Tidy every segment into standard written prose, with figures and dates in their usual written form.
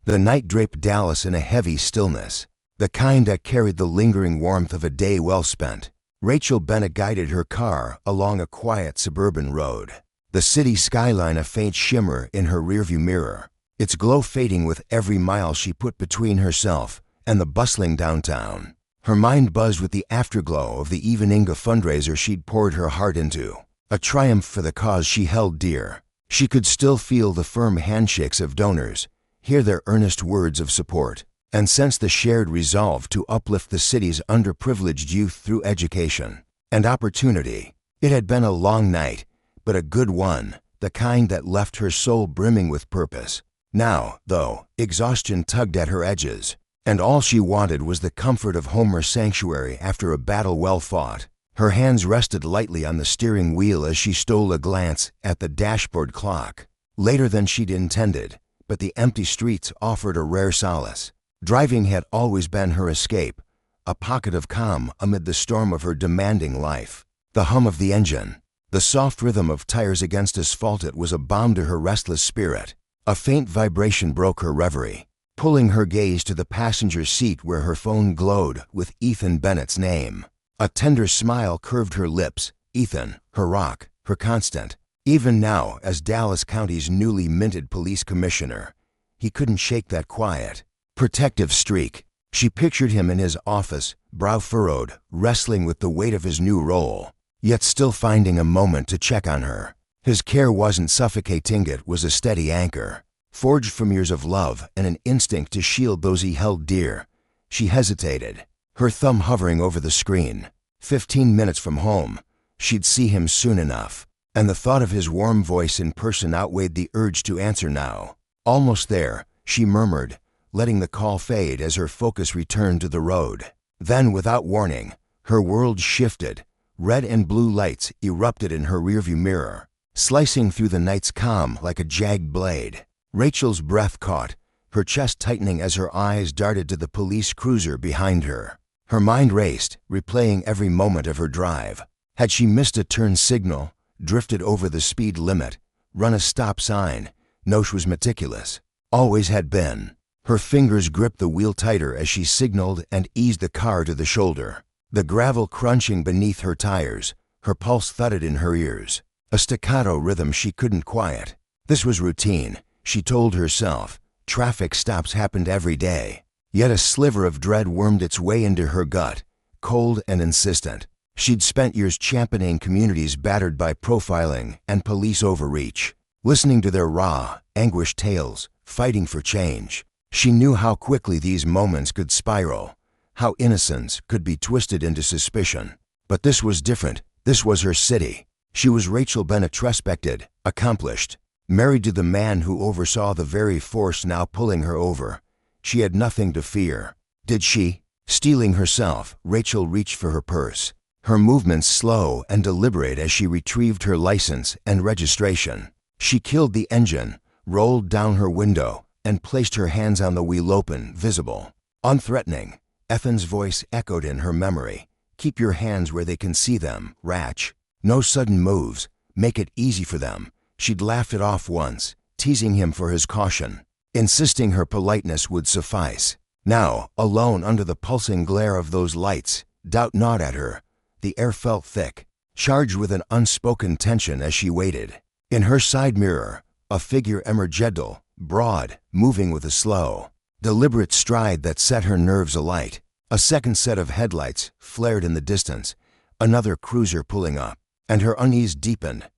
The night draped Dallas in a heavy stillness, the kind that carried the lingering warmth of a day well spent. Rachel Bennett guided her car along a quiet suburban road, the city skyline a faint shimmer in her rearview mirror, its glow fading with every mile she put between herself and the bustling downtown. Her mind buzzed with the afterglow of the Eveninga fundraiser she'd poured her heart into, a triumph for the cause she held dear. She could still feel the firm handshakes of donors, hear their earnest words of support, and sense the shared resolve to uplift the city's underprivileged youth through education and opportunity. It had been a long night, but a good one, the kind that left her soul brimming with purpose. Now, though, exhaustion tugged at her edges, and all she wanted was the comfort of Homer's sanctuary after a battle well fought. Her hands rested lightly on the steering wheel as she stole a glance at the dashboard clock. Later than she'd intended, but the empty streets offered a rare solace. Driving had always been her escape, a pocket of calm amid the storm of her demanding life. The hum of the engine, the soft rhythm of tires against asphalt, it was a balm to her restless spirit. A faint vibration broke her reverie, pulling her gaze to the passenger seat where her phone glowed with Ethan Bennett's name. A tender smile curved her lips. Ethan, her rock, her constant. Even now, as Dallas County's newly minted police commissioner, he couldn't shake that quiet, protective streak. She pictured him in his office, brow furrowed, wrestling with the weight of his new role, yet still finding a moment to check on her. His care wasn't suffocating, it was a steady anchor, forged from years of love and an instinct to shield those he held dear. She hesitated, her thumb hovering over the screen. 15 minutes from home, she'd see him soon enough, and the thought of his warm voice in person outweighed the urge to answer now. Almost there, she murmured, letting the call fade as her focus returned to the road. Then, without warning, her world shifted. Red and blue lights erupted in her rearview mirror, slicing through the night's calm like a jagged blade. Rachel's breath caught, her chest tightening as her eyes darted to the police cruiser behind her. Her mind raced, replaying every moment of her drive. Had she missed a turn signal, drifted over the speed limit, run a stop sign? No, she was meticulous. Always had been. Her fingers gripped the wheel tighter as she signaled and eased the car to the shoulder. The gravel crunching beneath her tires, her pulse thudded in her ears, a staccato rhythm she couldn't quiet. This was routine, she told herself. Traffic stops happened every day. Yet a sliver of dread wormed its way into her gut, cold and insistent. She'd spent years championing communities battered by profiling and police overreach, listening to their raw, anguished tales, fighting for change. She knew how quickly these moments could spiral, how innocence could be twisted into suspicion. But this was different. This was her city. She was Rachel Bennett, respected, accomplished, married to the man who oversaw the very force now pulling her over. She had nothing to fear. Did she? Steeling herself, Rachel reached for her purse, her movements slow and deliberate as she retrieved her license and registration. She killed the engine, rolled down her window, and placed her hands on the wheel, open, visible, unthreatening. Ethan's voice echoed in her memory. Keep your hands where they can see them, Ratch. No sudden moves. Make it easy for them. She'd laughed it off once, teasing him for his caution, insisting her politeness would suffice. Now, alone under the pulsing glare of those lights, doubt gnawed at her. The air felt thick, charged with an unspoken tension as she waited. In her side mirror, a figure emerged, broad, moving with a slow, deliberate stride that set her nerves alight. A second set of headlights flared in the distance, another cruiser pulling up, and her unease deepened.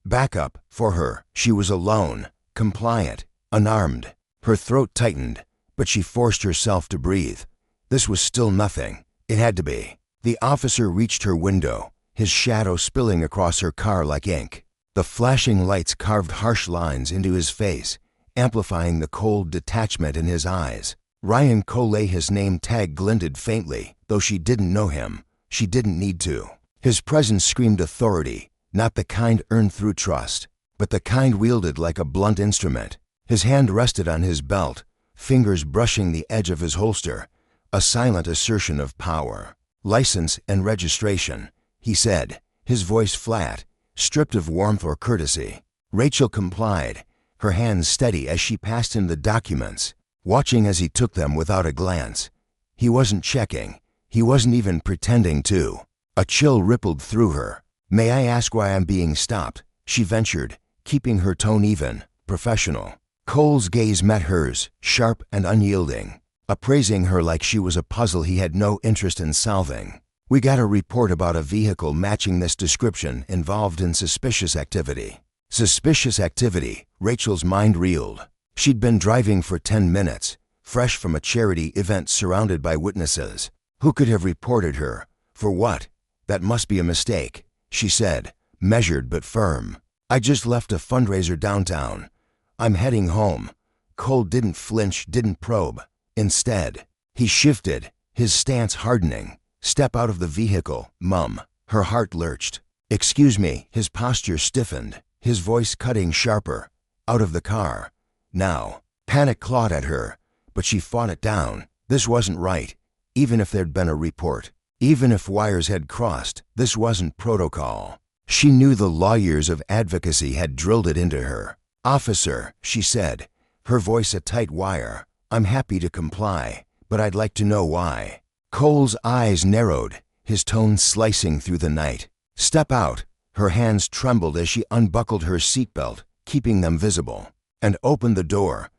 Backup for her. She was alone, compliant, unarmed. Her throat tightened, but she forced herself to breathe. This was still nothing. It had to be. The officer reached her window, his shadow spilling across her car like ink. The flashing lights carved harsh lines into his face, amplifying the cold detachment in his eyes. Ryan Coley, his name tag glinted faintly, though she didn't know him. She didn't need to. His presence screamed authority, not the kind earned through trust, but the kind wielded like a blunt instrument. His hand rested on his belt, fingers brushing the edge of his holster, a silent assertion of power. License and registration, he said, his voice flat, stripped of warmth or courtesy. Rachel complied, her hands steady as she passed him the documents. watching as he took them without a glance. He wasn't checking. He wasn't even pretending to. A chill rippled through her. "May I ask why I'm being stopped?" she ventured, keeping her tone even, professional. Cole's gaze met hers, sharp and unyielding, appraising her like she was a puzzle he had no interest in solving. "We got a report about a vehicle matching this description involved in suspicious activity." Suspicious activity, Rachel's mind reeled. She'd been driving for 10 minutes, fresh from a charity event surrounded by witnesses. Who could have reported her? For what? "That must be a mistake," she said, measured but firm. "I just left a fundraiser downtown. I'm heading home." Cole didn't flinch, didn't probe. Instead, he shifted, his stance hardening. "Step out of the vehicle, Mum." Her heart lurched. "Excuse me." His posture stiffened, his voice cutting sharper. "Out of the car. Now." Panic clawed at her, but she fought it down. This wasn't right. Even if there'd been a report, even if wires had crossed, this wasn't protocol. She knew the lawyers of advocacy had drilled it into her. "Officer," she said, her voice a tight wire, "I'm happy to comply, but I'd like to know why." Cole's eyes narrowed, his tone slicing through the night. "Step out." Her hands trembled as she unbuckled her seatbelt, keeping them visible, and opened the door.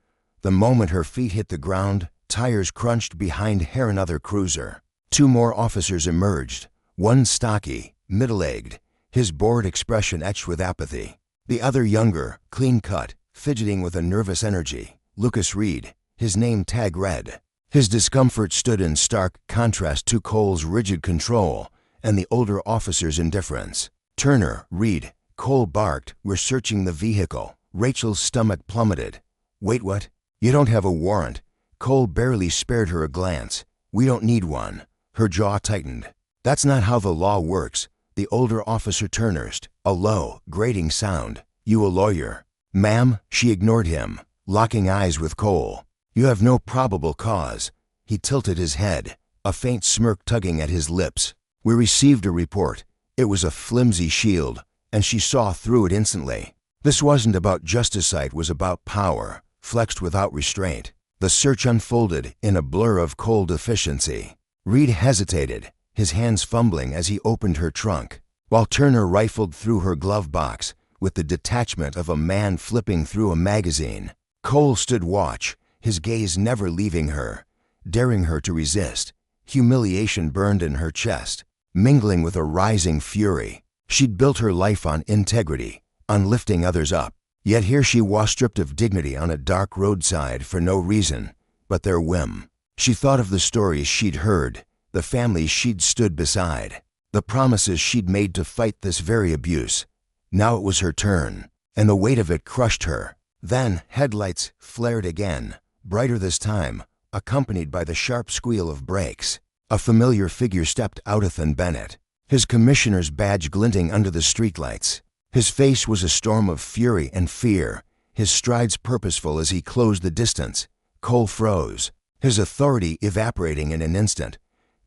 The moment her feet hit the ground, tires crunched behind her another cruiser. 2 more officers emerged, one stocky, middle-aged, his bored expression etched with apathy. The other younger, clean-cut, fidgeting with a nervous energy. Lucas Reed, his name tag read. His discomfort stood in stark contrast to Cole's rigid control and the older officer's indifference. "Turner, Reed," Cole barked, "we're searching the vehicle." Rachel's stomach plummeted. "Wait, what? You don't have a warrant." Cole barely spared her a glance. "We don't need one." Her jaw tightened. "That's not how the law works." The older officer turned, a low, grating sound. "You a lawyer?" "Ma'am," she ignored him, locking eyes with Cole. "You have no probable cause." He tilted his head, a faint smirk tugging at his lips. "We received a report." It was a flimsy shield, and she saw through it instantly. This wasn't about justice, it was about power, flexed without restraint. The search unfolded in a blur of cold efficiency. Reed hesitated, his hands fumbling as he opened her trunk, while Turner rifled through her glove box with the detachment of a man flipping through a magazine. Cole stood watch, his gaze never leaving her, daring her to resist. Humiliation burned in her chest, mingling with a rising fury. She'd built her life on integrity, on lifting others up. Yet here she was stripped of dignity on a dark roadside for no reason but their whim. She thought of the stories she'd heard, the families she'd stood beside, the promises she'd made to fight this very abuse. Now it was her turn, and the weight of it crushed her. Then headlights flared again, brighter this time, accompanied by the sharp squeal of brakes. A familiar figure stepped out. Ethan Bennett, his commissioner's badge glinting under the streetlights. His face was a storm of fury and fear, his strides purposeful as he closed the distance. Cole froze, his authority evaporating in an instant.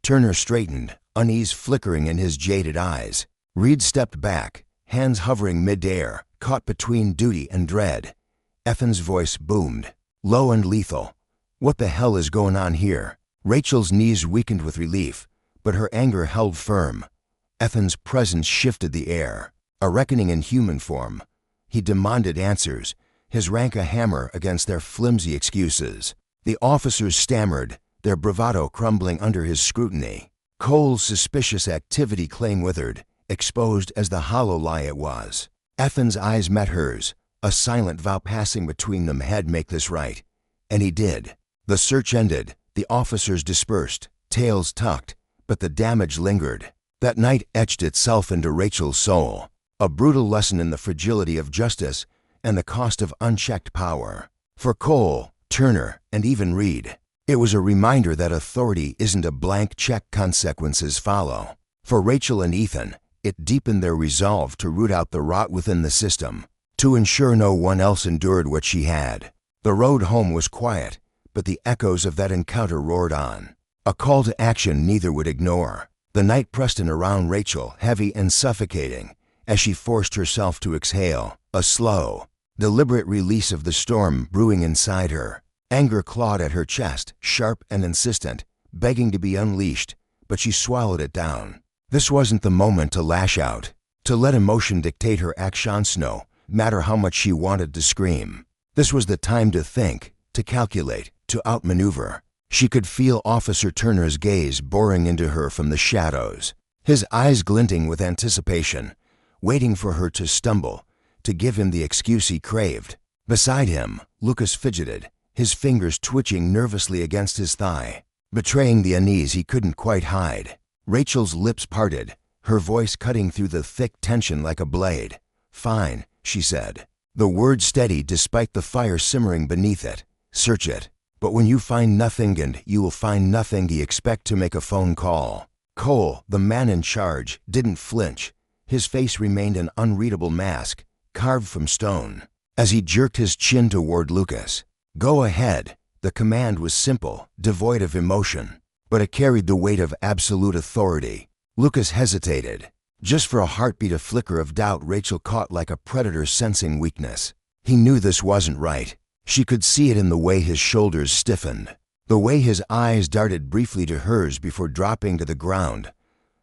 Turner straightened, unease flickering in his jaded eyes. Reed stepped back, hands hovering midair, caught between duty and dread. Ethan's voice boomed, low and lethal. "What the hell is going on here?" Rachel's knees weakened with relief, but her anger held firm. Ethan's presence shifted the air, a reckoning in human form. He demanded answers, his rank a hammer against their flimsy excuses. The officers stammered, their bravado crumbling under his scrutiny. Cole's suspicious activity claim withered, exposed as the hollow lie it was. Ethan's eyes met hers, a silent vow passing between them had make this right. And he did. The search ended, the officers dispersed, tails tucked, but the damage lingered. That night etched itself into Rachel's soul, a brutal lesson in the fragility of justice and the cost of unchecked power. For Cole, Turner, and even Reed, it was a reminder that authority isn't a blank check, consequences follow. For Rachel and Ethan, it deepened their resolve to root out the rot within the system, to ensure no one else endured what she had. The road home was quiet, but the echoes of that encounter roared on, a call to action neither would ignore. The night pressed in around Rachel, heavy and suffocating, as she forced herself to exhale, a slow, deliberate release of the storm brewing inside her. Anger clawed at her chest, sharp and insistent, begging to be unleashed, but she swallowed it down. This wasn't the moment to lash out, to let emotion dictate her actions, no matter how much she wanted to scream. This was the time to think, to calculate, to outmaneuver. She could feel Officer Turner's gaze boring into her from the shadows, his eyes glinting with anticipation, waiting for her to stumble, to give him the excuse he craved. Beside him, Lucas fidgeted, his fingers twitching nervously against his thigh, betraying the unease he couldn't quite hide. Rachel's lips parted, her voice cutting through the thick tension like a blade. "Fine," she said, the word steady despite the fire simmering beneath it. "Search it. But when you find nothing, and you will find nothing, do you expect to make a phone call?" Cole, the man in charge, didn't flinch. His face remained an unreadable mask, carved from stone, as he jerked his chin toward Lucas. "Go ahead." The command was simple, devoid of emotion, but it carried the weight of absolute authority. Lucas hesitated. Just for a heartbeat, a flicker of doubt Rachel caught like a predator sensing weakness. He knew this wasn't right. She could see it in the way his shoulders stiffened, the way his eyes darted briefly to hers before dropping to the ground.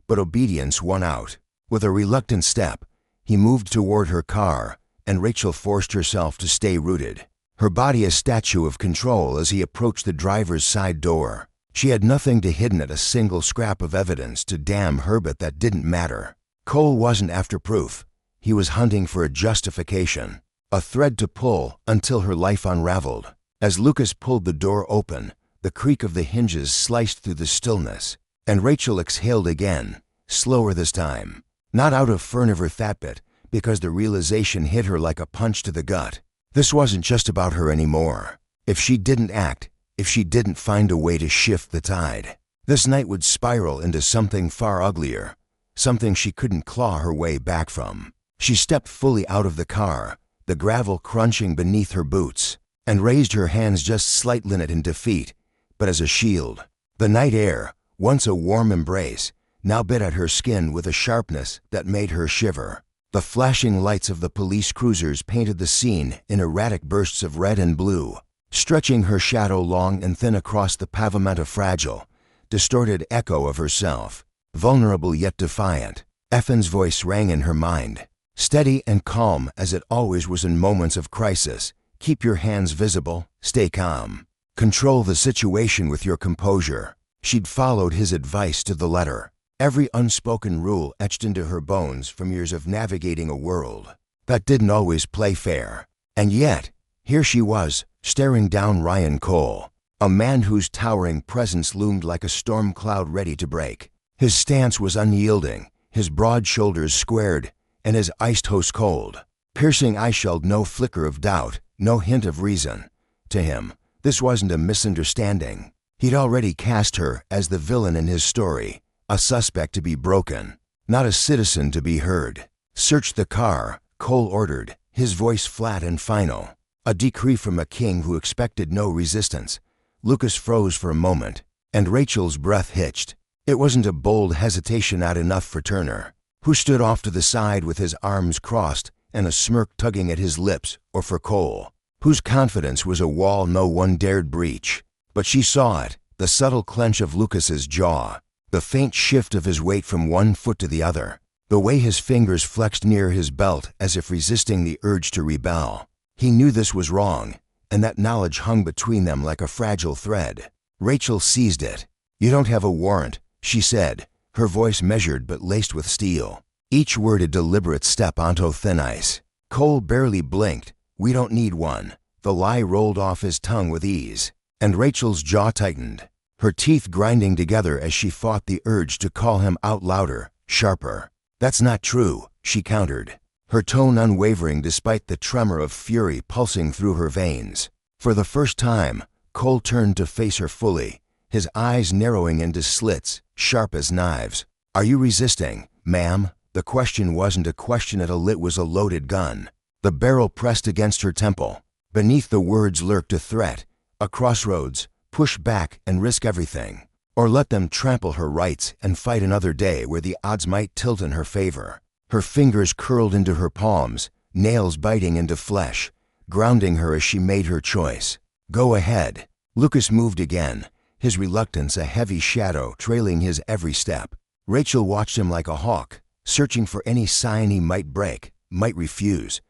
But obedience won out. With a reluctant step, he moved toward her car, and Rachel forced herself to stay rooted, her body a statue of control as he approached the driver's side door. She had nothing to hide, at a single scrap of evidence to damn her, but that didn't matter. Cole wasn't after proof. He was hunting for a justification, a thread to pull until her life unraveled. As Lucas pulled the door open, the creak of the hinges sliced through the stillness, and Rachel exhaled again, slower this time. Not out of fern of her thatbit, because the realization hit her like a punch to the gut. This wasn't just about her anymore. If she didn't act, if she didn't find a way to shift the tide, this night would spiral into something far uglier, something she couldn't claw her way back from. She stepped fully out of the car, the gravel crunching beneath her boots, and raised her hands just slightly in defeat, but as a shield. The night air, once a warm embrace, now bit at her skin with a sharpness that made her shiver. The flashing lights of the police cruisers painted the scene in erratic bursts of red and blue, stretching her shadow long and thin across the pavement, a fragile, distorted echo of herself, vulnerable yet defiant. Effen's voice rang in her mind, steady and calm as it always was in moments of crisis. "Keep your hands visible, stay calm. Control the situation with your composure." She'd followed his advice to the letter, every unspoken rule etched into her bones from years of navigating a world that didn't always play fair. And yet, here she was, staring down Ryan Cole, a man whose towering presence loomed like a storm cloud ready to break. His stance was unyielding, his broad shoulders squared, and his iced host cold. Piercing eyes shelled no flicker of doubt, no hint of reason. To him, this wasn't a misunderstanding. He'd already cast her as the villain in his story, a suspect to be broken, not a citizen to be heard. "Search the car," Cole ordered, his voice flat and final. A decree from a king who expected no resistance. Lucas froze for a moment, and Rachel's breath hitched. It wasn't a bold hesitation not enough for Turner, who stood off to the side with his arms crossed and a smirk tugging at his lips, or for Cole, whose confidence was a wall no one dared breach. But she saw it, the subtle clench of Lucas's jaw, the faint shift of his weight from one foot to the other, the way his fingers flexed near his belt as if resisting the urge to rebel. He knew this was wrong, and that knowledge hung between them like a fragile thread. Rachel seized it. "You don't have a warrant," she said, her voice measured but laced with steel, each word a deliberate step onto thin ice. Cole barely blinked. "We don't need one." The lie rolled off his tongue with ease, and Rachel's jaw tightened, her teeth grinding together as she fought the urge to call him out louder, sharper. "That's not true," she countered, her tone unwavering despite the tremor of fury pulsing through her veins. For the first time, Cole turned to face her fully, his eyes narrowing into slits, sharp as knives. "Are you resisting, ma'am?" The question wasn't a question at all, it was a loaded gun. The barrel pressed against her temple. Beneath the words lurked a threat, a crossroads: push back and risk everything, or let them trample her rights and fight another day where the odds might tilt in her favor. Her fingers curled into her palms, nails biting into flesh, grounding her as she made her choice. Go ahead. Lucas moved again, his reluctance a heavy shadow trailing his every step. Rachel watched him like a hawk, searching for any sign he might break, might refuse.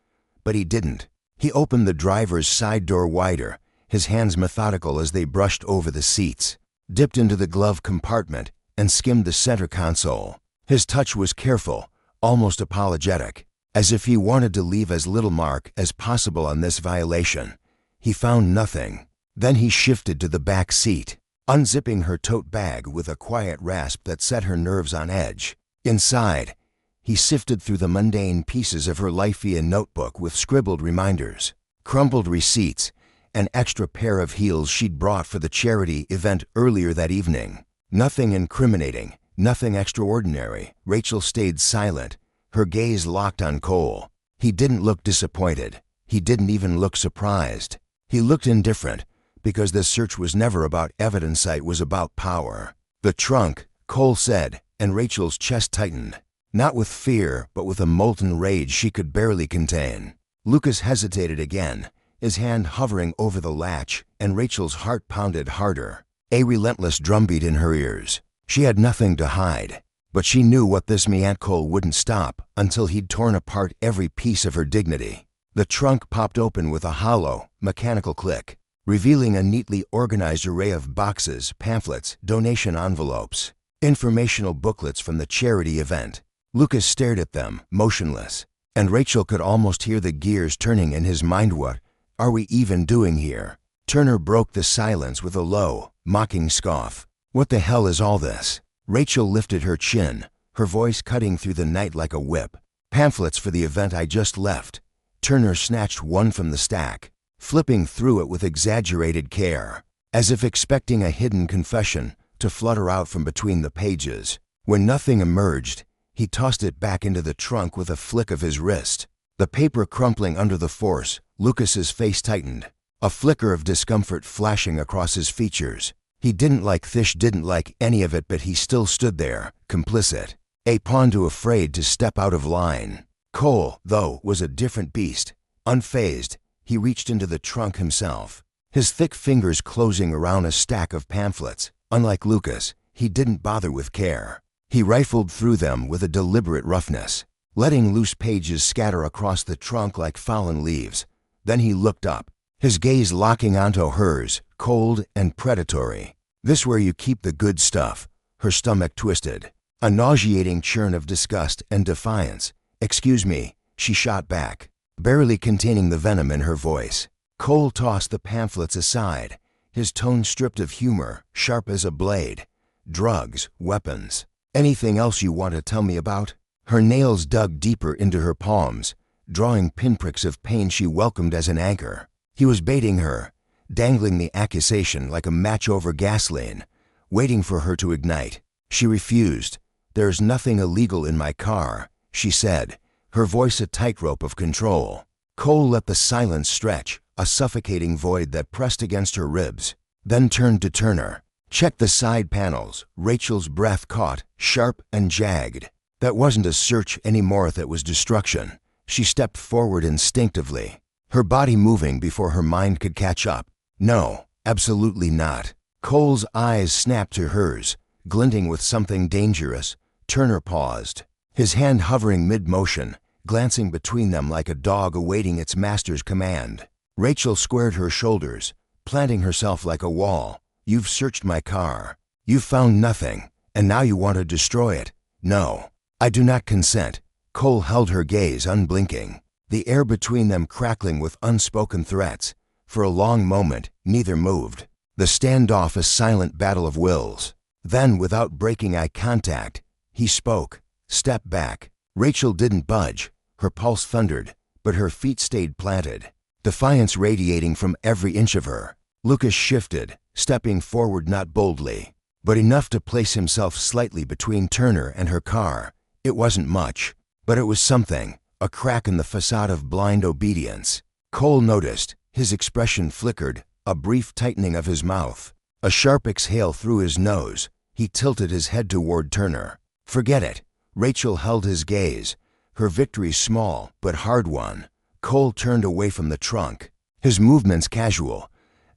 But he didn't. He opened the driver's side door wider, his hands methodical as they brushed over the seats, dipped into the glove compartment, and skimmed the center console. His touch was careful, almost apologetic, as if he wanted to leave as little mark as possible on this violation. He found nothing. Then he shifted to the back seat, unzipping her tote bag with a quiet rasp that set her nerves on edge. Inside, he sifted through the mundane pieces of her Life-via notebook with scribbled reminders, crumpled receipts, an extra pair of heels she'd brought for the charity event earlier that evening. Nothing incriminating, nothing extraordinary. Rachel stayed silent, her gaze locked on Cole. He didn't look disappointed. He didn't even look surprised. He looked indifferent, because this search was never about evidence, it was about power. The trunk, Cole said, and Rachel's chest tightened. Not with fear, but with a molten rage she could barely contain. Lucas hesitated again, his hand hovering over the latch, and Rachel's heart pounded harder, a relentless drumbeat in her ears. She had nothing to hide, but she knew what this meant. Cole wouldn't stop until he'd torn apart every piece of her dignity. The trunk popped open with a hollow, mechanical click, revealing a neatly organized array of boxes, pamphlets, donation envelopes, informational booklets from the charity event. Lucas stared at them, motionless, and Rachel could almost hear the gears turning in his mind. What are we even doing here? Turner broke the silence with a low, mocking scoff. What the hell is all this? Rachel lifted her chin, her voice cutting through the night like a whip. Pamphlets for the event I just left. Turner snatched one from the stack, flipping through it with exaggerated care, as if expecting a hidden confession to flutter out from between the pages. When nothing emerged, he tossed it back into the trunk with a flick of his wrist. The paper crumpling under the force, Lucas's face tightened, a flicker of discomfort flashing across his features. He didn't like any of it, but he still stood there, complicit, a pawn too afraid to step out of line. Cole, though, was a different beast. Unfazed, he reached into the trunk himself, his thick fingers closing around a stack of pamphlets. Unlike Lucas, he didn't bother with care. He rifled through them with a deliberate roughness, letting loose pages scatter across the trunk like fallen leaves. Then he looked up, his gaze locking onto hers, cold and predatory. "This where you keep the good stuff?" Her stomach twisted, a nauseating churn of disgust and defiance. "Excuse me," she shot back, barely containing the venom in her voice. Cole tossed the pamphlets aside, his tone stripped of humor, sharp as a blade. "Drugs, weapons. Anything else you want to tell me about?" Her nails dug deeper into her palms, drawing pinpricks of pain she welcomed as an anchor. He was baiting her, dangling the accusation like a match over gasoline, waiting for her to ignite. She refused. "There's nothing illegal in my car," she said, her voice a tightrope of control. Cole let the silence stretch, a suffocating void that pressed against her ribs, then turned to Turner. "Check the side panels." Rachel's breath caught, sharp and jagged. That wasn't a search anymore, that was destruction. She stepped forward instinctively, her body moving before her mind could catch up. "No, absolutely not." Cole's eyes snapped to hers, glinting with something dangerous. Turner paused, his hand hovering mid-motion, glancing between them like a dog awaiting its master's command. Rachel squared her shoulders, planting herself like a wall. "You've searched my car. You've found nothing, and now you want to destroy it. No, I do not consent." Cole held her gaze unblinking, the air between them crackling with unspoken threats. For a long moment, neither moved, the standoff a silent battle of wills. Then, without breaking eye contact, he spoke. "Step back." Rachel didn't budge. Her pulse thundered, but her feet stayed planted, defiance radiating from every inch of her. Lucas shifted, stepping forward not boldly, but enough to place himself slightly between Turner and her car. It wasn't much, but it was something, a crack in the facade of blind obedience. Cole noticed, his expression flickered, a brief tightening of his mouth, a sharp exhale through his nose. He tilted his head toward Turner. "Forget it." Rachel held his gaze, her victory small but hard won. Cole turned away from the trunk, his movements casual,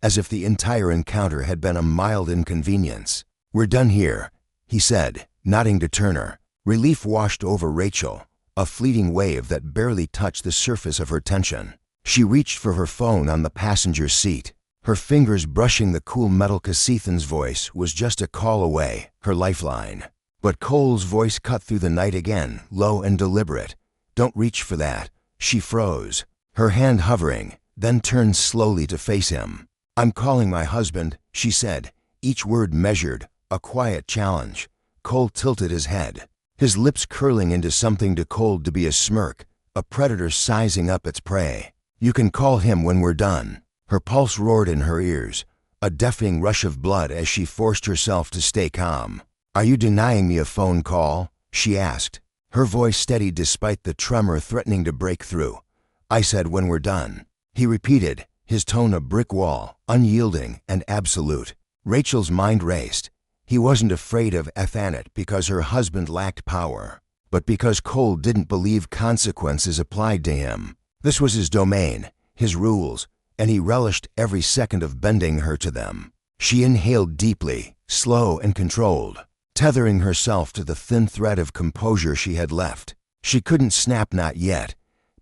as if the entire encounter had been a mild inconvenience. "We're done here," he said, nodding to Turner. Relief washed over Rachel, a fleeting wave that barely touched the surface of her tension. She reached for her phone on the passenger seat, her fingers brushing the cool metal. Cassethan's voice was just a call away, her lifeline. But Cole's voice cut through the night again, low and deliberate. "Don't reach for that." She froze, her hand hovering, then turned slowly to face him. "I'm calling my husband," she said, each word measured, a quiet challenge. Cole tilted his head, his lips curling into something too cold to be a smirk, a predator sizing up its prey. "You can call him when we're done." Her pulse roared in her ears, a deafening rush of blood as she forced herself to stay calm. "Are you denying me a phone call?" she asked, her voice steady despite the tremor threatening to break through. "I said when we're done," he repeated, his tone a brick wall, unyielding and absolute. Rachel's mind raced. He wasn't afraid of Ethanet because her husband lacked power, but because Cole didn't believe consequences applied to him. This was his domain, his rules, and he relished every second of bending her to them. She inhaled deeply, slow and controlled, tethering herself to the thin thread of composure she had left. She couldn't snap, not yet,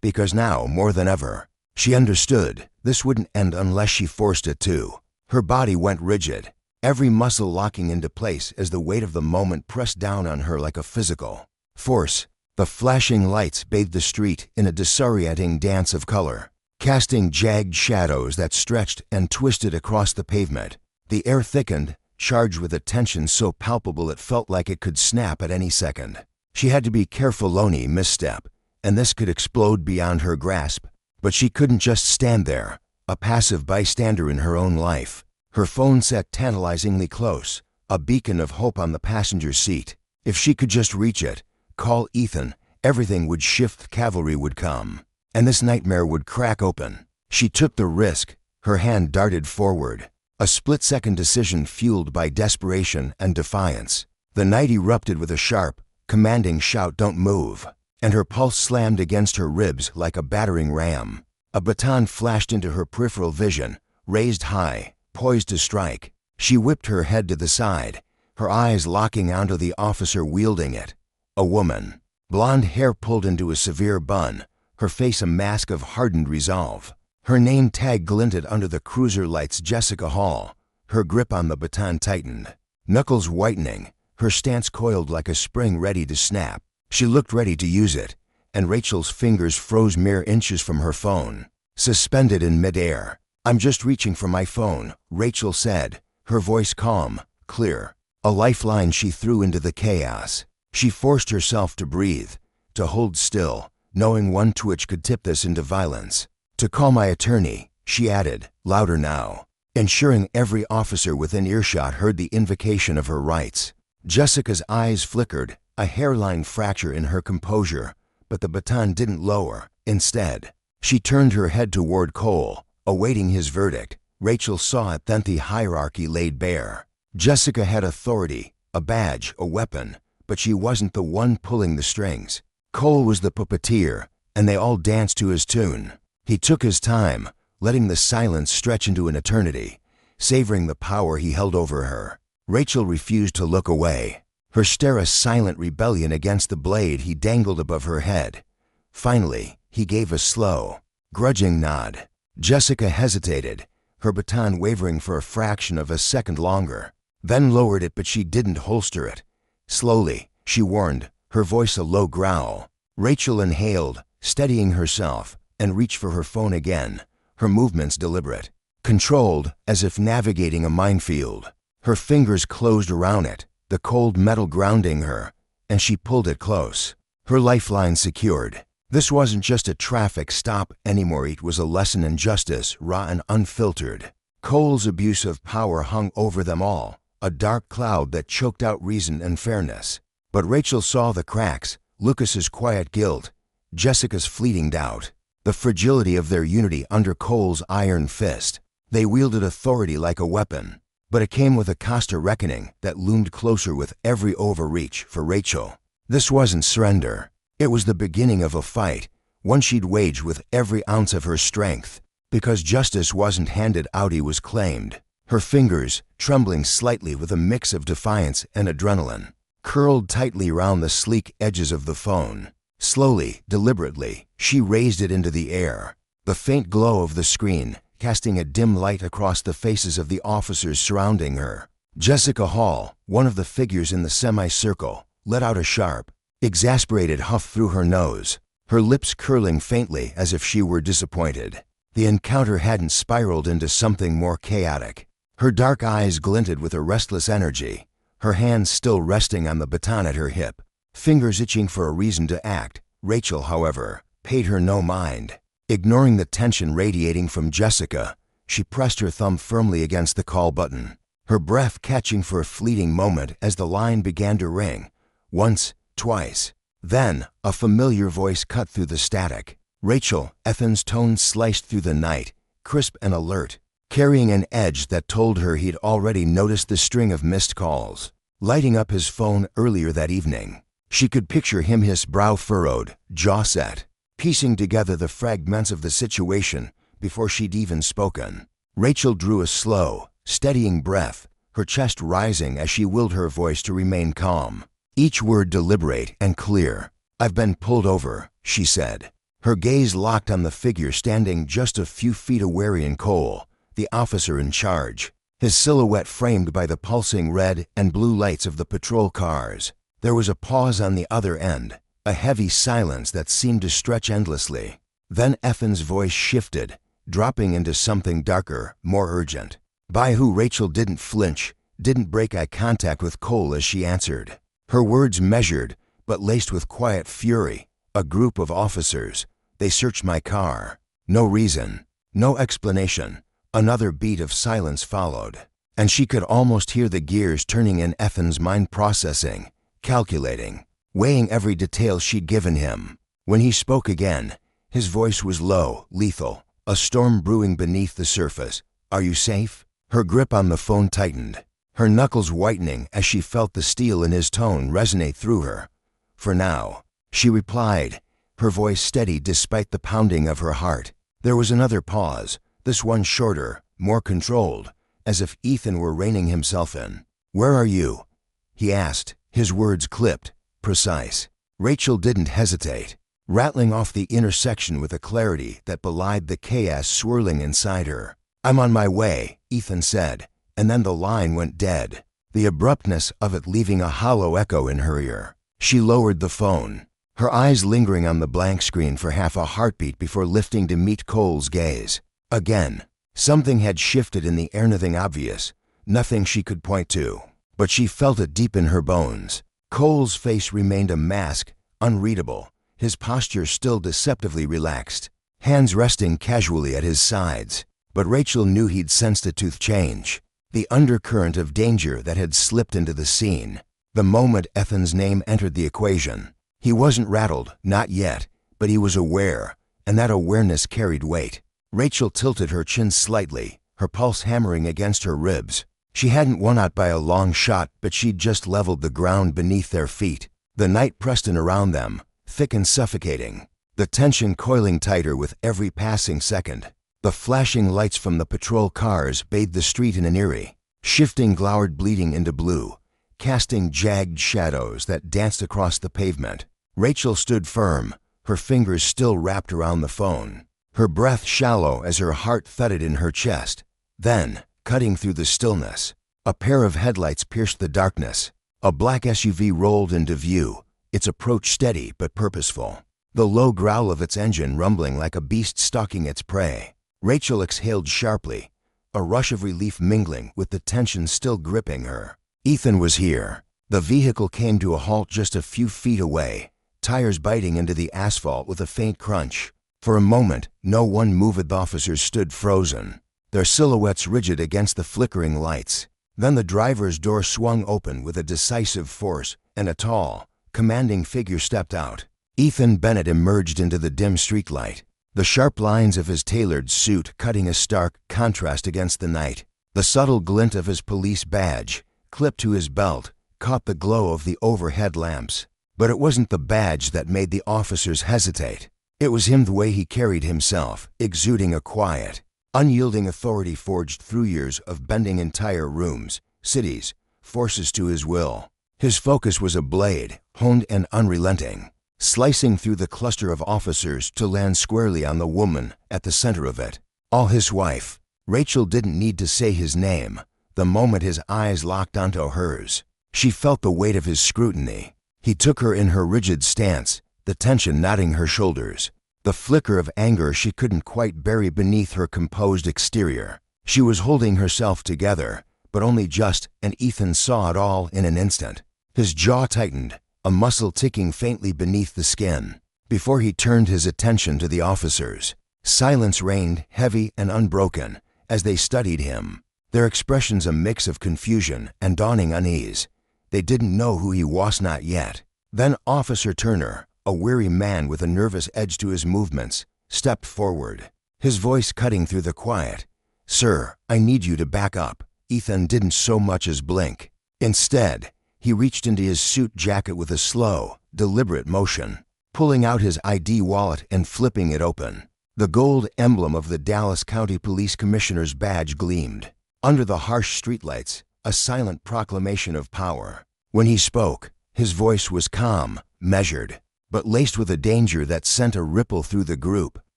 because now, more than ever, she understood this wouldn't end unless she forced it to. Her body went rigid, every muscle locking into place as the weight of the moment pressed down on her like a physical force. The flashing lights bathed the street in a disorienting dance of color, casting jagged shadows that stretched and twisted across the pavement. The air thickened, charged with a tension so palpable it felt like it could snap at any second. She had to be careful. Lonely misstep, and this could explode beyond her grasp. But she couldn't just stand there, a passive bystander in her own life. Her phone sat tantalizingly close, a beacon of hope on the passenger seat. If she could just reach it, call Ethan, everything would shift. Cavalry would come, and this nightmare would crack open. She took the risk, her hand darted forward, a split-second decision fueled by desperation and defiance. The night erupted with a sharp, commanding shout, "Don't move," and her pulse slammed against her ribs like a battering ram. A baton flashed into her peripheral vision, raised high, poised to strike. She whipped her head to the side, her eyes locking onto the officer wielding it. A woman, blonde hair pulled into a severe bun, her face a mask of hardened resolve. Her name tag glinted under the cruiser lights. Jessica Hall. Her grip on the baton tightened, knuckles whitening, her stance coiled like a spring ready to snap. She looked ready to use it, and Rachel's fingers froze mere inches from her phone, suspended in midair. "I'm just reaching for my phone," Rachel said, her voice calm, clear, a lifeline she threw into the chaos. She forced herself to breathe, to hold still, knowing one twitch could tip this into violence. "To call my attorney," she added, louder now, ensuring every officer within earshot heard the invocation of her rights. Jessica's eyes flickered, a hairline fracture in her composure, but the baton didn't lower. Instead, she turned her head toward Cole, awaiting his verdict. Rachel saw it then, the hierarchy laid bare. Jessica had authority, a badge, a weapon, but she wasn't the one pulling the strings. Cole was the puppeteer, and they all danced to his tune. He took his time, letting the silence stretch into an eternity, savoring the power he held over her. Rachel refused to look away, her stare a silent rebellion against the blade he dangled above her head. Finally, he gave a slow, grudging nod. Jessica hesitated, her baton wavering for a fraction of a second longer, then lowered it, but she didn't holster it. Slowly, she warned, her voice a low growl. Rachel inhaled, steadying herself, and reached for her phone again, her movements deliberate, controlled, as if navigating a minefield. Her fingers closed around it, the cold metal grounding her, and she pulled it close, her lifeline secured. This wasn't just a traffic stop anymore, it was a lesson in justice, raw and unfiltered. Cole's abuse of power hung over them all, a dark cloud that choked out reason and fairness. But Rachel saw the cracks, Lucas's quiet guilt, Jessica's fleeting doubt, the fragility of their unity under Cole's iron fist. They wielded authority like a weapon, but it came with a cost, a reckoning that loomed closer with every overreach. For Rachel, this wasn't surrender. It was the beginning of a fight, one she'd waged with every ounce of her strength. Because justice wasn't handed out, he was claimed. Her fingers, trembling slightly with a mix of defiance and adrenaline, curled tightly round the sleek edges of the phone. Slowly, deliberately, she raised it into the air. The faint glow of the screen, casting a dim light across the faces of the officers surrounding her. Jessica Hall, one of the figures in the semicircle, let out a sharp, exasperated huff through her nose, her lips curling faintly as if she were disappointed. The encounter hadn't spiraled into something more chaotic. Her dark eyes glinted with a restless energy, her hands still resting on the baton at her hip, fingers itching for a reason to act. Rachel, however, paid her no mind. Ignoring the tension radiating from Jessica, she pressed her thumb firmly against the call button, her breath catching for a fleeting moment as the line began to ring. Once, twice. Then, a familiar voice cut through the static. Rachel, Ethan's tone sliced through the night, crisp and alert, carrying an edge that told her he'd already noticed the string of missed calls, lighting up his phone earlier that evening. She could picture him, his brow furrowed, jaw set, piecing together the fragments of the situation before she'd even spoken. Rachel drew a slow, steadying breath, her chest rising as she willed her voice to remain calm, each word deliberate and clear. "I've been pulled over," she said. Her gaze locked on the figure standing just a few feet away in Cole, the officer in charge, his silhouette framed by the pulsing red and blue lights of the patrol cars. There was a pause on the other end, a heavy silence that seemed to stretch endlessly. Then Ethan's voice shifted, dropping into something darker, more urgent. "By who?" Rachel didn't flinch, didn't break eye contact with Cole as she answered. Her words measured, but laced with quiet fury. "A group of officers. They searched my car. No reason, no explanation." Another beat of silence followed, and she could almost hear the gears turning in Ethan's mind, processing, calculating, weighing every detail she'd given him. When he spoke again, his voice was low, lethal, a storm brewing beneath the surface. "Are you safe?" Her grip on the phone tightened, her knuckles whitening as she felt the steel in his tone resonate through her. "For now," she replied, her voice steady despite the pounding of her heart. There was another pause, this one shorter, more controlled, as if Ethan were reining himself in. "Where are you?" he asked, his words clipped, precise. Rachel didn't hesitate, rattling off the intersection with a clarity that belied the chaos swirling inside her. "I'm on my way," Ethan said, and then the line went dead, the abruptness of it leaving a hollow echo in her ear. She lowered the phone, her eyes lingering on the blank screen for half a heartbeat before lifting to meet Cole's gaze. Again, something had shifted in the air, nothing obvious, nothing she could point to, but she felt it deep in her bones. Cole's face remained a mask, unreadable, his posture still deceptively relaxed, hands resting casually at his sides. But Rachel knew he'd sensed a tooth change, the undercurrent of danger that had slipped into the scene. The moment Ethan's name entered the equation, he wasn't rattled, not yet, but he was aware, and that awareness carried weight. Rachel tilted her chin slightly, her pulse hammering against her ribs. She hadn't won out by a long shot, but she'd just leveled the ground beneath their feet. The night pressed in around them, thick and suffocating, the tension coiling tighter with every passing second. The flashing lights from the patrol cars bathed the street in an eerie, shifting glowered bleeding into blue, casting jagged shadows that danced across the pavement. Rachel stood firm, her fingers still wrapped around the phone, her breath shallow as her heart thudded in her chest. Then, cutting through the stillness, a pair of headlights pierced the darkness. A black SUV rolled into view, its approach steady but purposeful, the low growl of its engine rumbling like a beast stalking its prey. Rachel exhaled sharply, a rush of relief mingling with the tension still gripping her. Ethan was here. The vehicle came to a halt just a few feet away, tires biting into the asphalt with a faint crunch. For a moment, no one moved. The officers stood frozen, their silhouettes rigid against the flickering lights. Then the driver's door swung open with a decisive force, and a tall, commanding figure stepped out. Ethan Bennett emerged into the dim streetlight, the sharp lines of his tailored suit cutting a stark contrast against the night. The subtle glint of his police badge, clipped to his belt, caught the glow of the overhead lamps. But it wasn't the badge that made the officers hesitate. It was him, the way he carried himself, exuding a quiet, unyielding authority forged through years of bending entire rooms, cities, forces to his will. His focus was a blade, honed and unrelenting, slicing through the cluster of officers to land squarely on the woman at the center of it. All his wife. Rachel didn't need to say his name. The moment his eyes locked onto hers, she felt the weight of his scrutiny. He took her in her rigid stance, the tension knotting her shoulders, the flicker of anger she couldn't quite bury beneath her composed exterior. She was holding herself together, but only just, and Ethan saw it all in an instant. His jaw tightened, a muscle ticking faintly beneath the skin. Before he turned his attention to the officers, silence reigned, heavy and unbroken, as they studied him, their expressions a mix of confusion and dawning unease. They didn't know who he was, not yet. Then Officer Turner, a weary man with a nervous edge to his movements, stepped forward, his voice cutting through the quiet. "Sir, I need you to back up." Ethan didn't so much as blink. Instead, he reached into his suit jacket with a slow, deliberate motion, pulling out his ID wallet and flipping it open. The gold emblem of the Dallas County Police Commissioner's badge gleamed. Under the harsh streetlights, a silent proclamation of power. When he spoke, his voice was calm, measured, but laced with a danger that sent a ripple through the group.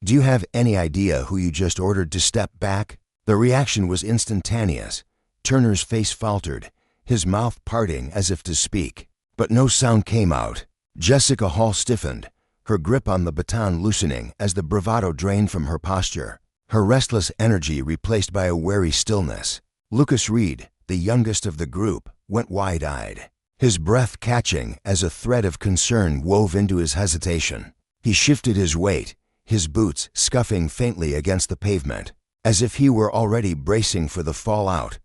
"Do you have any idea who you just ordered to step back?" The reaction was instantaneous. Turner's face faltered, his mouth parting as if to speak, but no sound came out. Jessica Hall stiffened, her grip on the baton loosening as the bravado drained from her posture, her restless energy replaced by a wary stillness. Lucas Reed, the youngest of the group, went wide-eyed, his breath catching as a thread of concern wove into his hesitation. He shifted his weight, his boots scuffing faintly against the pavement, as if he were already bracing for the fallout.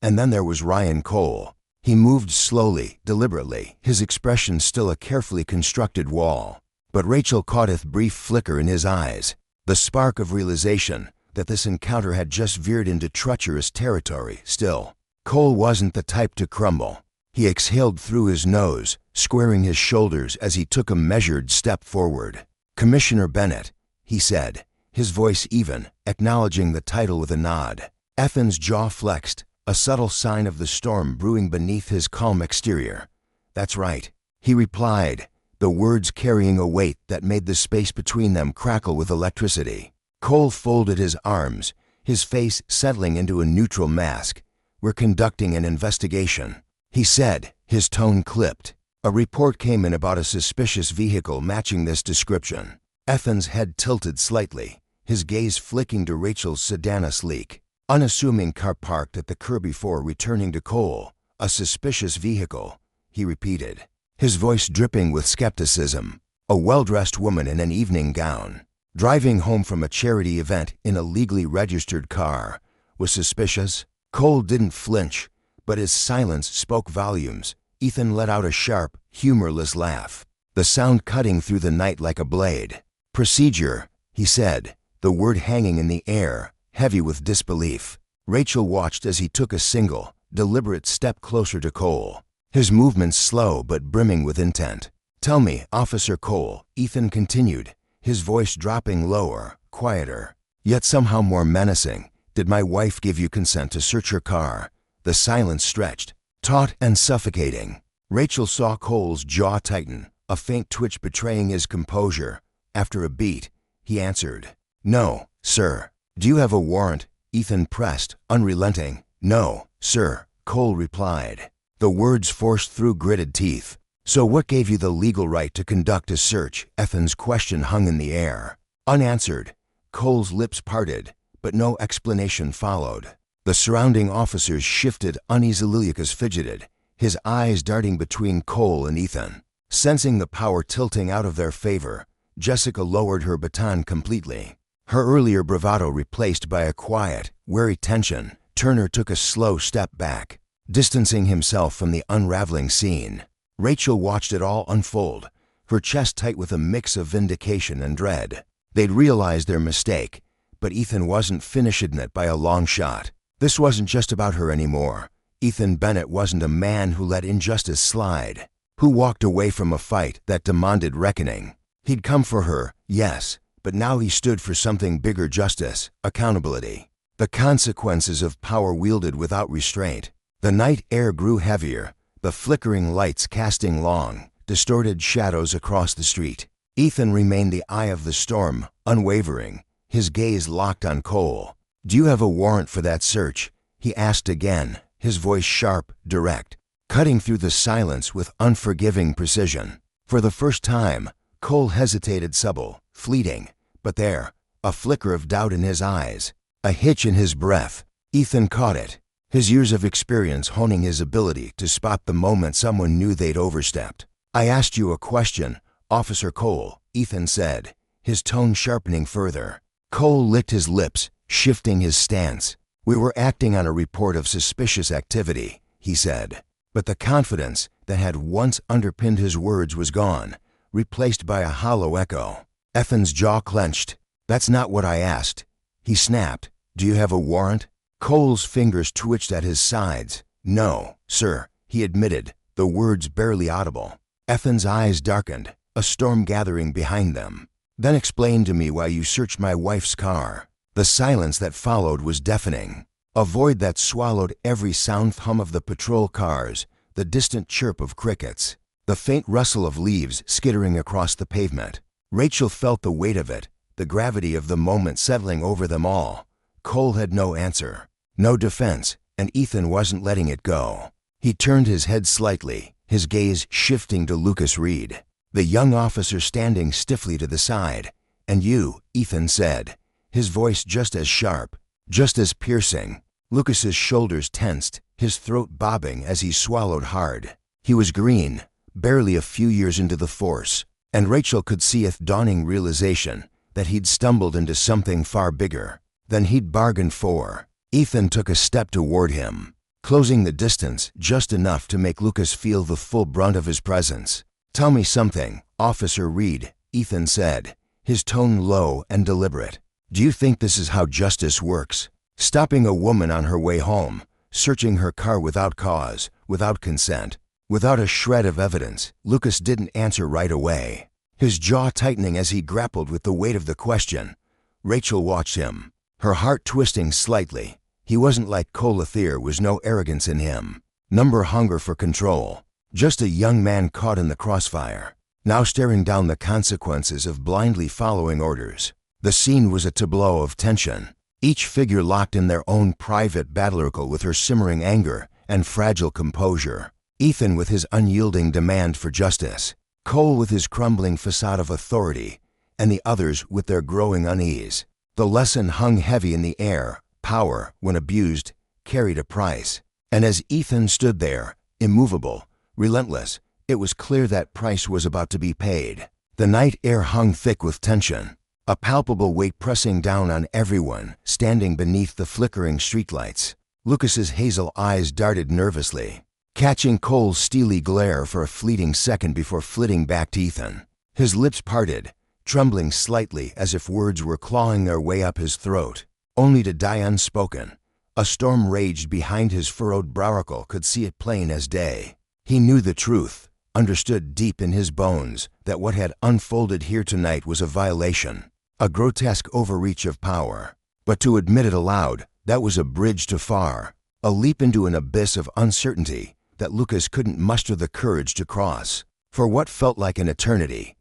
And then there was Ryan Cole. He moved slowly, deliberately, his expression still a carefully constructed wall. But Rachel caught a brief flicker in his eyes, the spark of realization that this encounter had just veered into treacherous territory. Still, Cole wasn't the type to crumble. He exhaled through his nose, squaring his shoulders as he took a measured step forward. "Commissioner Bennett," he said, his voice even, acknowledging the title with a nod. Ethan's jaw flexed, a subtle sign of the storm brewing beneath his calm exterior. "That's right," he replied, the words carrying a weight that made the space between them crackle with electricity. Cole folded his arms, his face settling into a neutral mask. "We're conducting an investigation," he said, his tone clipped. "A report came in about a suspicious vehicle matching this description." Ethan's head tilted slightly, his gaze flicking to Rachel's sedan, sleek, unassuming car parked at the curb before returning to Cole. "A suspicious vehicle," he repeated, his voice dripping with skepticism. "A well-dressed woman in an evening gown, driving home from a charity event in a legally registered car, was suspicious." Cole didn't flinch, but his silence spoke volumes. Ethan let out a sharp, humorless laugh, the sound cutting through the night like a blade. "Procedure," he said, the word hanging in the air, heavy with disbelief. Rachel watched as he took a single, deliberate step closer to Cole, his movements slow but brimming with intent. "Tell me, Officer Cole," Ethan continued, his voice dropping lower, quieter, yet somehow more menacing, "did my wife give you consent to search her car?" The silence stretched, taut and suffocating. Rachel saw Cole's jaw tighten, a faint twitch betraying his composure. After a beat, he answered, "No, sir." "Do you have a warrant?" Ethan pressed, unrelenting. "No, sir," Cole replied, the words forced through gritted teeth. "So what gave you the legal right to conduct a search?" Ethan's question hung in the air, unanswered. Cole's lips parted, but no explanation followed. The surrounding officers shifted uneasily. Lucas fidgeted, his eyes darting between Cole and Ethan. Sensing the power tilting out of their favor, Jessica lowered her baton completely, her earlier bravado replaced by a quiet, wary tension. Turner took a slow step back, distancing himself from the unraveling scene. Rachel watched it all unfold, her chest tight with a mix of vindication and dread. They'd realized their mistake, but Ethan wasn't finishing it by a long shot. This wasn't just about her anymore. Ethan Bennett wasn't a man who let injustice slide, who walked away from a fight that demanded reckoning. He'd come for her, Yes, but now he stood for something bigger: justice, accountability, the consequences of power wielded without restraint. The night air grew heavier, the flickering lights casting long, distorted shadows across the street. Ethan remained the eye of the storm, unwavering, his gaze locked on Cole. "Do you have a warrant for that search?" he asked again, his voice sharp, direct, cutting through the silence with unforgiving precision. For the first time, Cole hesitated, subtle, fleeting, but there, a flicker of doubt in his eyes, a hitch in his breath. Ethan caught it, his years of experience honing his ability to spot the moment someone knew they'd overstepped. "I asked you a question, Officer Cole," Ethan said, his tone sharpening further. Cole licked his lips, shifting his stance. "We were acting on a report of suspicious activity," he said. But the confidence that had once underpinned his words was gone, replaced by a hollow echo. Ethan's jaw clenched. "That's not what I asked," he snapped. "Do you have a warrant?" Cole's fingers twitched at his sides. "No, sir," he admitted, the words barely audible. Ethan's eyes darkened, a storm gathering behind them. "Then explain to me why you searched my wife's car." The silence that followed was deafening, a void that swallowed every sound: hum of the patrol cars, the distant chirp of crickets, the faint rustle of leaves skittering across the pavement. Rachel felt the weight of it, the gravity of the moment settling over them all. Cole had no answer, no defense, and Ethan wasn't letting it go. He turned his head slightly, his gaze shifting to Lucas Reed, the young officer standing stiffly to the side. "And you," Ethan said, his voice just as sharp, just as piercing. Lucas's shoulders tensed, his throat bobbing as he swallowed hard. He was green, barely a few years into the force, and Rachel could see a dawning realization that he'd stumbled into something far bigger than he'd bargained for. Ethan took a step toward him, closing the distance just enough to make Lucas feel the full brunt of his presence. "Tell me something, Officer Reed," Ethan said, his tone low and deliberate. "Do you think this is how justice works? Stopping a woman on her way home, searching her car without cause, without consent, without a shred of evidence." Lucas didn't answer right away, his jaw tightening as he grappled with the weight of the question. Rachel watched him, her heart twisting slightly. He wasn't like Cole. There was no arrogance in him, number hunger for control, just a young man caught in the crossfire, now staring down the consequences of blindly following orders. The scene was a tableau of tension, each figure locked in their own private battle with her simmering anger and fragile composure. Ethan with his unyielding demand for justice, Cole with his crumbling facade of authority, and the others with their growing unease. The lesson hung heavy in the air: power, when abused, carried a price. And as Ethan stood there, immovable, relentless, it was clear that price was about to be paid. The night air hung thick with tension, a palpable weight pressing down on everyone standing beneath the flickering streetlights. Lucas's hazel eyes darted nervously, catching Cole's steely glare for a fleeting second before flitting back to Ethan. His lips parted, trembling slightly as if words were clawing their way up his throat, only to die unspoken. A storm raged behind his furrowed brow. Could see it plain as day. He knew the truth, understood deep in his bones that what had unfolded here tonight was a violation, a grotesque overreach of power. But to admit it aloud, that was a bridge too far, a leap into an abyss of uncertainty that Lucas couldn't muster the courage to cross. For what felt like an eternity,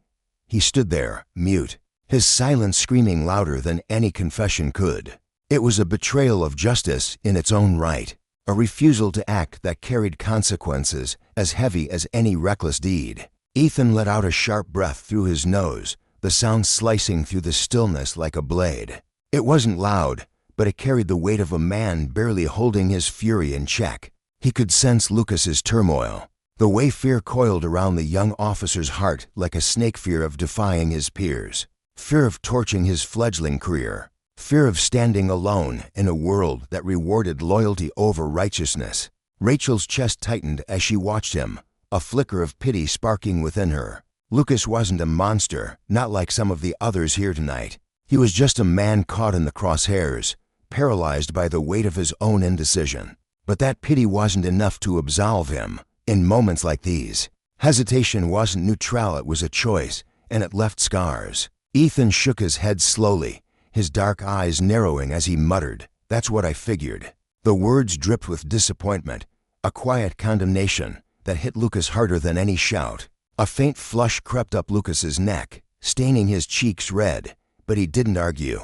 he stood there, mute, his silence screaming louder than any confession could. It was a betrayal of justice in its own right, a refusal to act that carried consequences as heavy as any reckless deed. Ethan let out a sharp breath through his nose, the sound slicing through the stillness like a blade. It wasn't loud, but it carried the weight of a man barely holding his fury in check. He could sense Lucas's turmoil, the way fear coiled around the young officer's heart like a snake: fear of defying his peers, fear of torching his fledgling career, fear of standing alone in a world that rewarded loyalty over righteousness. Rachel's chest tightened as she watched him, a flicker of pity sparking within her. Lucas wasn't a monster, not like some of the others here tonight. He was just a man caught in the crosshairs, paralyzed by the weight of his own indecision. But that pity wasn't enough to absolve him. In moments like these, hesitation wasn't neutral, it was a choice, and it left scars. Ethan shook his head slowly, his dark eyes narrowing as he muttered, "That's what I figured." The words dripped with disappointment, a quiet condemnation that hit Lucas harder than any shout. A faint flush crept up Lucas's neck, staining his cheeks red, but he didn't argue.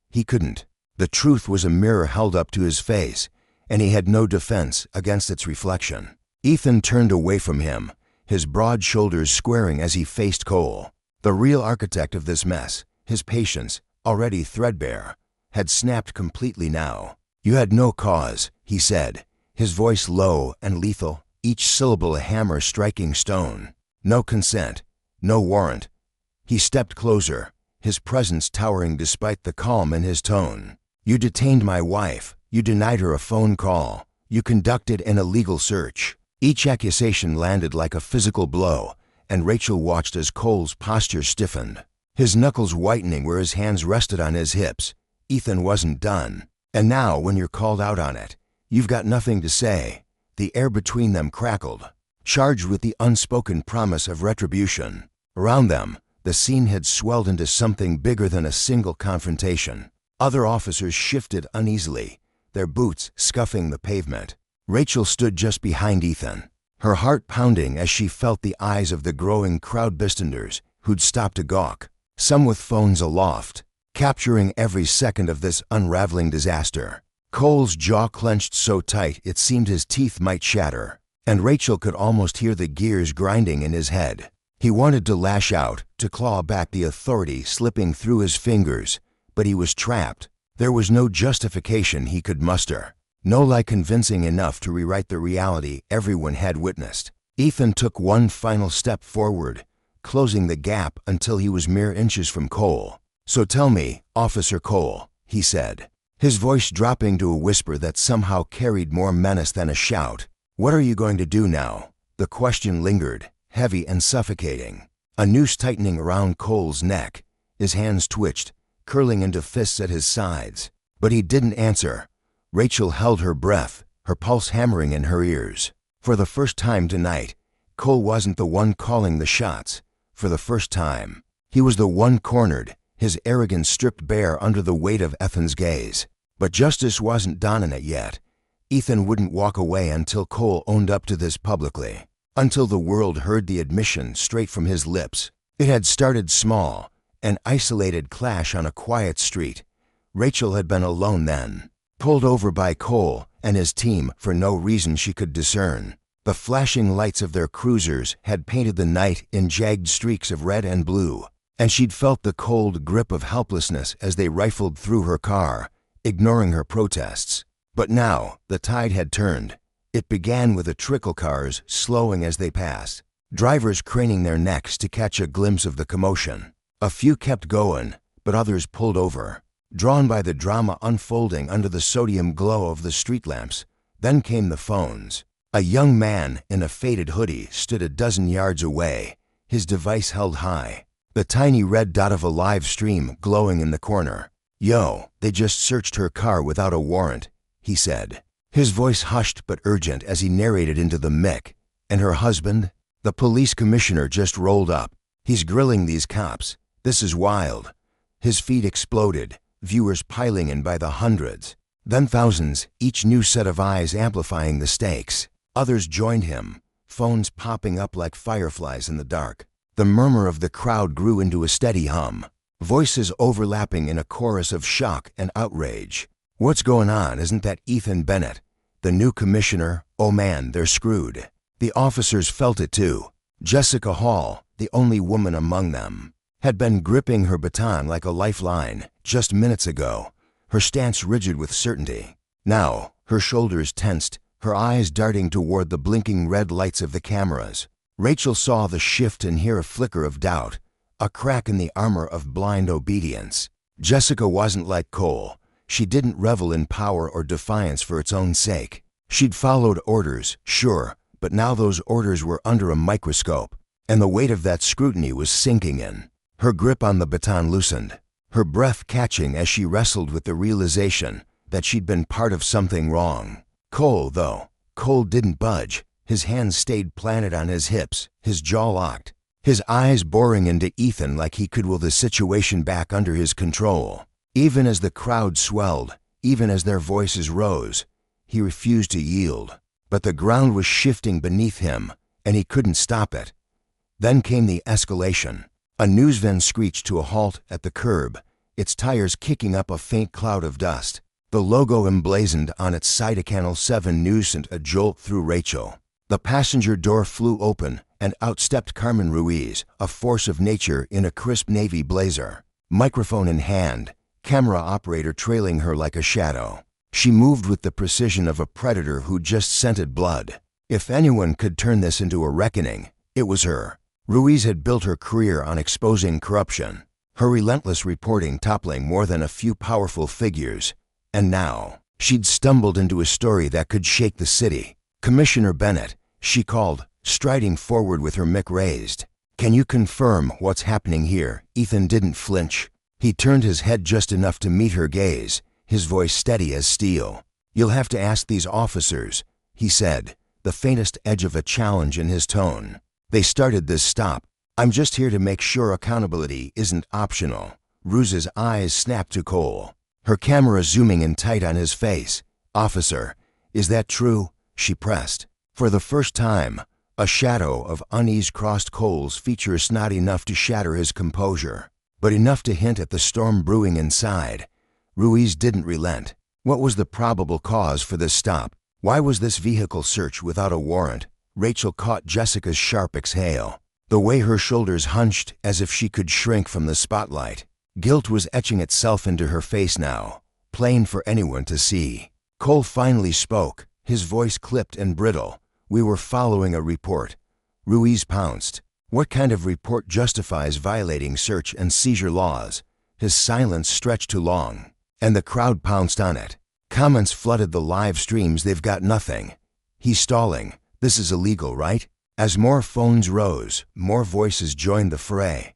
He couldn't. The truth was a mirror held up to his face, and he had no defense against its reflection. Ethan turned away from him, his broad shoulders squaring as he faced Cole. The real architect of this mess, his patience, already threadbare, had snapped completely now. "You had no cause," he said, his voice low and lethal, each syllable a hammer striking stone. "No consent, no warrant." He stepped closer, his presence towering despite the calm in his tone. "You detained my wife, you denied her a phone call, you conducted an illegal search." Each accusation landed like a physical blow, and Rachel watched as Cole's posture stiffened, his knuckles whitening where his hands rested on his hips. Ethan wasn't done. "And now, when you're called out on it, you've got nothing to say." The air between them crackled, charged with the unspoken promise of retribution. Around them, the scene had swelled into something bigger than a single confrontation. Other officers shifted uneasily, their boots scuffing the pavement. Rachel stood just behind Ethan, her heart pounding as she felt the eyes of the growing crowd bystanders who'd stopped to gawk, some with phones aloft, capturing every second of this unraveling disaster. Cole's jaw clenched so tight it seemed his teeth might shatter, and Rachel could almost hear the gears grinding in his head. He wanted to lash out, to claw back the authority slipping through his fingers, but he was trapped. There was no justification he could muster, no lie convincing enough to rewrite the reality everyone had witnessed. Ethan took one final step forward, closing the gap until he was mere inches from Cole. "So tell me, Officer Cole," he said, his voice dropping to a whisper that somehow carried more menace than a shout, "what are you going to do now?" The question lingered, heavy and suffocating, a noose tightening around Cole's neck. His hands twitched, curling into fists at his sides, but he didn't answer. Rachel held her breath, her pulse hammering in her ears. For the first time tonight, Cole wasn't the one calling the shots. For the first time, he was the one cornered, his arrogance stripped bare under the weight of Ethan's gaze. But justice wasn't done in it yet. Ethan wouldn't walk away until Cole owned up to this publicly, until the world heard the admission straight from his lips. It had started small, an isolated clash on a quiet street. Rachel had been alone then, pulled over by Cole and his team for no reason she could discern. The flashing lights of their cruisers had painted the night in jagged streaks of red and blue, and she'd felt the cold grip of helplessness as they rifled through her car, ignoring her protests. But now, the tide had turned. It began with the trickle cars slowing as they passed, drivers craning their necks to catch a glimpse of the commotion. A few kept going, but others pulled over, drawn by the drama unfolding under the sodium glow of the street lamps. Then came the phones. A young man in a faded hoodie stood a dozen yards away, his device held high, the tiny red dot of a live stream glowing in the corner. "Yo, they just searched her car without a warrant," he said, his voice hushed but urgent as he narrated into the mic. "And her husband? The police commissioner just rolled up. He's grilling these cops. This is wild." His feed exploded, viewers piling in by the hundreds, then thousands, each new set of eyes amplifying the stakes. Others joined him, phones popping up like fireflies in the dark. The murmur of the crowd grew into a steady hum, voices overlapping in a chorus of shock and outrage. "What's going on? Isn't that Ethan Bennett? The new commissioner? Oh man, they're screwed." The officers felt it too. Jessica Hall, the only woman among them, had been gripping her baton like a lifeline just minutes ago, her stance rigid with certainty. Now, her shoulders tensed, her eyes darting toward the blinking red lights of the cameras. Rachel saw the shift and hear a flicker of doubt, a crack in the armor of blind obedience. Jessica wasn't like Cole. She didn't revel in power or defiance for its own sake. She'd followed orders, sure, but now those orders were under a microscope, and the weight of that scrutiny was sinking in. Her grip on the baton loosened, her breath catching as she wrestled with the realization that she'd been part of something wrong. Cole didn't budge. His hands stayed planted on his hips, his jaw locked, his eyes boring into Ethan like he could will the situation back under his control. Even as the crowd swelled, even as their voices rose, he refused to yield. But the ground was shifting beneath him, and he couldn't stop it. Then came the escalation. A news van screeched to a halt at the curb, its tires kicking up a faint cloud of dust. The logo emblazoned on its side, Channel 7 News, sent a jolt through Rachel. The passenger door flew open, and out stepped Carmen Ruiz, a force of nature in a crisp navy blazer. Microphone in hand, camera operator trailing her like a shadow. She moved with the precision of a predator who just scented blood. If anyone could turn this into a reckoning, it was her. Ruiz had built her career on exposing corruption, her relentless reporting toppling more than a few powerful figures. And now, she'd stumbled into a story that could shake the city. "Commissioner Bennett," she called, striding forward with her mic raised. "Can you confirm what's happening here?" Ethan didn't flinch. He turned his head just enough to meet her gaze, his voice steady as steel. "You'll have to ask these officers," he said, the faintest edge of a challenge in his tone. "They started this stop. I'm just here to make sure accountability isn't optional." Ruiz's eyes snapped to Cole, her camera zooming in tight on his face. "Officer, is that true?" she pressed. For the first time, a shadow of unease crossed Cole's features, not enough to shatter his composure, but enough to hint at the storm brewing inside. Ruiz didn't relent. What was the probable cause for this stop? Why was this vehicle search without a warrant? Rachel caught Jessica's sharp exhale, the way her shoulders hunched as if she could shrink from the spotlight. Guilt was etching itself into her face now, plain for anyone to see. Cole finally spoke, his voice clipped and brittle. "We were following a report." Ruiz pounced. What kind of report justifies violating search and seizure laws? His silence stretched too long, and the crowd pounced on it. Comments flooded the live streams. "They've got nothing." "He's stalling. This is illegal, right?" As more phones rose, more voices joined the fray.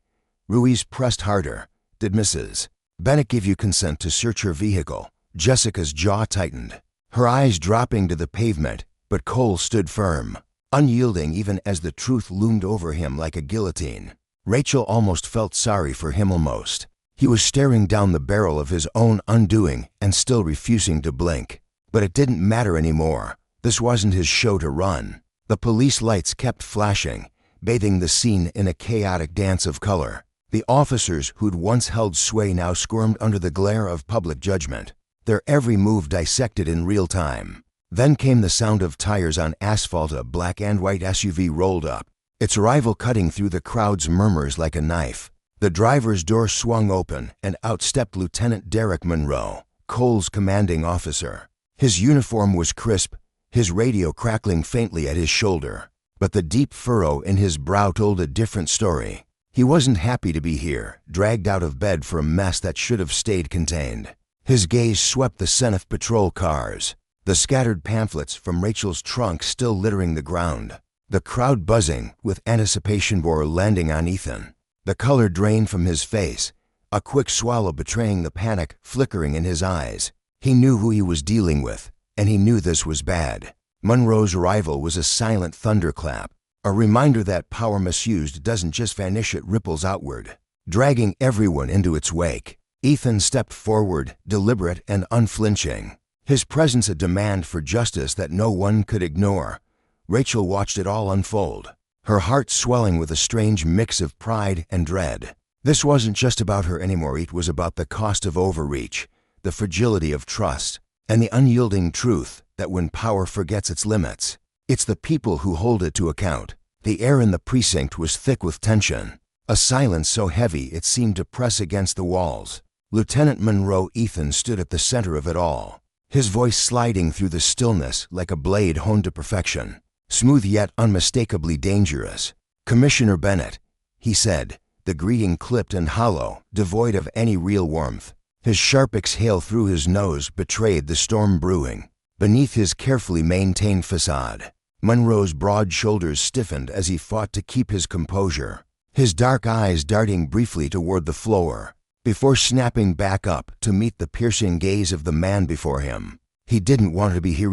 Ruiz pressed harder. "Did Mrs. Bennett give you consent to search her vehicle?" Jessica's jaw tightened, her eyes dropping to the pavement, but Cole stood firm, unyielding even as the truth loomed over him like a guillotine. Rachel almost felt sorry for him. Almost. He was staring down the barrel of his own undoing and still refusing to blink. But it didn't matter anymore. This wasn't his show to run. The police lights kept flashing, bathing the scene in a chaotic dance of color. The officers who'd once held sway now squirmed under the glare of public judgment, their every move dissected in real time. Then came the sound of tires on asphalt. A black and white SUV rolled up, its arrival cutting through the crowd's murmurs like a knife. The driver's door swung open, and out stepped Lieutenant Derek Monroe, Cole's commanding officer. His uniform was crisp, his radio crackling faintly at his shoulder. But the deep furrow in his brow told a different story. He wasn't happy to be here, dragged out of bed for a mess that should have stayed contained. His gaze swept the Senate patrol cars, the scattered pamphlets from Rachel's trunk still littering the ground, the crowd buzzing with anticipation before landing on Ethan. The color drained from his face, a quick swallow betraying the panic flickering in his eyes. He knew who he was dealing with, and he knew this was bad. Monroe's arrival was a silent thunderclap, a reminder that power misused doesn't just vanish, it ripples outward, dragging everyone into its wake. Ethan stepped forward, deliberate and unflinching, his presence a demand for justice that no one could ignore. Rachel watched it all unfold, her heart swelling with a strange mix of pride and dread. This wasn't just about her anymore. It was about the cost of overreach, the fragility of trust, and the unyielding truth that when power forgets its limits, it's the people who hold it to account. The air in the precinct was thick with tension, a silence so heavy it seemed to press against the walls. Lieutenant Monroe Ethan stood at the center of it all, his voice sliding through the stillness like a blade honed to perfection, smooth yet unmistakably dangerous. "Commissioner Bennett," he said, the greeting clipped and hollow, devoid of any real warmth. His sharp exhale through his nose betrayed the storm brewing beneath his carefully maintained facade. Monroe's broad shoulders stiffened as he fought to keep his composure, his dark eyes darting briefly toward the floor, before snapping back up to meet the piercing gaze of the man before him. He didn't want to be here.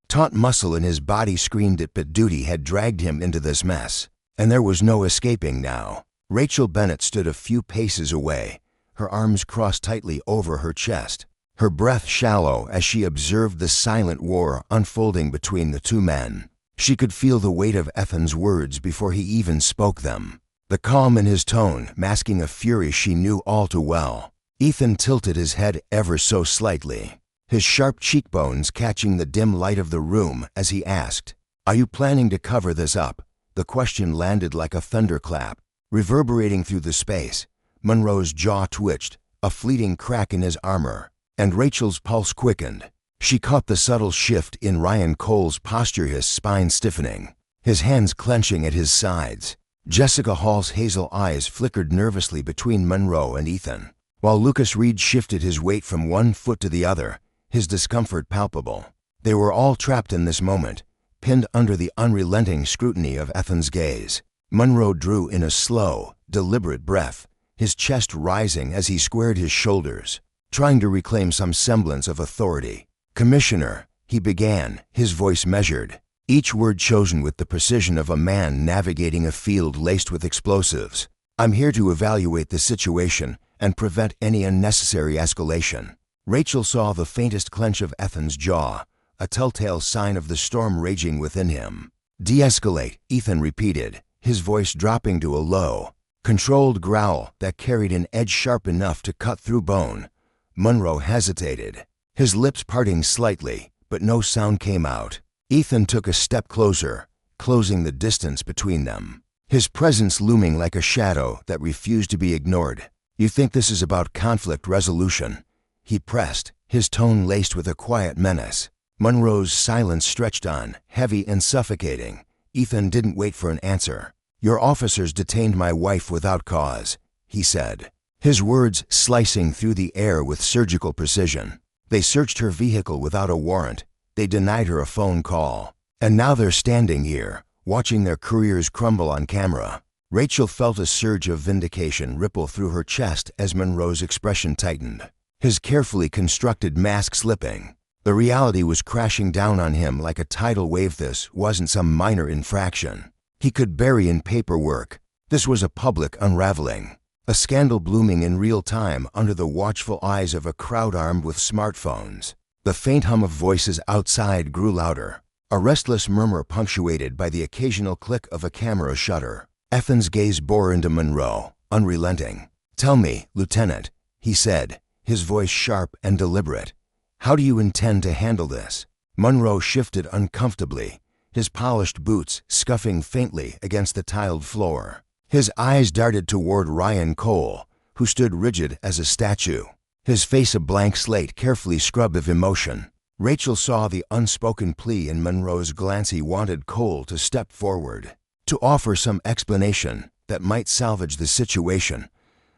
Taut muscle in his body screamed it, but duty had dragged him into this mess. and there was no escaping now. Rachel Bennett stood a few paces away, her arms crossed tightly over her chest, her breath shallow as she observed the silent war unfolding between the two men. She could feel the weight of Ethan's words before he even spoke them, the calm in his tone masking a fury she knew all too well. Ethan tilted his head ever so slightly, his sharp cheekbones catching the dim light of the room as he asked, "Are you planning to cover this up?" The question landed like a thunderclap, reverberating through the space. Monroe's jaw twitched, a fleeting crack in his armor, and Rachel's pulse quickened. She caught the subtle shift in Ryan Cole's posture, his spine stiffening, his hands clenching at his sides. Jessica Hall's hazel eyes flickered nervously between Monroe and Ethan, while Lucas Reed shifted his weight from one foot to the other, his discomfort palpable. They were all trapped in this moment, pinned under the unrelenting scrutiny of Ethan's gaze. Monroe drew in a slow, deliberate breath, his chest rising as he squared his shoulders, trying to reclaim some semblance of authority. "Commissioner," he began, his voice measured, each word chosen with the precision of a man navigating a field laced with explosives. "I'm here to evaluate the situation and prevent any unnecessary escalation." Rachel saw the faintest clench of Ethan's jaw, a telltale sign of the storm raging within him. "De-escalate," Ethan repeated, his voice dropping to a low, controlled growl that carried an edge sharp enough to cut through bone. Monroe hesitated, his lips parting slightly, but no sound came out. Ethan took a step closer, closing the distance between them, his presence looming like a shadow that refused to be ignored. "You think this is about conflict resolution?" he pressed, his tone laced with a quiet menace. Monroe's silence stretched on, heavy and suffocating. Ethan didn't wait for an answer. "Your officers detained my wife without cause," he said, his words slicing through the air with surgical precision. "They searched her vehicle without a warrant. They denied her a phone call. And now they're standing here, watching their careers crumble on camera." Rachel felt a surge of vindication ripple through her chest as Monroe's expression tightened, his carefully constructed mask slipping. The reality was crashing down on him like a tidal wave. This wasn't some minor infraction he could bury in paperwork. This was a public unraveling, a scandal blooming in real time under the watchful eyes of a crowd armed with smartphones. The faint hum of voices outside grew louder, a restless murmur punctuated by the occasional click of a camera shutter. Ethan's gaze bore into Monroe, unrelenting. "Tell me, Lieutenant," he said, his voice sharp and deliberate, "how do you intend to handle this?" Monroe shifted uncomfortably, his polished boots scuffing faintly against the tiled floor. His eyes darted toward Ryan Cole, who stood rigid as a statue, his face a blank slate carefully scrubbed of emotion. Rachel saw the unspoken plea in Monroe's glance. He wanted Cole to step forward, to offer some explanation that might salvage the situation.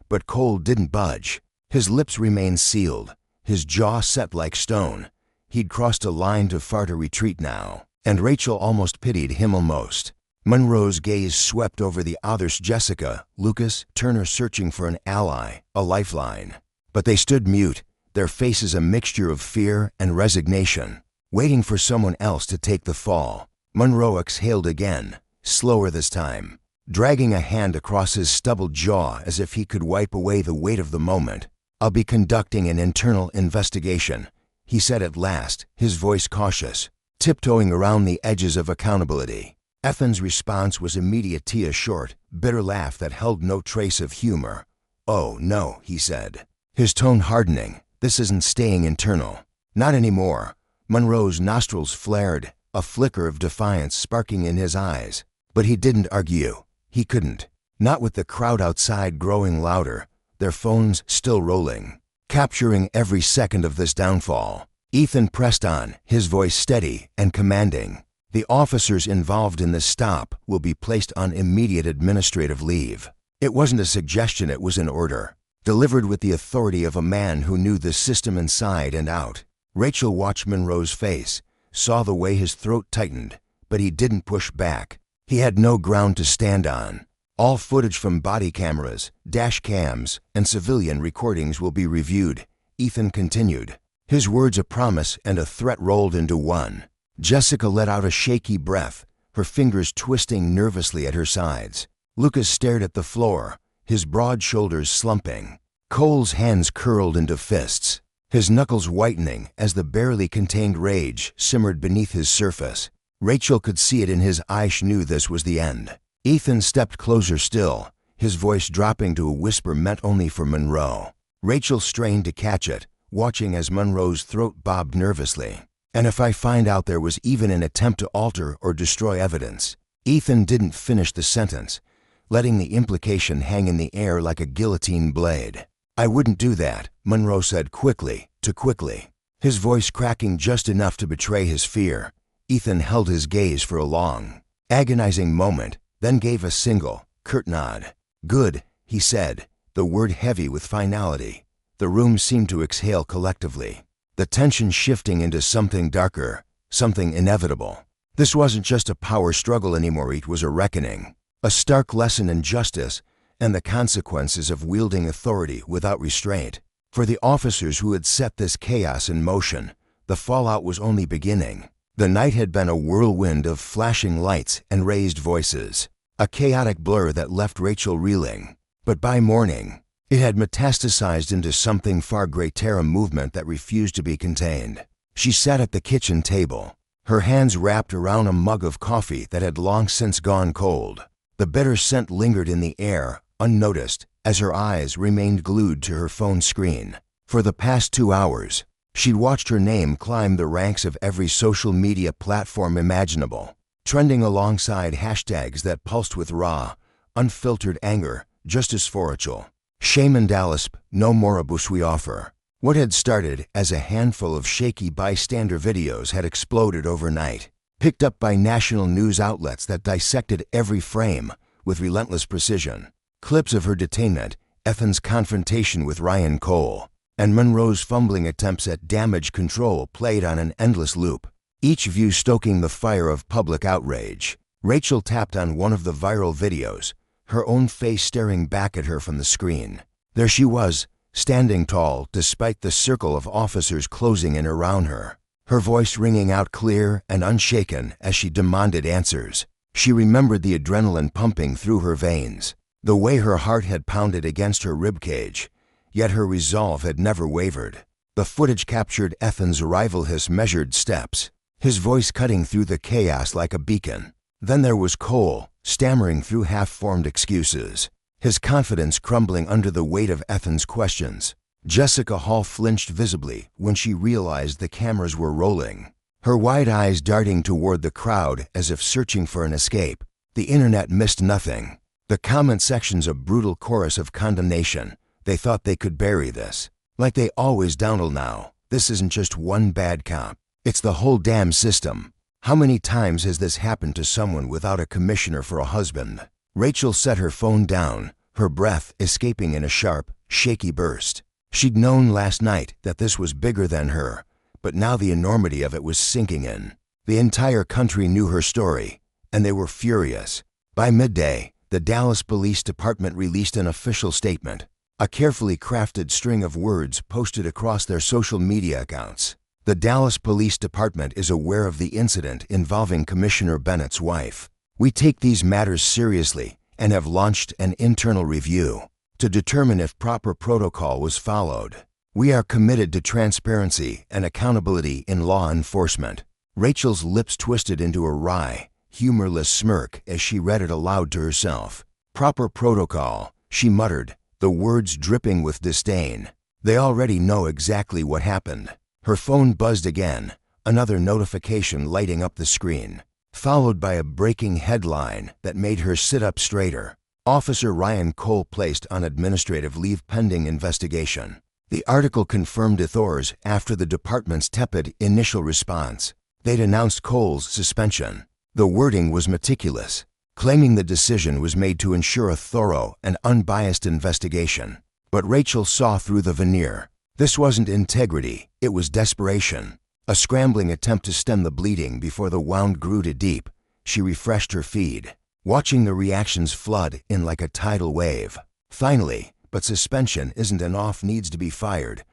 But Cole didn't budge. His lips remained sealed, his jaw set like stone. He'd crossed a line too far to retreat now, and Rachel almost pitied him almost. Monroe's gaze swept over the others, Jessica, Lucas, Turner, searching for an ally, a lifeline. But they stood mute, their faces a mixture of fear and resignation, waiting for someone else to take the fall. Monroe exhaled again, slower this time, dragging a hand across his stubbled jaw as if he could wipe away the weight of the moment. "I'll be conducting an internal investigation," he said at last, his voice cautious, tiptoeing around the edges of accountability. Ethan's response was immediate, a short, bitter laugh that held no trace of humor. "Oh, no," he said, his tone hardening. "This isn't staying internal. Not anymore." Monroe's nostrils flared, a flicker of defiance sparking in his eyes. But he didn't argue. He couldn't. Not with the crowd outside growing louder, their phones still rolling, capturing every second of this downfall. Ethan pressed on, his voice steady and commanding. "The officers involved in this stop will be placed on immediate administrative leave." It wasn't a suggestion, it was an order, delivered with the authority of a man who knew the system inside and out. Rachel watched Monroe's face, saw the way his throat tightened, but he didn't push back. He had no ground to stand on. "All footage from body cameras, dash cams, and civilian recordings will be reviewed," Ethan continued, his words a promise and a threat rolled into one. Jessica let out a shaky breath, her fingers twisting nervously at her sides. Lucas stared at the floor, his broad shoulders slumping. Cole's hands curled into fists, his knuckles whitening as the barely contained rage simmered beneath his surface. Rachel could see it in his eyes. She knew this was the end. Ethan stepped closer still, his voice dropping to a whisper meant only for Monroe. Rachel strained to catch it, watching as Monroe's throat bobbed nervously. "And if I find out there was even an attempt to alter or destroy evidence." Ethan didn't finish the sentence, letting the implication hang in the air like a guillotine blade. "I wouldn't do that," Monroe said quickly, too quickly, his voice cracking just enough to betray his fear. Ethan held his gaze for a long, agonizing moment, then gave a single, curt nod. "Good," he said, the word heavy with finality. The room seemed to exhale collectively, the tension shifting into something darker, something inevitable. This wasn't just a power struggle anymore, it was a reckoning, a stark lesson in justice and the consequences of wielding authority without restraint. For the officers who had set this chaos in motion, the fallout was only beginning. The night had been a whirlwind of flashing lights and raised voices, a chaotic blur that left Rachel reeling. But by morning, it had metastasized into something far greater, a movement that refused to be contained. She sat at the kitchen table, her hands wrapped around a mug of coffee that had long since gone cold. The bitter scent lingered in the air, unnoticed, as her eyes remained glued to her phone screen. For the past 2 hours, she'd watched her name climb the ranks of every social media platform imaginable, trending alongside hashtags that pulsed with raw, unfiltered anger. Justice for Rachel. Shame and Dallas, no more abuse we offer. What had started as a handful of shaky bystander videos had exploded overnight, picked up by national news outlets that dissected every frame with relentless precision. Clips of her detainment, Ethan's confrontation with Ryan Cole, and Monroe's fumbling attempts at damage control played on an endless loop, each view stoking the fire of public outrage. Rachel tapped on one of the viral videos, her own face staring back at her from the screen. There she was, standing tall despite the circle of officers closing in around her, her voice ringing out clear and unshaken as she demanded answers. She remembered the adrenaline pumping through her veins, the way her heart had pounded against her ribcage, yet her resolve had never wavered. The footage captured Ethan's arrival, his measured steps, his voice cutting through the chaos like a beacon. Then there was Cole, stammering through half-formed excuses, his confidence crumbling under the weight of Ethan's questions. Jessica Hall flinched visibly when she realized the cameras were rolling, her wide eyes darting toward the crowd as if searching for an escape. The internet missed nothing. The comment sections a brutal chorus of condemnation. They thought they could bury this, like they always down'll now. This isn't just one bad cop, it's the whole damn system. How many times has this happened to someone without a commissioner for a husband? Rachel set her phone down, her breath escaping in a sharp, shaky burst. She'd known last night that this was bigger than her, but now the enormity of it was sinking in. The entire country knew her story, and they were furious. By midday, the Dallas Police Department released an official statement, a carefully crafted string of words posted across their social media accounts. The Dallas Police Department is aware of the incident involving Commissioner Bennett's wife. We take these matters seriously and have launched an internal review to determine if proper protocol was followed. We are committed to transparency and accountability in law enforcement. Rachel's lips twisted into a wry, humorless smirk as she read it aloud to herself. Proper protocol, she muttered, the words dripping with disdain. They already know exactly what happened. Her phone buzzed again, another notification lighting up the screen, followed by a breaking headline that made her sit up straighter. Officer Ryan Cole placed on administrative leave pending investigation. The article confirmed authorities after the department's tepid initial response. They'd announced Cole's suspension. The wording was meticulous, claiming the decision was made to ensure a thorough and unbiased investigation. But Rachel saw through the veneer. This wasn't integrity, it was desperation. A scrambling attempt to stem the bleeding before the wound grew too deep. She refreshed her feed, watching the reactions flood in like a tidal wave. Finally, but suspension isn't enough, needs to be fired.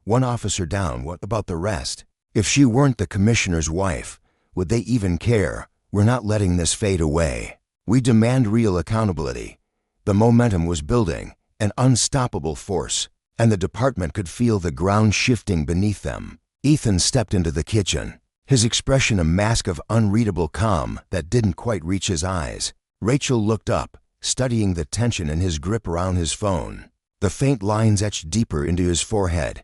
One officer down, what about the rest? If she weren't the commissioner's wife, would they even care? We're not letting this fade away. We demand real accountability." The momentum was building, an unstoppable force, and the department could feel the ground shifting beneath them. Ethan stepped into the kitchen, his expression a mask of unreadable calm that didn't quite reach his eyes. Rachel looked up, studying the tension in his grip around his phone. The faint lines etched deeper into his forehead.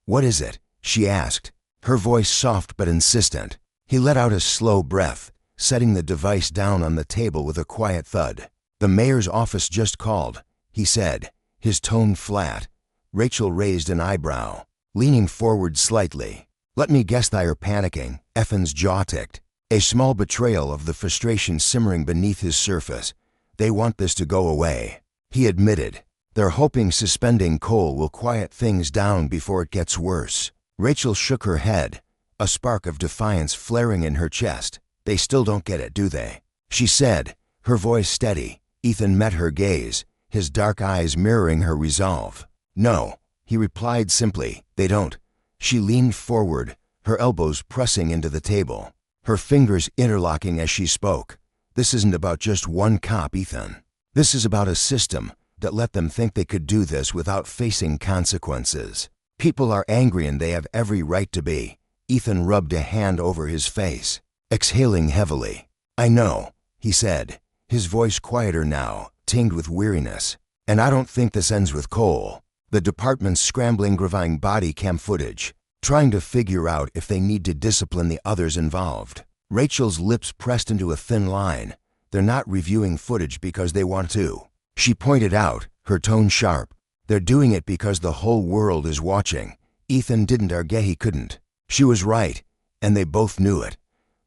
"What is it?" she asked, her voice soft but insistent. He let out a slow breath, setting the device down on the table with a quiet thud. "The mayor's office just called," he said, his tone flat. Rachel raised an eyebrow, leaning forward slightly. "Let me guess they are panicking." Ethan's jaw ticked, a small betrayal of the frustration simmering beneath his surface. "They want this to go away," he admitted. "They're hoping suspending Cole will quiet things down before it gets worse." Rachel shook her head, a spark of defiance flaring in her chest. "They still don't get it, do they?" she said, her voice steady. Ethan met her gaze, his dark eyes mirroring her resolve. "No," he replied simply, "they don't." She leaned forward, her elbows pressing into the table, her fingers interlocking as she spoke. "This isn't about just one cop, Ethan. This is about a system that let them think they could do this without facing consequences. People are angry and they have every right to be." Ethan rubbed a hand over his face, exhaling heavily. "I know," he said, his voice quieter now, tinged with weariness. "And I don't think this ends with Cole." The department's scrambling, reviewing body cam footage, trying to figure out if they need to discipline the others involved. Rachel's lips pressed into a thin line. "They're not reviewing footage because they want to," she pointed out, her tone sharp. "They're doing it because the whole world is watching." Ethan didn't argue he couldn't. She was right, and they both knew it.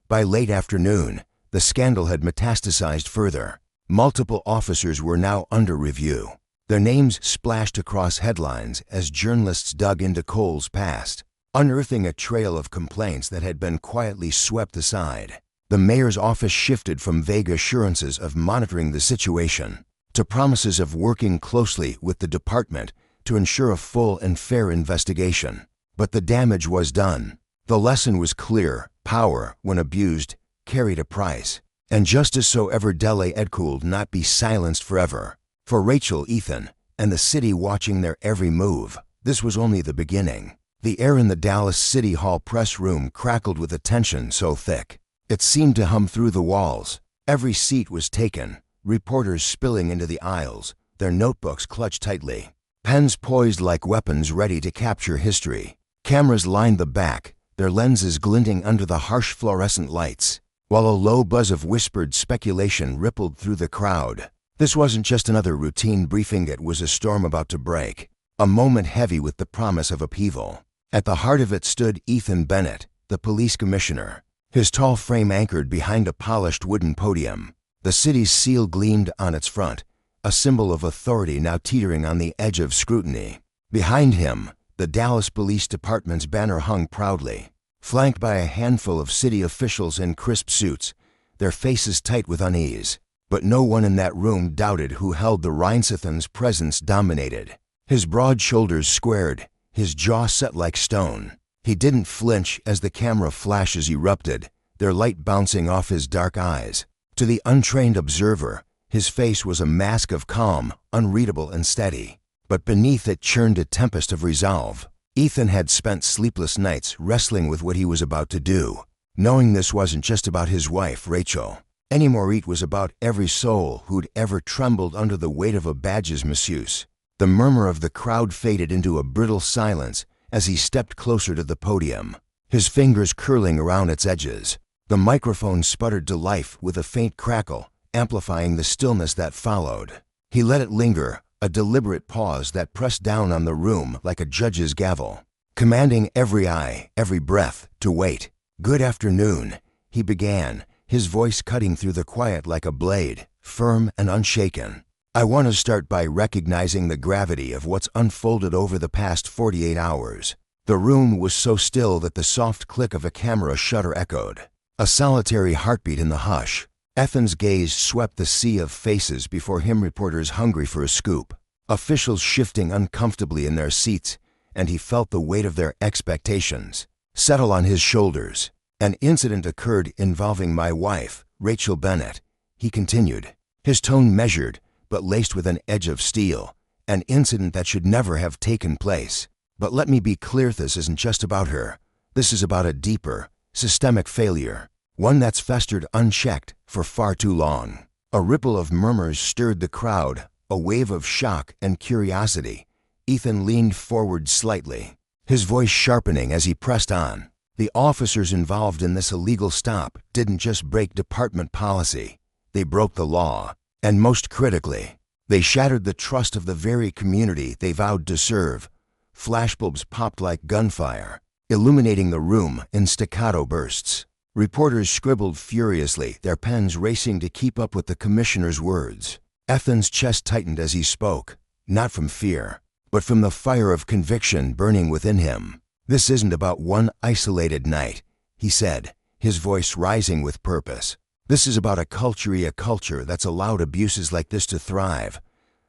By late afternoon, the scandal had metastasized further. Multiple officers were now under review. Their names splashed across headlines as journalists dug into Cole's past, unearthing a trail of complaints that had been quietly swept aside. The mayor's office shifted from vague assurances of monitoring the situation to promises of working closely with the department to ensure a full and fair investigation. But the damage was done. The lesson was clear: power, when abused, carried a price, and justice, so ever delay it, could not be silenced forever. For Rachel, Ethan, and the city watching their every move, this was only the beginning. The air in the Dallas City Hall press room crackled with a tension so thick it seemed to hum through the walls. Every seat was taken, reporters spilling into the aisles, their notebooks clutched tightly, pens poised like weapons ready to capture history. Cameras lined the back, their lenses glinting under the harsh fluorescent lights, while a low buzz of whispered speculation rippled through the crowd. This wasn't just another routine briefing, it was a storm about to break, a moment heavy with the promise of upheaval. At the heart of it stood Ethan Bennett, the police commissioner, his tall frame anchored behind a polished wooden podium. The city's seal gleamed on its front, a symbol of authority now teetering on the edge of scrutiny. Behind him, the Dallas Police Department's banner hung proudly, flanked by a handful of city officials in crisp suits, their faces tight with unease. But no one in that room doubted who held the Reinsithen's presence dominated. His broad shoulders squared, his jaw set like stone. He didn't flinch as the camera flashes erupted, their light bouncing off his dark eyes. To the untrained observer, his face was a mask of calm, unreadable and steady. But beneath it churned a tempest of resolve. Ethan had spent sleepless nights wrestling with what he was about to do, knowing this wasn't just about his wife, Rachel. Anymore, it was about every soul who'd ever trembled under the weight of a badge's misuse. The murmur of the crowd faded into a brittle silence as he stepped closer to the podium, his fingers curling around its edges. The microphone sputtered to life with a faint crackle, amplifying the stillness that followed. He let it linger, a deliberate pause that pressed down on the room like a judge's gavel, commanding every eye, every breath, to wait. "Good afternoon," he began, his voice cutting through the quiet like a blade, firm and unshaken. "I want to start by recognizing the gravity of what's unfolded over the past 48 hours. The room was so still that the soft click of a camera shutter echoed, a solitary heartbeat in the hush. Ethan's gaze swept the sea of faces before him, reporters hungry for a scoop, officials shifting uncomfortably in their seats, and he felt the weight of their expectations settle on his shoulders. "An incident occurred involving my wife," Rachel Bennett, he continued, his tone measured but laced with an edge of steel, an incident that should never have taken place. But let me be clear, this isn't just about her. This is about a deeper, systemic failure, one that's festered unchecked for far too long. A ripple of murmurs stirred the crowd, a wave of shock and curiosity. Ethan leaned forward slightly, his voice sharpening as he pressed on. The officers involved in this illegal stop didn't just break department policy, they broke the law. And most critically, they shattered the trust of the very community they vowed to serve. Flashbulbs popped like gunfire, illuminating the room in staccato bursts. Reporters scribbled furiously, their pens racing to keep up with the commissioner's words. Ethan's chest tightened as he spoke, not from fear, but from the fire of conviction burning within him. This isn't about one isolated night, he said, his voice rising with purpose. This is about a culture that's allowed abuses like this to thrive.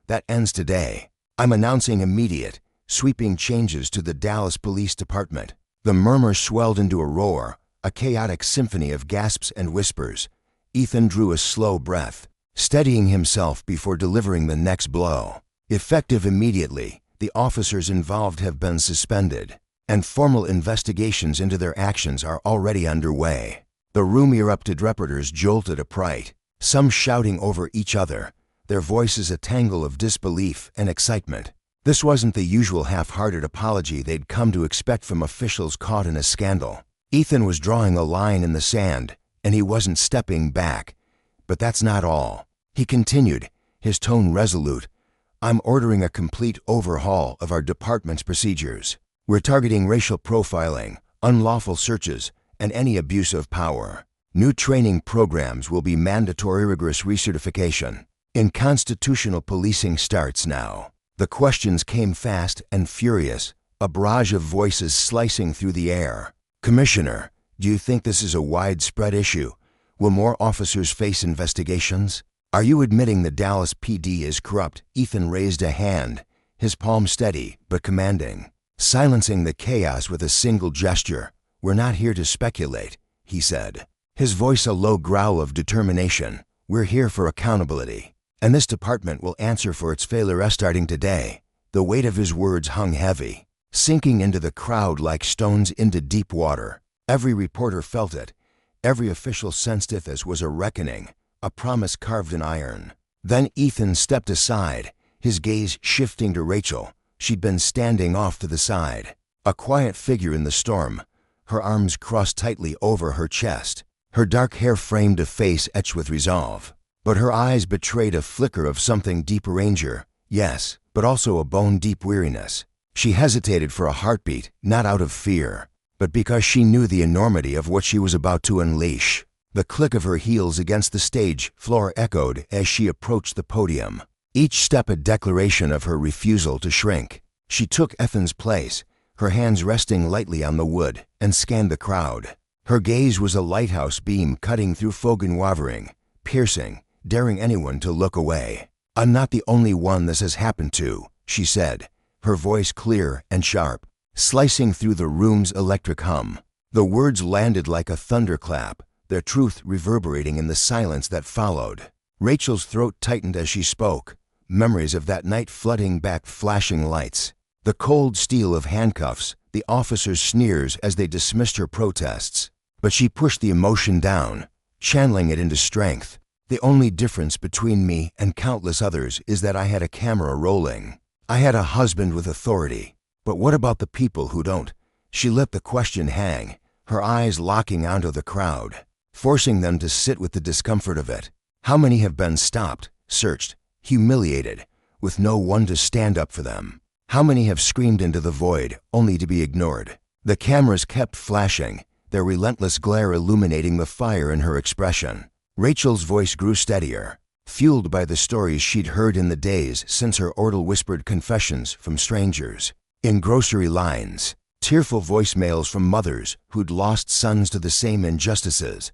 That ends today. I'm announcing immediate, sweeping changes to the Dallas Police Department. The murmur swelled into a roar, a chaotic symphony of gasps and whispers. Ethan drew a slow breath, steadying himself before delivering the next blow. Effective immediately, the officers involved have been suspended, and formal investigations into their actions are already underway. The room erupted. Reporters jolted upright, some shouting over each other, their voices a tangle of disbelief and excitement. This wasn't the usual half-hearted apology they'd come to expect from officials caught in a scandal. Ethan was drawing a line in the sand, and he wasn't stepping back. But that's not all. He continued, his tone resolute. I'm ordering a complete overhaul of our department's procedures. We're targeting racial profiling, unlawful searches, and any abuse of power. New training programs will be mandatory. Rigorous recertification in constitutional policing starts now. The questions came fast and furious, a barrage of voices slicing through the air. Commissioner, do you think this is a widespread issue? Will more officers face investigations? Are you admitting the Dallas PD is corrupt? Ethan raised a hand, his palm steady but commanding, silencing the chaos with a single gesture. We're not here to speculate, he said, his voice a low growl of determination. We're here for accountability, and this department will answer for its failure starting today. The weight of his words hung heavy, sinking into the crowd like stones into deep water. Every reporter felt it, every official sensed it. This was a reckoning, a promise carved in iron. Then Ethan stepped aside, his gaze shifting to Rachel. She'd been standing off to the side, a quiet figure in the storm, her arms crossed tightly over her chest. Her dark hair framed a face etched with resolve, but her eyes betrayed a flicker of something deeper. Anger, yes, but also a bone-deep weariness. She hesitated for a heartbeat, not out of fear, but because she knew the enormity of what she was about to unleash. The click of her heels against the stage floor echoed as she approached the podium, each step a declaration of her refusal to shrink. She took Ethan's place, her hands resting lightly on the wood, and scanned the crowd. Her gaze was a lighthouse beam cutting through fog and wavering, piercing, daring anyone to look away. I'm not the only one this has happened to, she said, her voice clear and sharp, slicing through the room's electric hum. The words landed like a thunderclap, their truth reverberating in the silence that followed. Rachel's throat tightened as she spoke, memories of that night flooding back, flashing lights, the cold steel of handcuffs, the officers' sneers as they dismissed her protests. But she pushed the emotion down, channeling it into strength. The only difference between me and countless others is that I had a camera rolling. I had a husband with authority. But what about the people who don't? She let the question hang, her eyes locking onto the crowd, forcing them to sit with the discomfort of it. How many have been stopped, searched, humiliated, with no one to stand up for them? How many have screamed into the void, only to be ignored? The cameras kept flashing, their relentless glare illuminating the fire in her expression. Rachel's voice grew steadier, fueled by the stories she'd heard in the days since her ordeal whispered confessions from strangers, in grocery lines, tearful voicemails from mothers who'd lost sons to the same injustices.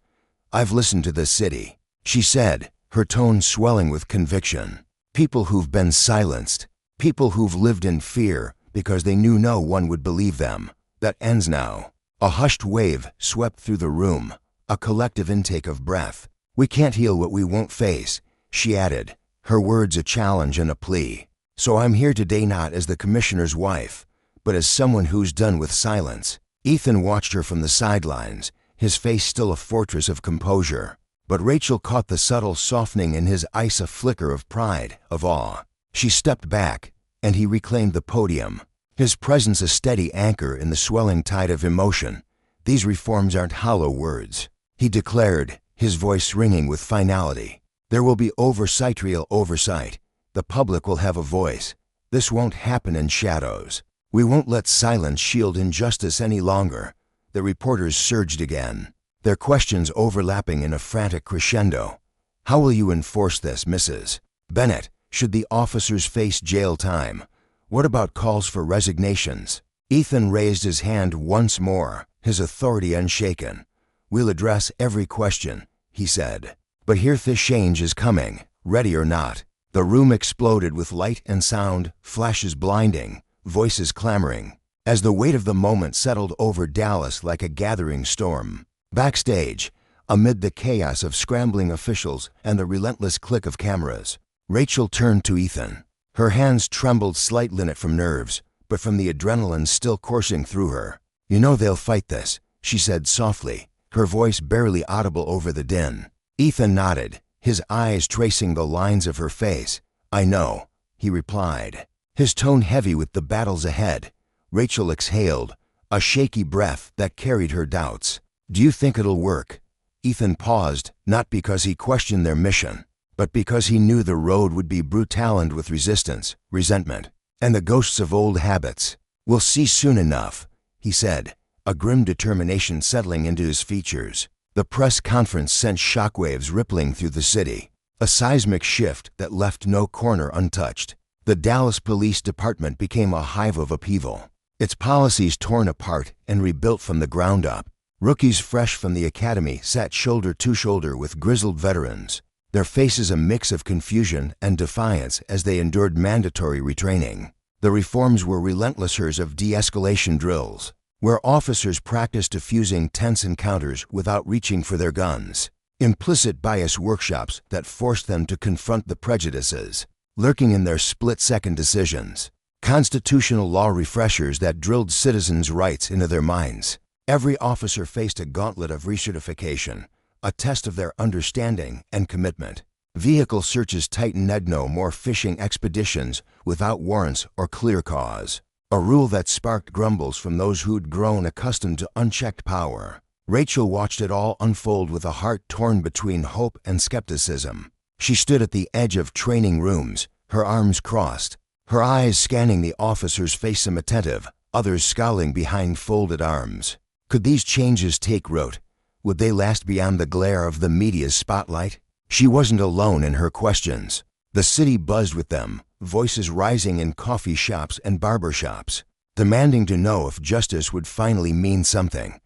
I've listened to this city, she said, her tone swelling with conviction. People who've been silenced, people who've lived in fear because they knew no one would believe them. That ends now. A hushed wave swept through the room, a collective intake of breath. We can't heal what we won't face, she added, her words a challenge and a plea. So I'm here today not as the commissioner's wife, but as someone who's done with silence. Ethan watched her from the sidelines, his face still a fortress of composure. But Rachel caught the subtle softening in his eyes, a flicker of pride, of awe. She stepped back, and he reclaimed the podium, his presence a steady anchor in the swelling tide of emotion. These reforms aren't hollow words, he declared, his voice ringing with finality. There will be oversight, real oversight. The public will have a voice. This won't happen in shadows. We won't let silence shield injustice any longer. The reporters surged again, their questions overlapping in a frantic crescendo. How will you enforce this, Mrs. Bennett? Should the officers face jail time? What about calls for resignations? Ethan raised his hand once more, his authority unshaken. We'll address every question, he said. But here the change is coming, ready or not. The room exploded with light and sound, flashes blinding, voices clamoring, as the weight of the moment settled over Dallas like a gathering storm. Backstage, amid the chaos of scrambling officials and the relentless click of cameras, Rachel turned to Ethan. Her hands trembled slightly, not from nerves, but from the adrenaline still coursing through her. You know they'll fight this, she said softly, her voice barely audible over the din. Ethan nodded, his eyes tracing the lines of her face. I know, he replied, his tone heavy with the battles ahead. Rachel exhaled, a shaky breath that carried her doubts. Do you think it'll work? Ethan paused, not because he questioned their mission, but because he knew the road would be brutal and with resistance, resentment, and the ghosts of old habits. We'll see soon enough, he said, a grim determination settling into his features. The press conference sent shockwaves rippling through the city, a seismic shift that left no corner untouched. The Dallas Police Department became a hive of upheaval, its policies torn apart and rebuilt from the ground up. Rookies fresh from the academy sat shoulder to shoulder with grizzled veterans, their faces a mix of confusion and defiance as they endured mandatory retraining. The reforms were relentless series of de-escalation drills, where officers practiced diffusing tense encounters without reaching for their guns. Implicit bias workshops that forced them to confront the prejudices lurking in their split-second decisions. Constitutional law refreshers that drilled citizens' rights into their minds. Every officer faced a gauntlet of recertification, a test of their understanding and commitment. Vehicle searches tightened, no more fishing expeditions without warrants or clear cause, a rule that sparked grumbles from those who'd grown accustomed to unchecked power. Rachel watched it all unfold with a heart torn between hope and skepticism. She stood at the edge of training rooms, her arms crossed, her eyes scanning the officers' faces, some attentive, others scowling behind folded arms. Could these changes take root? Would they last beyond the glare of the media's spotlight? She wasn't alone in her questions. The city buzzed with them, voices rising in coffee shops and barber shops, demanding to know if justice would finally mean something.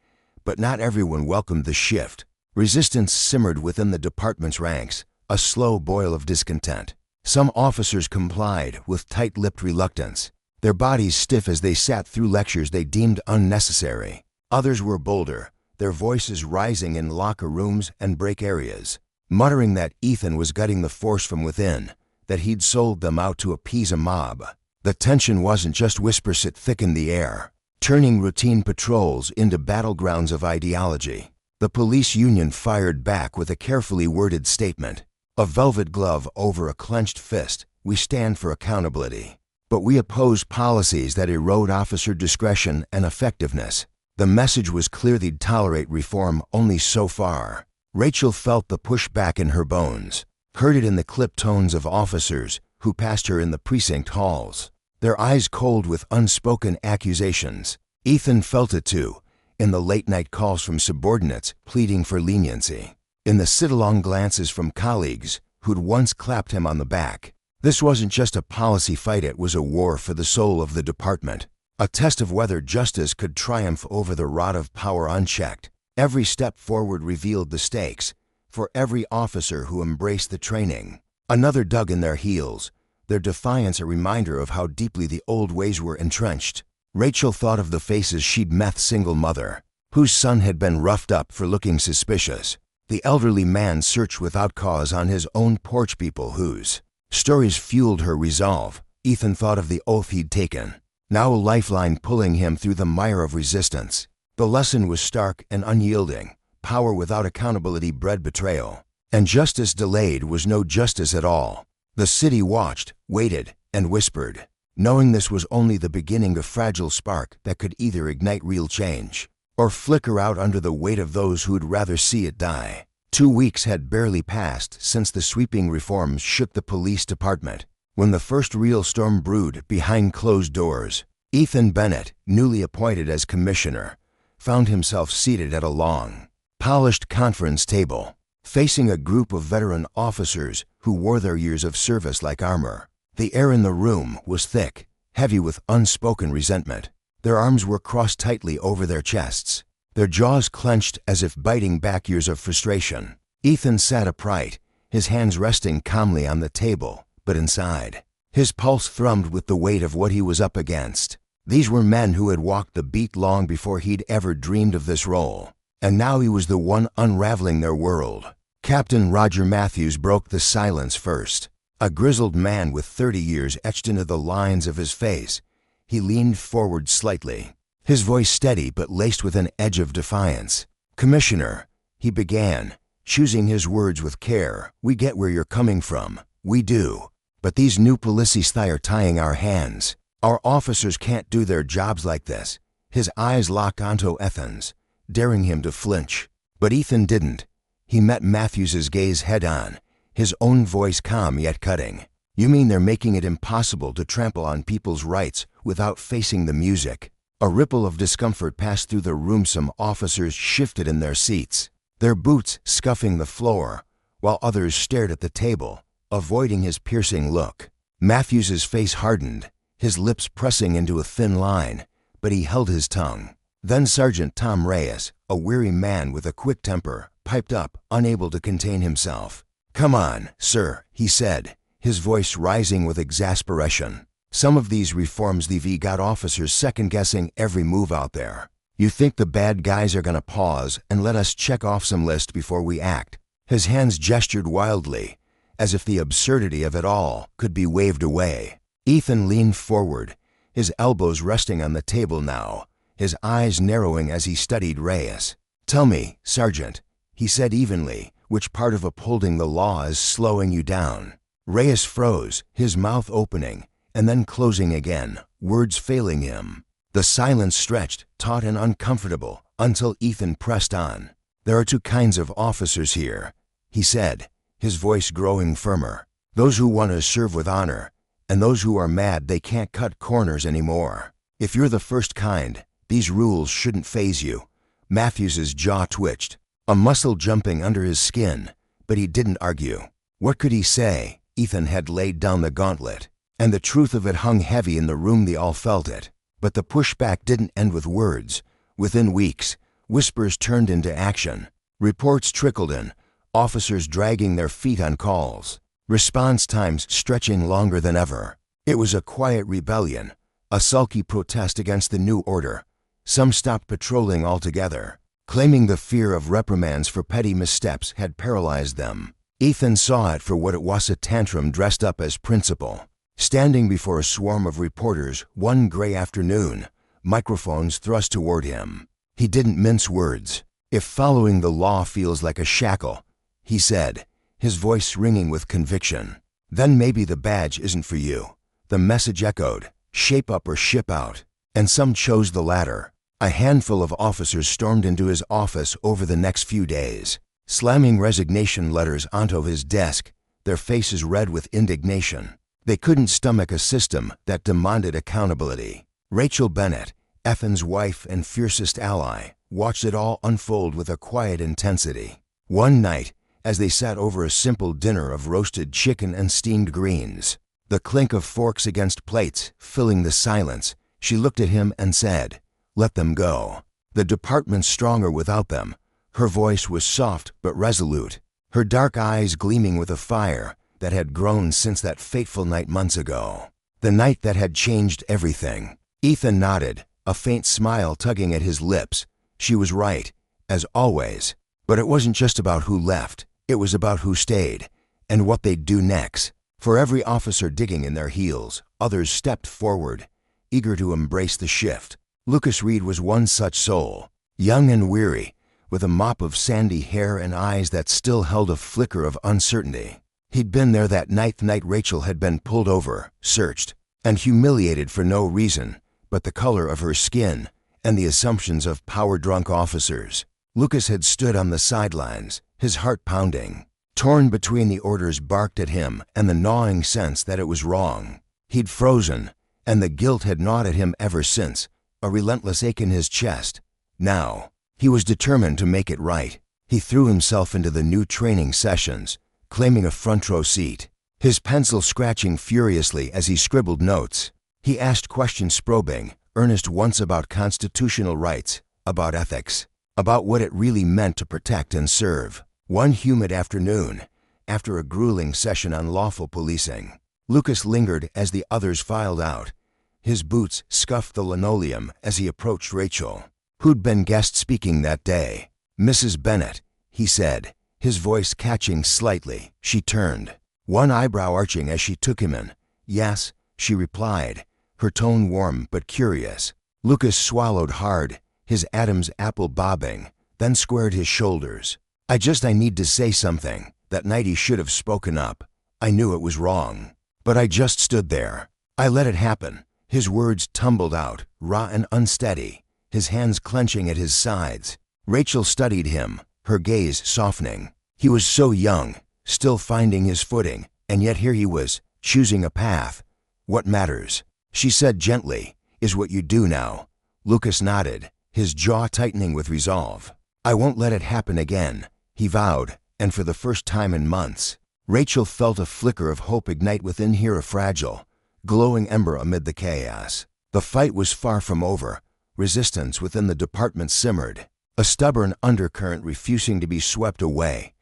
But not everyone welcomed the shift. Resistance simmered within the department's ranks, a slow boil of discontent. Some officers complied with tight-lipped reluctance, their bodies stiff as they sat through lectures they deemed unnecessary. Others were bolder, their voices rising in locker rooms and break areas, muttering that Ethan was gutting the force from within, that he'd sold them out to appease a mob. The tension wasn't just whispers, it thickened the air, turning routine patrols into battlegrounds of ideology. The police union fired back with a carefully worded statement, a velvet glove over a clenched fist. We stand for accountability, but we oppose policies that erode officer discretion and effectiveness. The message was clear: they'd tolerate reform only so far. Rachel felt the pushback in her bones, heard it in the clipped tones of officers who passed her in the precinct halls, their eyes cold with unspoken accusations. Ethan felt it too, in the late-night calls from subordinates pleading for leniency, in the sit-along glances from colleagues who'd once clapped him on the back. This wasn't just a policy fight, it was a war for the soul of the department, a test of whether justice could triumph over the rod of power unchecked. Every step forward revealed the stakes. For every officer who embraced the training, another dug in their heels, their defiance a reminder of how deeply the old ways were entrenched. Rachel thought of the faces she'd met, single mother, whose son had been roughed up for looking suspicious, The elderly man searched without cause on his own porch people whose stories fueled her resolve. Ethan thought of the oath he'd taken, now a lifeline pulling him through the mire of resistance. The lesson was stark and unyielding. Power without accountability bred betrayal, and justice delayed was no justice at all. The city watched, waited, and whispered, knowing this was only the beginning of a fragile spark that could either ignite real change or flicker out under the weight of those who'd rather see it die. 2 weeks had barely passed since the sweeping reforms shook the police department, when the first real storm brewed behind closed doors. Ethan Bennett, newly appointed as commissioner, found himself seated at a long, polished conference table, facing a group of veteran officers who wore their years of service like armor. The air in the room was thick, heavy with unspoken resentment. Their arms were crossed tightly over their chests, their jaws clenched as if biting back years of frustration. Ethan sat upright, his hands resting calmly on the table, but inside, his pulse thrummed with the weight of what he was up against. These were men who had walked the beat long before he'd ever dreamed of this role, and now he was the one unraveling their world. Captain Roger Matthews broke the silence first. A grizzled man with 30 years etched into the lines of his face, he leaned forward slightly, his voice steady but laced with an edge of defiance. "Commissioner," he began, choosing his words with care, "we get where you're coming from. We do. But these new policies are tying our hands. Our officers can't do their jobs like this." His eyes locked onto Ethan's, daring him to flinch. But Ethan didn't. He met Matthews's gaze head-on, his own voice calm yet cutting. "You mean they're making it impossible to trample on people's rights without facing the music?" A ripple of discomfort passed through the room. Some officers shifted in their seats, their boots scuffing the floor, while others stared at the table, avoiding his piercing look. Matthews's face hardened, his lips pressing into a thin line, but he held his tongue. Then Sergeant Tom Reyes, a weary man with a quick temper, piped up, unable to contain himself. "Come on, sir," he said, his voice rising with exasperation. "Some of these reforms they've got officers second-guessing every move out there. You think the bad guys are gonna pause and let us check off some list before we act?" His hands gestured wildly, as if the absurdity of it all could be waved away. Ethan leaned forward, his elbows resting on the table now, his eyes narrowing as he studied Reyes. "Tell me, Sergeant," he said evenly, "which part of upholding the law is slowing you down?" Reyes froze, his mouth opening, and then closing again, words failing him. The silence stretched, taut and uncomfortable, until Ethan pressed on. "There are two kinds of officers here," he said, his voice growing firmer. "Those who want to serve with honor, and those who are mad they can't cut corners anymore. If you're the first kind, these rules shouldn't faze you." Matthews's jaw twitched, a muscle jumping under his skin, but he didn't argue. What could he say? Ethan had laid down the gauntlet, and the truth of it hung heavy in the room. They all felt it. But the pushback didn't end with words. Within weeks, whispers turned into action. Reports trickled in, officers dragging their feet on calls, response times stretching longer than ever. It was a quiet rebellion, a sulky protest against the new order. Some stopped patrolling altogether, claiming the fear of reprimands for petty missteps had paralyzed them. Ethan saw it for what it was, a tantrum dressed up as principle. Standing before a swarm of reporters one gray afternoon, microphones thrust toward him, he didn't mince words. "If following the law feels like a shackle," he said, his voice ringing with conviction, "then maybe the badge isn't for you." The message echoed, "Shape up or ship out," and some chose the latter. A handful of officers stormed into his office over the next few days, slamming resignation letters onto his desk, their faces red with indignation. They couldn't stomach a system that demanded accountability. Rachel Bennett, Ethan's wife and fiercest ally, watched it all unfold with a quiet intensity. One night, as they sat over a simple dinner of roasted chicken and steamed greens, the clink of forks against plates filling the silence, she looked at him and said, "Let them go. The department's stronger without them." Her voice was soft but resolute, her dark eyes gleaming with a fire that had grown since that fateful night months ago. The night that had changed everything. Ethan nodded, a faint smile tugging at his lips. She was right, as always. But it wasn't just about who left, it was about who stayed, and what they'd do next. For every officer digging in their heels, others stepped forward, eager to embrace the shift. Lucas Reed was one such soul, young and weary, with a mop of sandy hair and eyes that still held a flicker of uncertainty. He'd been there that night Rachel had been pulled over, searched, and humiliated for no reason but the color of her skin and the assumptions of power-drunk officers. Lucas had stood on the sidelines, his heart pounding, torn between the orders barked at him and the gnawing sense that it was wrong. He'd frozen, and the guilt had gnawed at him ever since, a relentless ache in his chest. Now, he was determined to make it right. He threw himself into the new training sessions, claiming a front-row seat, his pencil scratching furiously as he scribbled notes. He asked questions probing, earnest once about constitutional rights, about ethics, about what it really meant to protect and serve. One humid afternoon, after a grueling session on lawful policing, Lucas lingered as the others filed out. His boots scuffed the linoleum as he approached Rachel, who'd been guest speaking that day. "Mrs. Bennett," he said, his voice catching slightly. She turned, one eyebrow arching as she took him in. "Yes," she replied, her tone warm but curious. Lucas swallowed hard, his Adam's apple bobbing, then squared his shoulders. I need to say something." That night he should have spoken up. "I knew it was wrong. But I just stood there. I let it happen." His words tumbled out, raw and unsteady, his hands clenching at his sides. Rachel studied him, her gaze softening. He was so young, still finding his footing, and yet here he was, choosing a path. "What matters," she said gently, "is what you do now." Lucas nodded, his jaw tightening with resolve. "I won't let it happen again," he vowed, and for the first time in months, Rachel felt a flicker of hope ignite within her, a fragile, glowing ember amid the chaos. The fight was far from over. Resistance within the department simmered, a stubborn undercurrent refusing to be swept away.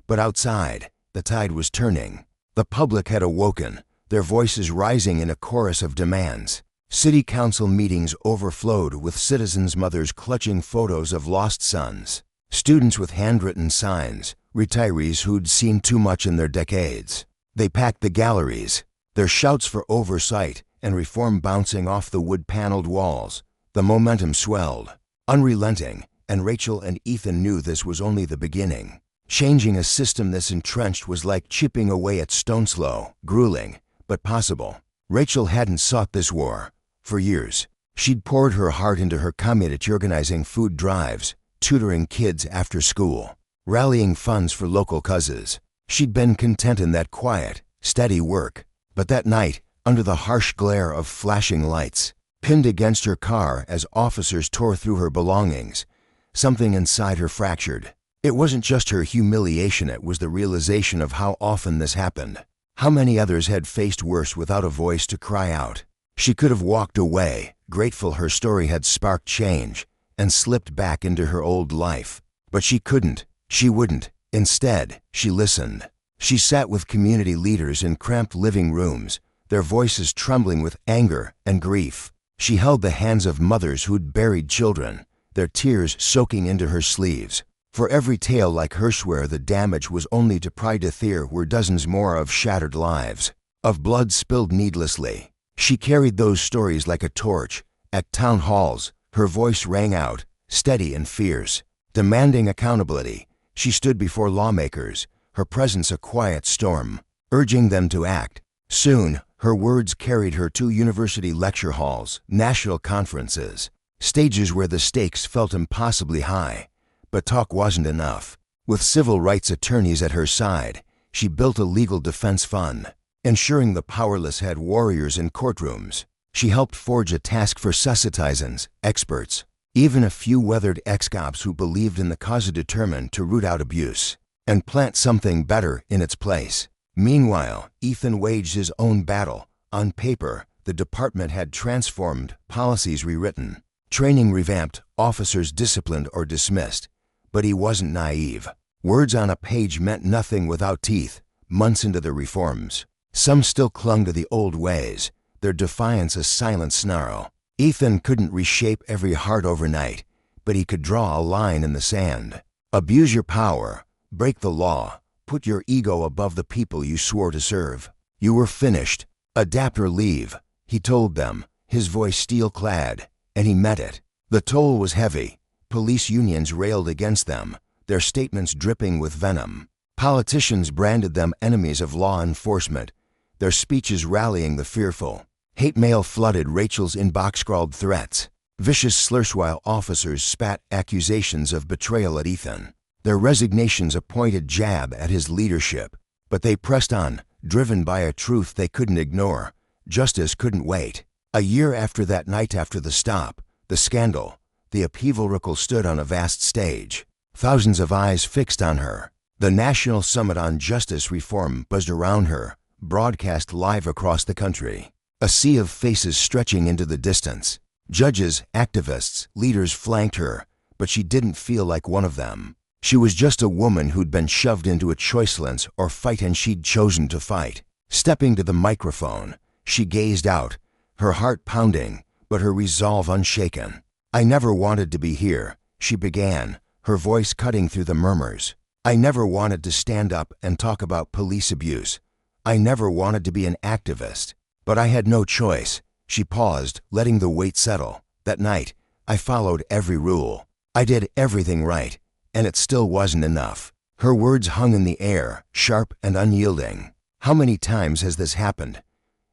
But outside, the tide was turning. The public had awoken, their voices rising in a chorus of demands. City council meetings overflowed with citizens' mothers clutching photos of lost sons, students with handwritten signs, retirees who'd seen too much in their decades. They packed the galleries, their shouts for oversight and reform bouncing off the wood-paneled walls. The momentum swelled, unrelenting, and Rachel and Ethan knew this was only the beginning. Changing a system this entrenched was like chipping away at stone, slow, grueling, but possible. Rachel hadn't sought this war. For years, she'd poured her heart into her community, organizing food drives, tutoring kids after school, rallying funds for local causes. She'd been content in that quiet, steady work. But that night, under the harsh glare of flashing lights, pinned against her car as officers tore through her belongings, something inside her fractured. It wasn't just her humiliation, it was the realization of how often this happened. How many others had faced worse without a voice to cry out. She could have walked away, grateful her story had sparked change, and slipped back into her old life. But she couldn't. She wouldn't. Instead, she listened. She sat with community leaders in cramped living rooms, their voices trembling with anger and grief. She held the hands of mothers who'd buried children, their tears soaking into her sleeves. For every tale like hers where the damage was only to pride, there were dozens more of shattered lives, of blood spilled needlessly. She carried those stories like a torch. At town halls, her voice rang out, steady and fierce, demanding accountability. She stood before lawmakers, her presence a quiet storm, urging them to act. Soon, her words carried her to university lecture halls, national conferences, stages where the stakes felt impossibly high. But talk wasn't enough. With civil rights attorneys at her side, she built a legal defense fund, ensuring the powerless had warriors in courtrooms. She helped forge a task for citizens, experts, even a few weathered ex-cops who believed in the cause, determined to root out abuse and plant something better in its place. Meanwhile, Ethan waged his own battle. On paper, the department had transformed, policies rewritten, training revamped, officers disciplined or dismissed. But he wasn't naive. Words on a page meant nothing without teeth. Months into the reforms, some still clung to the old ways, their defiance a silent snarl. Ethan couldn't reshape every heart overnight, but he could draw a line in the sand. Abuse your power, break the law, put your ego above the people you swore to serve. You were finished. Adapt or leave, he told them, his voice steel-clad, and he meant it. The toll was heavy. Police unions railed against them, their statements dripping with venom. Politicians branded them enemies of law enforcement, their speeches rallying the fearful. Hate mail flooded Rachel's inbox, scrawled threats, vicious slurs, while officers spat accusations of betrayal at Ethan. Their resignations a pointed jab at his leadership, but they pressed on, driven by a truth they couldn't ignore. Justice couldn't wait. A year after that night, after the stop, the scandal, the upheaval, Rachel stood on a vast stage, thousands of eyes fixed on her. The National Summit on Justice Reform buzzed around her, broadcast live across the country. A sea of faces stretching into the distance. Judges, activists, leaders flanked her, but she didn't feel like one of them. She was just a woman who'd been shoved into a choiceless or fight, and she'd chosen to fight. Stepping to the microphone, she gazed out, her heart pounding, but her resolve unshaken. "I never wanted to be here," she began, her voice cutting through the murmurs. "I never wanted to stand up and talk about police abuse. I never wanted to be an activist. But I had no choice." She paused, letting the weight settle. "That night, I followed every rule. I did everything right, and it still wasn't enough." Her words hung in the air, sharp and unyielding. How many times has this happened?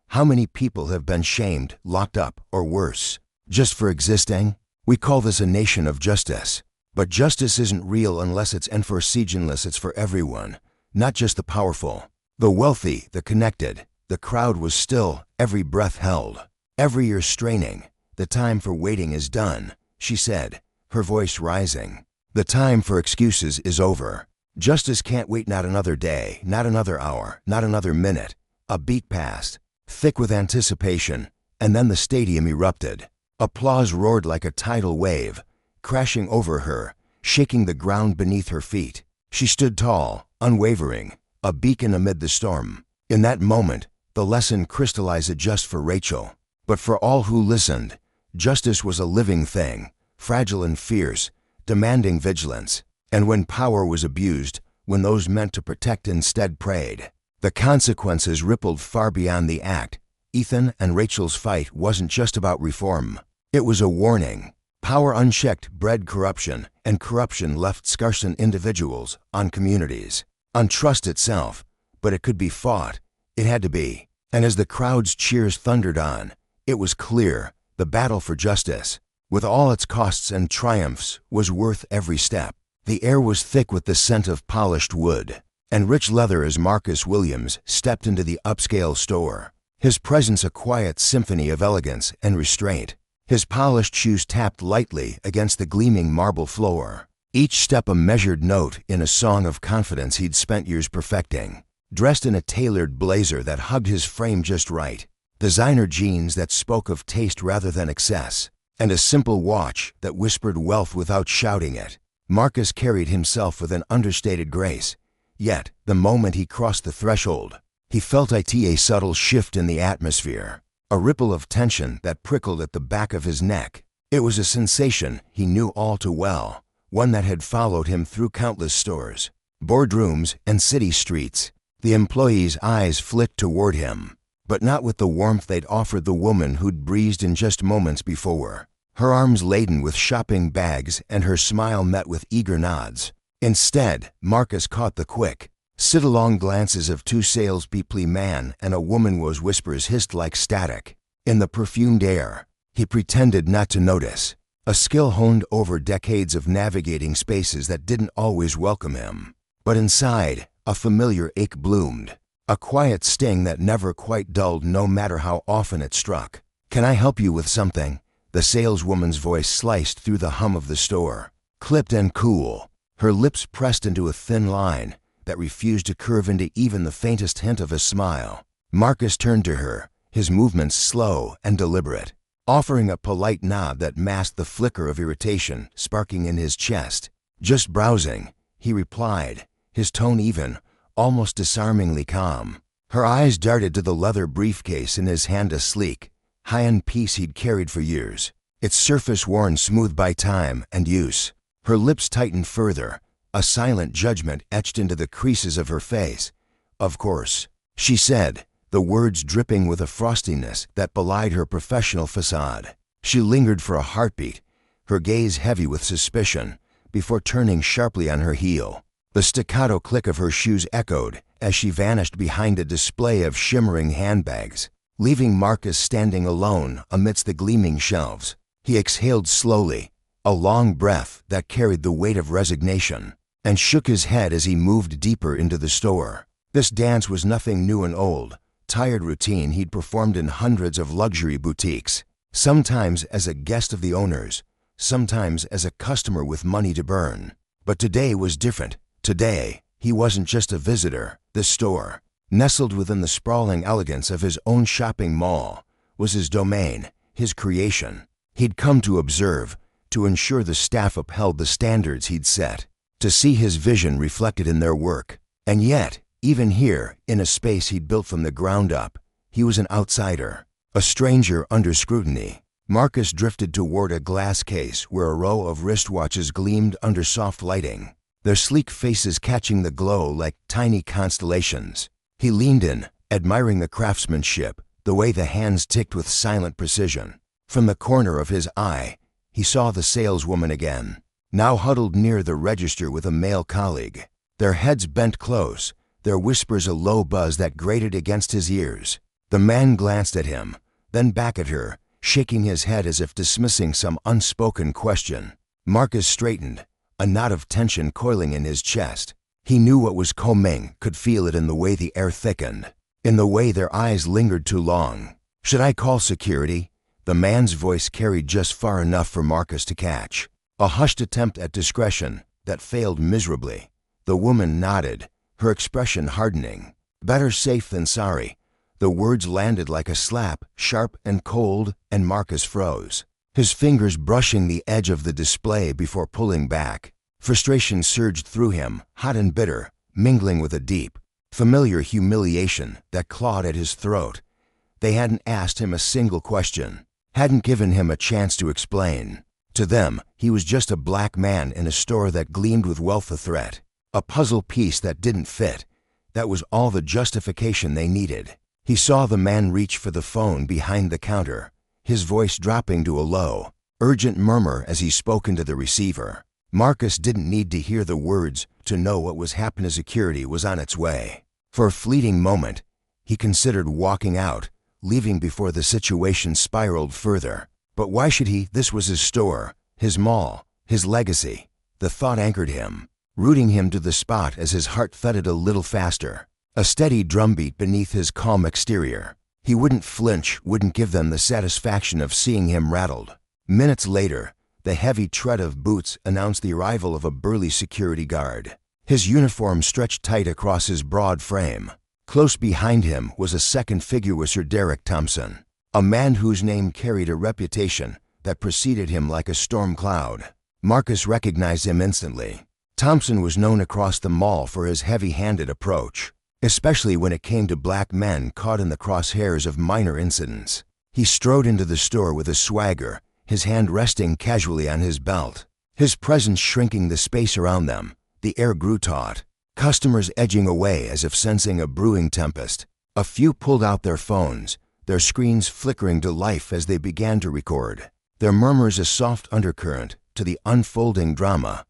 How many people have been shamed, locked up, or worse, just for existing? We call this a nation of justice. But justice isn't real unless it's enforcegenless. It's for everyone, not just the powerful. The wealthy, the connected. The crowd was still, every breath held, every ear straining. "The time for waiting is done," she said, her voice rising. "The time for excuses is over. Justice can't wait, not another day, not another hour, not another minute." A beat passed, thick with anticipation, and then the stadium erupted. Applause roared like a tidal wave, crashing over her, shaking the ground beneath her feet. She stood tall, unwavering, a beacon amid the storm. In that moment, the lesson crystallized just for Rachel, but for all who listened. Justice was a living thing, fragile and fierce, demanding vigilance. And when power was abused, when those meant to protect instead preyed, the consequences rippled far beyond the act. Ethan and Rachel's fight wasn't just about reform. It was a warning. Power unchecked bred corruption, and corruption left scars on individuals, on communities, on trust itself. But it could be fought. It had to be. And as the crowd's cheers thundered on, it was clear the battle for justice, with all its costs and triumphs, was worth every step. The air was thick with the scent of polished wood and rich leather as Marcus Williams stepped into the upscale store, his presence a quiet symphony of elegance and restraint. His polished shoes tapped lightly against the gleaming marble floor, each step a measured note in a song of confidence he'd spent years perfecting. Dressed in a tailored blazer that hugged his frame just right, designer jeans that spoke of taste rather than excess, and a simple watch that whispered wealth without shouting it, Marcus carried himself with an understated grace. Yet, the moment he crossed the threshold, he felt a subtle shift in the atmosphere, a ripple of tension that prickled at the back of his neck. It was a sensation he knew all too well, one that had followed him through countless stores, boardrooms, and city streets. The employees' eyes flicked toward him, but not with the warmth they'd offered the woman who'd breezed in just moments before, her arms laden with shopping bags and her smile met with eager nods. Instead, Marcus caught the quick, sit-along glances of two salespeople, man and a woman, whose whispers hissed like static. In the perfumed air, he pretended not to notice, a skill honed over decades of navigating spaces that didn't always welcome him. But inside, a familiar ache bloomed, a quiet sting that never quite dulled no matter how often it struck. "Can I help you with something?" The saleswoman's voice sliced through the hum of the store, clipped and cool, her lips pressed into a thin line that refused to curve into even the faintest hint of a smile. Marcus turned to her, his movements slow and deliberate, offering a polite nod that masked the flicker of irritation sparking in his chest. "Just browsing," he replied, his tone even, almost disarmingly calm. Her eyes darted to the leather briefcase in his hand, a sleek, high-end piece he'd carried for years, its surface worn smooth by time and use. Her lips tightened further, a silent judgment etched into the creases of her face. "Of course," she said, the words dripping with a frostiness that belied her professional facade. She lingered for a heartbeat, her gaze heavy with suspicion, before turning sharply on her heel. The staccato click of her shoes echoed as she vanished behind a display of shimmering handbags, leaving Marcus standing alone amidst the gleaming shelves. He exhaled slowly, a long breath that carried the weight of resignation, and shook his head as he moved deeper into the store. This dance was nothing new and old, tired routine he'd performed in hundreds of luxury boutiques, sometimes as a guest of the owners, sometimes as a customer with money to burn. But today was different. Today, he wasn't just a visitor. This store, nestled within the sprawling elegance of his own shopping mall, was his domain, his creation. He'd come to observe, to ensure the staff upheld the standards he'd set, to see his vision reflected in their work. And yet, even here, in a space he'd built from the ground up, he was an outsider, a stranger under scrutiny. Marcus drifted toward a glass case where a row of wristwatches gleamed under soft lighting, their sleek faces catching the glow like tiny constellations. He leaned in, admiring the craftsmanship, the way the hands ticked with silent precision. From the corner of his eye, he saw the saleswoman again, now huddled near the register with a male colleague, their heads bent close, their whispers a low buzz that grated against his ears. The man glanced at him, then back at her, shaking his head as if dismissing some unspoken question. Marcus straightened, a knot of tension coiling in his chest. He knew what was coming, could feel it in the way the air thickened, in the way their eyes lingered too long. "Should I call security?" The man's voice carried just far enough for Marcus to catch. A hushed attempt at discretion that failed miserably. The woman nodded, her expression hardening. "Better safe than sorry." The words landed like a slap, sharp and cold, and Marcus froze, his fingers brushing the edge of the display before pulling back. Frustration surged through him, hot and bitter, mingling with a deep, familiar humiliation that clawed at his throat. They hadn't asked him a single question, hadn't given him a chance to explain. To them, he was just a black man in a store that gleamed with wealth a threat, a puzzle piece that didn't fit. That was all the justification they needed. He saw the man reach for the phone behind the counter, his voice dropping to a low, urgent murmur as he spoke into the receiver. Marcus didn't need to hear the words to know what was happening. Security was on its way. For a fleeting moment, he considered walking out, leaving before the situation spiraled further. But why should he? This was his store, his mall, his legacy. The thought anchored him, rooting him to the spot as his heart thudded a little faster, a steady drumbeat beneath his calm exterior. He wouldn't flinch, wouldn't give them the satisfaction of seeing him rattled. Minutes later, the heavy tread of boots announced the arrival of a burly security guard. His uniform stretched tight across his broad frame. Close behind him was a second figure, Sir Derek Thompson, a man whose name carried a reputation that preceded him like a storm cloud. Marcus recognized him instantly. Thompson was known across the mall for his heavy-handed approach, especially when it came to black men caught in the crosshairs of minor incidents. He strode into the store with a swagger, his hand resting casually on his belt, his presence shrinking the space around them. The air grew taut, customers edging away as if sensing a brewing tempest. A few pulled out their phones, their screens flickering to life as they began to record, their murmurs a soft undercurrent to the unfolding drama.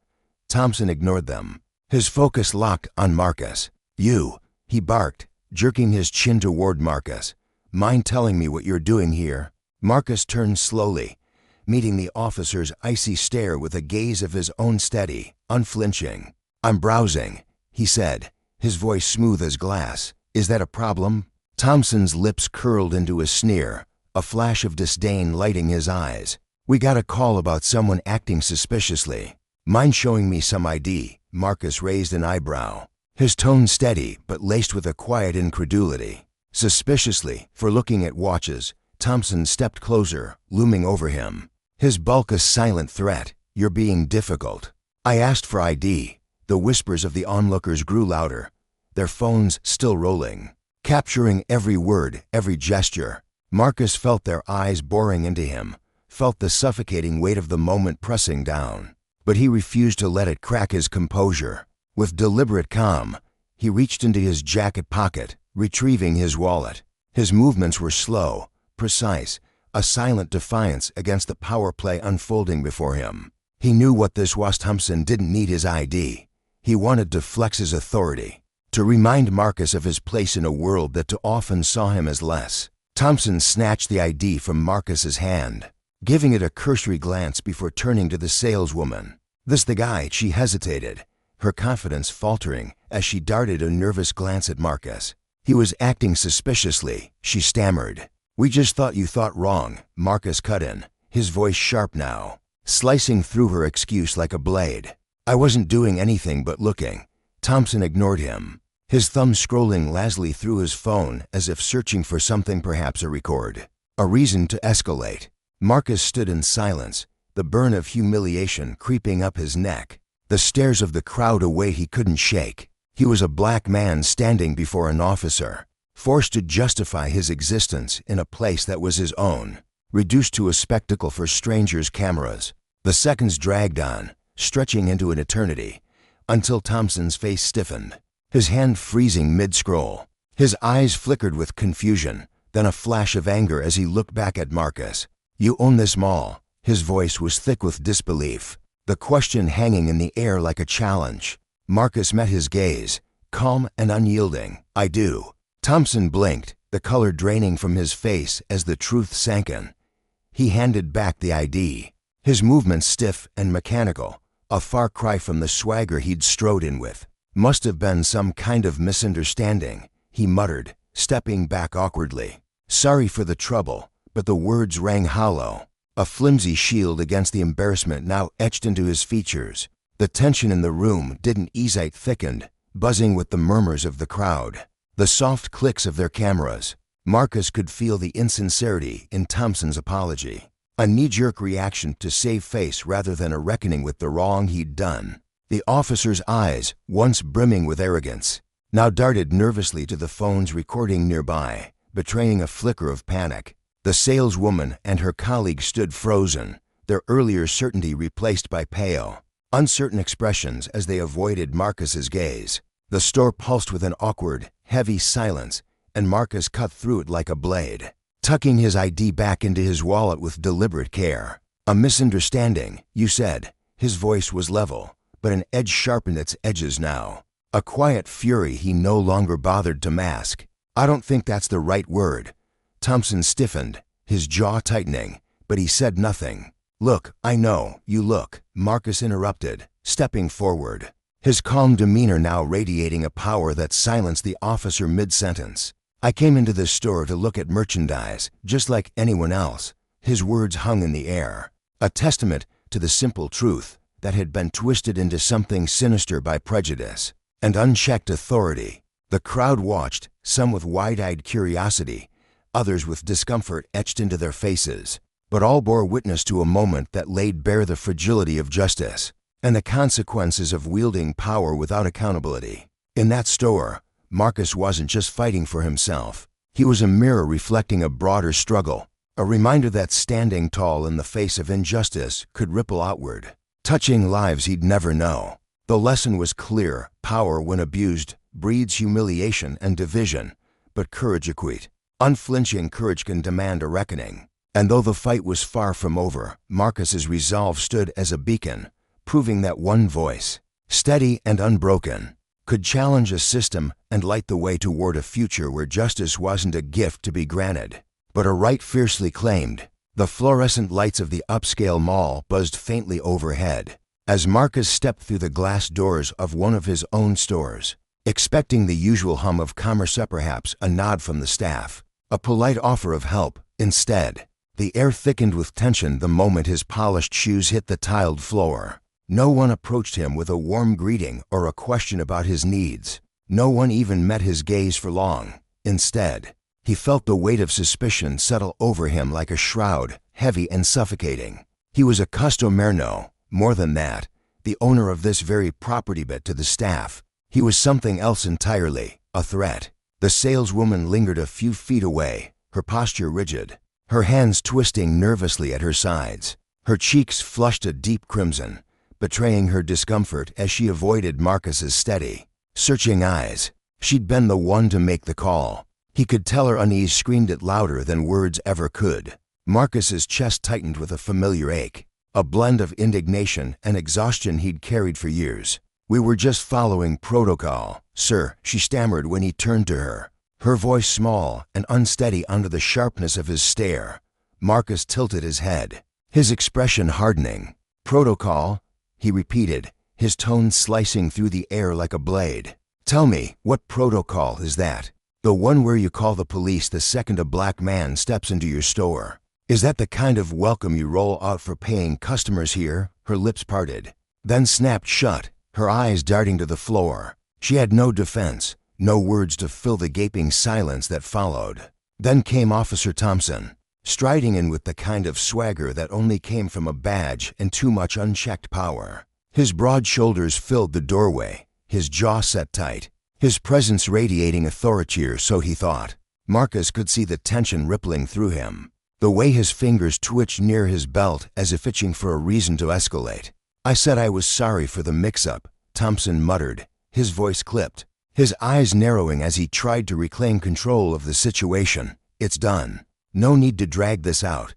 Thompson ignored them, his focus locked on Marcus. "You," he barked, jerking his chin toward Marcus. "Mind telling me what you're doing here?" Marcus turned slowly, meeting the officer's icy stare with a gaze of his own steady, unflinching. "I'm browsing," he said, his voice smooth as glass. "Is that a problem?" Thompson's lips curled into a sneer, a flash of disdain lighting his eyes. "We got a call about someone acting suspiciously. Mind showing me some ID?" Marcus raised an eyebrow, his tone steady but laced with a quiet incredulity. Suspiciously, for looking at watches, Thompson stepped closer, looming over him, his bulk a silent threat. "You're being difficult." "I asked for ID." The whispers of the onlookers grew louder, their phones still rolling, capturing every word, every gesture. Marcus felt their eyes boring into him, felt the suffocating weight of the moment pressing down. but he refused to let it crack his composure. With deliberate calm, he reached into his jacket pocket, retrieving his wallet. His movements were slow, precise, a silent defiance against the power play unfolding before him. He knew what this was. Thompson didn't need his ID. He wanted to flex his authority, to remind Marcus of his place in a world that too often saw him as less. Thompson snatched the ID from Marcus's hand, giving it a cursory glance before turning to the saleswoman. "This the guy?" She hesitated, her confidence faltering as she darted a nervous glance at Marcus. "He was acting suspiciously," she stammered. "We just thought you thought wrong," Marcus cut in, his voice sharp now, slicing through her excuse like a blade. "I wasn't doing anything but looking." Thompson ignored him, his thumb scrolling lazily through his phone as if searching for something, perhaps a record, a reason to escalate. Marcus stood in silence, the burn of humiliation creeping up his neck. The stares of the crowd a weight he couldn't shake. He was a black man standing before an officer, forced to justify his existence in a place that was his own, reduced to a spectacle for strangers' cameras. The seconds dragged on, stretching into an eternity, until Thompson's face stiffened, his hand freezing mid-scroll. His eyes flickered with confusion, then a flash of anger as he looked back at Marcus. "You own this mall?" His voice was thick with disbelief, the question hanging in the air like a challenge. Marcus met his gaze, calm and unyielding. "I do." Thompson blinked, the color draining from his face as the truth sank in. He handed back the ID, his movements stiff and mechanical, a far cry from the swagger he'd strode in with. "Must have been some kind of misunderstanding," he muttered, stepping back awkwardly. "Sorry for the trouble," but the words rang hollow, a flimsy shield against the embarrassment now etched into his features. The tension in the room didn't ease. It thickened, buzzing with the murmurs of the crowd, the soft clicks of their cameras. Marcus could feel the insincerity in Thompson's apology, a knee-jerk reaction to save face rather than a reckoning with the wrong he'd done. The officer's eyes, once brimming with arrogance, now darted nervously to the phones recording nearby, betraying a flicker of panic. The saleswoman and her colleague stood frozen, their earlier certainty replaced by pale, uncertain expressions as they avoided Marcus's gaze. The store pulsed with an awkward, heavy silence, and Marcus cut through it like a blade, tucking his ID back into his wallet with deliberate care. "A misunderstanding, you said." His voice was level, but an edge sharpened its edges now, a quiet fury he no longer bothered to mask. "I don't think that's the right word." Thompson stiffened, his jaw tightening, but he said nothing. "Look, I know, you look," Marcus interrupted, stepping forward, his calm demeanor now radiating a power that silenced the officer mid-sentence. "I came into this store to look at merchandise, just like anyone else." His words hung in the air, a testament to the simple truth that had been twisted into something sinister by prejudice and unchecked authority. The crowd watched, some with wide-eyed curiosity, others with discomfort etched into their faces, but all bore witness to a moment that laid bare the fragility of justice and the consequences of wielding power without accountability. In that store, Marcus wasn't just fighting for himself. He was a mirror reflecting a broader struggle, a reminder that standing tall in the face of injustice could ripple outward, touching lives he'd never know. The lesson was clear: power, when abused, breeds humiliation and division, but courage equate. Unflinching courage can demand a reckoning. And though the fight was far from over, Marcus's resolve stood as a beacon, proving that one voice, steady and unbroken, could challenge a system and light the way toward a future where justice wasn't a gift to be granted, but a right fiercely claimed. The fluorescent lights of the upscale mall buzzed faintly overhead as Marcus stepped through the glass doors of one of his own stores, expecting the usual hum of commerce, perhaps a nod from the staff, a polite offer of help. Instead, the air thickened with tension the moment his polished shoes hit the tiled floor. No one approached him with a warm greeting or a question about his needs. No one even met his gaze for long. Instead, he felt the weight of suspicion settle over him like a shroud, heavy and suffocating. He was a customer, no, more than that, the owner of this very property. But to the staff, he was something else entirely, a threat. The saleswoman lingered a few feet away, her posture rigid, her hands twisting nervously at her sides, her cheeks flushed a deep crimson, betraying her discomfort as she avoided Marcus's steady, searching eyes. She'd been the one to make the call. He could tell her unease screamed it louder than words ever could. Marcus's chest tightened with a familiar ache, a blend of indignation and exhaustion he'd carried for years. "We were just following protocol, sir," she stammered when he turned to her, her voice small and unsteady under the sharpness of his stare. Marcus tilted his head, his expression hardening. "Protocol?" he repeated, his tone slicing through the air like a blade. "Tell me, what protocol is that? The one where you call the police the second a black man steps into your store? Is that the kind of welcome you roll out for paying customers here?" Her lips parted, then snapped shut, her eyes darting to the floor. She had no defense, no words to fill the gaping silence that followed. Then came Officer Thompson, striding in with the kind of swagger that only came from a badge and too much unchecked power. His broad shoulders filled the doorway, his jaw set tight, his presence radiating authority, or so he thought. Marcus could see the tension rippling through him, the way his fingers twitched near his belt as if itching for a reason to escalate. "I said I was sorry for the mix-up," Thompson muttered, his voice clipped, his eyes narrowing as he tried to reclaim control of the situation. "It's done. No need to drag this out."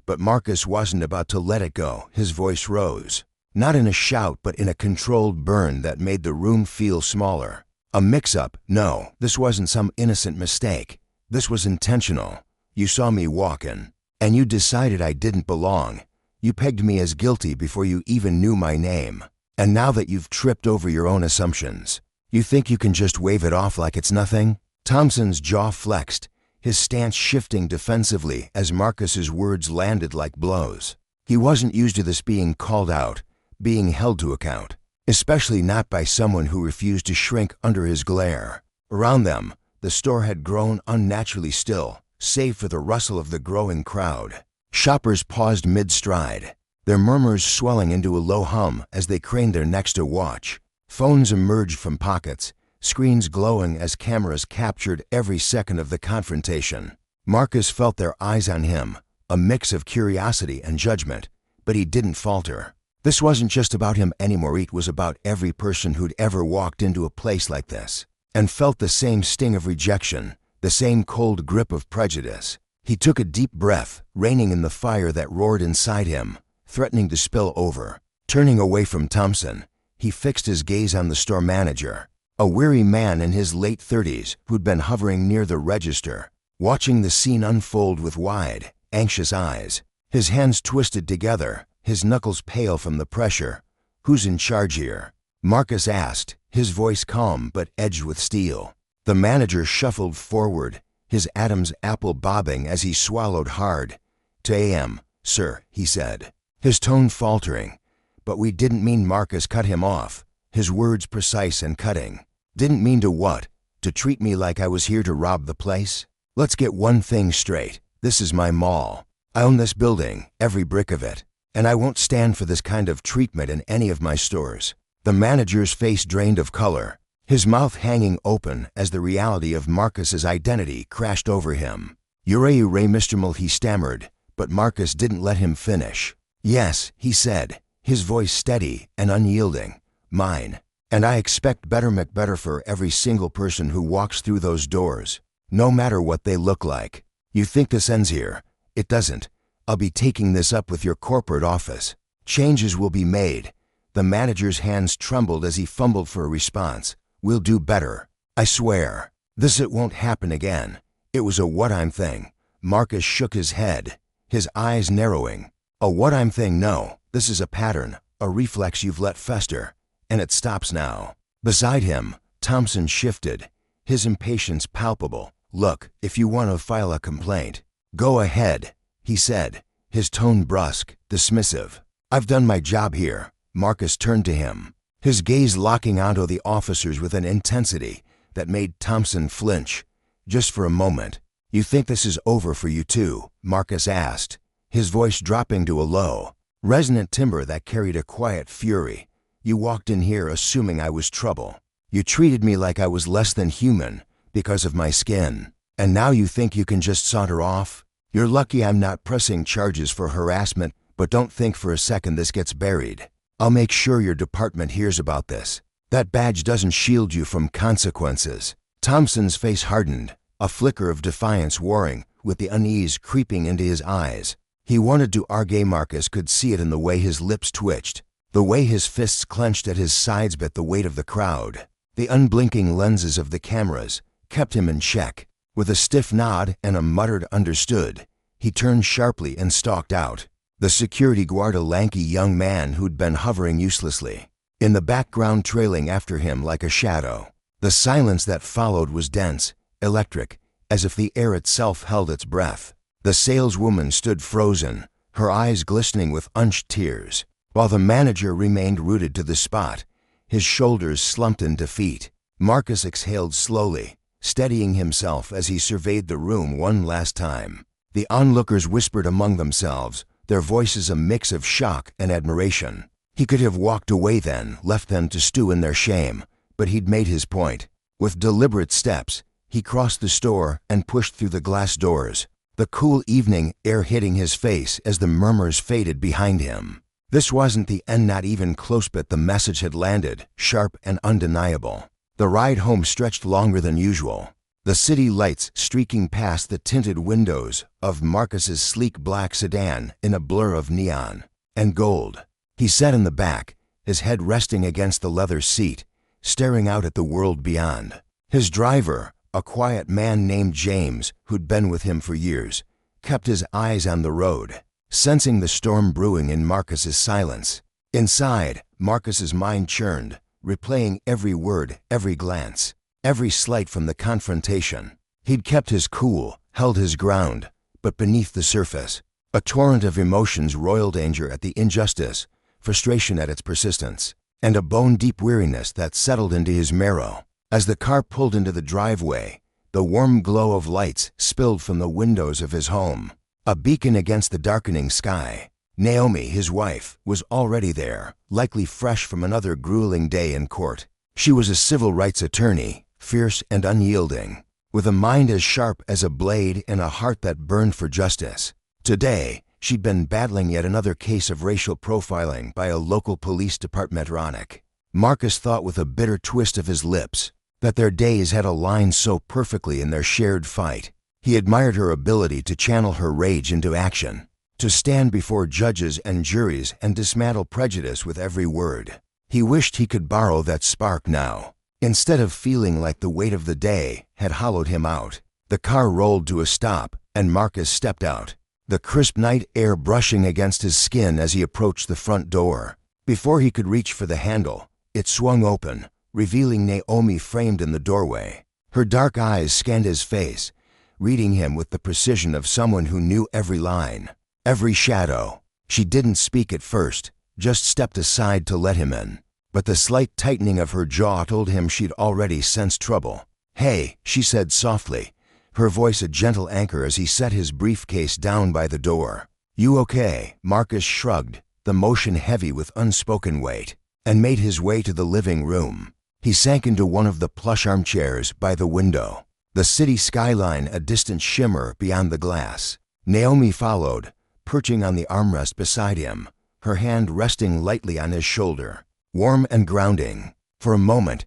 But Marcus wasn't about to let it go. His voice rose, not in a shout but in a controlled burn that made the room feel smaller. "A mix-up? No, this wasn't some innocent mistake. This was intentional. You saw me walking, and you decided I didn't belong. You pegged me as guilty before you even knew my name. And now that you've tripped over your own assumptions, you think you can just wave it off like it's nothing?" Thompson's jaw flexed, his stance shifting defensively as Marcus's words landed like blows. He wasn't used to this, being called out, being held to account, especially not by someone who refused to shrink under his glare. Around them, the store had grown unnaturally still, save for the rustle of the growing crowd. Shoppers paused mid-stride, their murmurs swelling into a low hum as they craned their necks to watch. Phones emerged from pockets, screens glowing as cameras captured every second of the confrontation. Marcus felt their eyes on him, a mix of curiosity and judgment, but he didn't falter. This wasn't just about him anymore, it was about every person who'd ever walked into a place like this and felt the same sting of rejection, the same cold grip of prejudice. He took a deep breath, reining in the fire that roared inside him, threatening to spill over. Turning away from Thompson, he fixed his gaze on the store manager, a weary man in his late 30s who'd been hovering near the register, watching the scene unfold with wide, anxious eyes. His hands twisted together, his knuckles pale from the pressure. "Who's in charge here?" Marcus asked, his voice calm but edged with steel. The manager shuffled forward, his Adam's apple bobbing as he swallowed hard. "To AM, sir," he said, his tone faltering. "But we didn't mean." Marcus cut him off, his words precise and cutting. "Didn't mean to what? To treat me like I was here to rob the place? Let's get one thing straight. This is my mall. I own this building, every brick of it, and I won't stand for this kind of treatment in any of my stores." The manager's face drained of color, his mouth hanging open as the reality of Marcus's identity crashed over him. "You're Mr. Mull," he stammered, but Marcus didn't let him finish. "Yes," he said, his voice steady and unyielding. "Mine. And I expect better for every single person who walks through those doors, no matter what they look like. You think this ends here? It doesn't. I'll be taking this up with your corporate office. Changes will be made." The manager's hands trembled as he fumbled for a response. "We'll do better. I swear. It won't happen again." It was a what-I'm thing. Marcus shook his head, his eyes narrowing. "A what-I'm thing? No. This is a pattern, a reflex you've let fester, and it stops now." Beside him, Thompson shifted, his impatience palpable. "Look, if you want to file a complaint, go ahead," he said, his tone brusque, dismissive. "I've done my job here." Marcus turned to him, his gaze locking onto the officers with an intensity that made Thompson flinch. "Just for a moment. You think this is over for you too?" Marcus asked, his voice dropping to a low, resonant timbre that carried a quiet fury. "You walked in here assuming I was trouble. You treated me like I was less than human because of my skin. And now you think you can just saunter off? You're lucky I'm not pressing charges for harassment, but don't think for a second this gets buried. I'll make sure your department hears about this. That badge doesn't shield you from consequences." Thompson's face hardened, a flicker of defiance warring, with the unease creeping into his eyes. He wanted to argue Marcus could see it in the way his lips twitched, the way his fists clenched at his sides beat the weight of the crowd. The unblinking lenses of the cameras kept him in check. With a stiff nod and a muttered "understood," he turned sharply and stalked out. The security guard, a lanky young man who'd been hovering uselessly in the background, trailing after him like a shadow. The silence that followed was dense, electric, as if the air itself held its breath. The saleswoman stood frozen, her eyes glistening with unshed tears, while the manager remained rooted to the spot, his shoulders slumped in defeat. Marcus exhaled slowly, steadying himself as he surveyed the room one last time. The onlookers whispered among themselves, their voices a mix of shock and admiration. He could have walked away then, left them to stew in their shame, but he'd made his point. With deliberate steps, he crossed the store and pushed through the glass doors, the cool evening air hitting his face as the murmurs faded behind him. This wasn't the end, not even close, but the message had landed, sharp and undeniable. The ride home stretched longer than usual, the city lights streaking past the tinted windows of Marcus's sleek black sedan in a blur of neon and gold. He sat in the back, his head resting against the leather seat, staring out at the world beyond. His driver, a quiet man named James, who'd been with him for years, kept his eyes on the road, sensing the storm brewing in Marcus's silence. Inside, Marcus's mind churned, replaying every word, every glance, every slight from the confrontation. He'd kept his cool, held his ground, but beneath the surface, a torrent of emotions roiled: anger at the injustice, frustration at its persistence, and a bone-deep weariness that settled into his marrow. As the car pulled into the driveway, the warm glow of lights spilled from the windows of his home, a beacon against the darkening sky. Naomi, his wife, was already there, likely fresh from another grueling day in court. She was a civil rights attorney, fierce and unyielding, with a mind as sharp as a blade and a heart that burned for justice. Today, she'd been battling yet another case of racial profiling by a local police department. Ironic. Marcus thought with a bitter twist of his lips that their days had aligned so perfectly in their shared fight. He admired her ability to channel her rage into action, to stand before judges and juries and dismantle prejudice with every word. He wished he could borrow that spark now, instead of feeling like the weight of the day had hollowed him out. The car rolled to a stop, and Marcus stepped out, the crisp night air brushing against his skin as he approached the front door. Before he could reach for the handle, it swung open, revealing Naomi framed in the doorway. Her dark eyes scanned his face, reading him with the precision of someone who knew every line, every shadow. She didn't speak at first, just stepped aside to let him in, but the slight tightening of her jaw told him she'd already sensed trouble. "Hey," she said softly, her voice a gentle anchor as he set his briefcase down by the door. "You okay?" Marcus shrugged, the motion heavy with unspoken weight, and made his way to the living room. He sank into one of the plush armchairs by the window, the city skyline a distant shimmer beyond the glass. Naomi followed, perching on the armrest beside him, her hand resting lightly on his shoulder, warm and grounding. For a moment,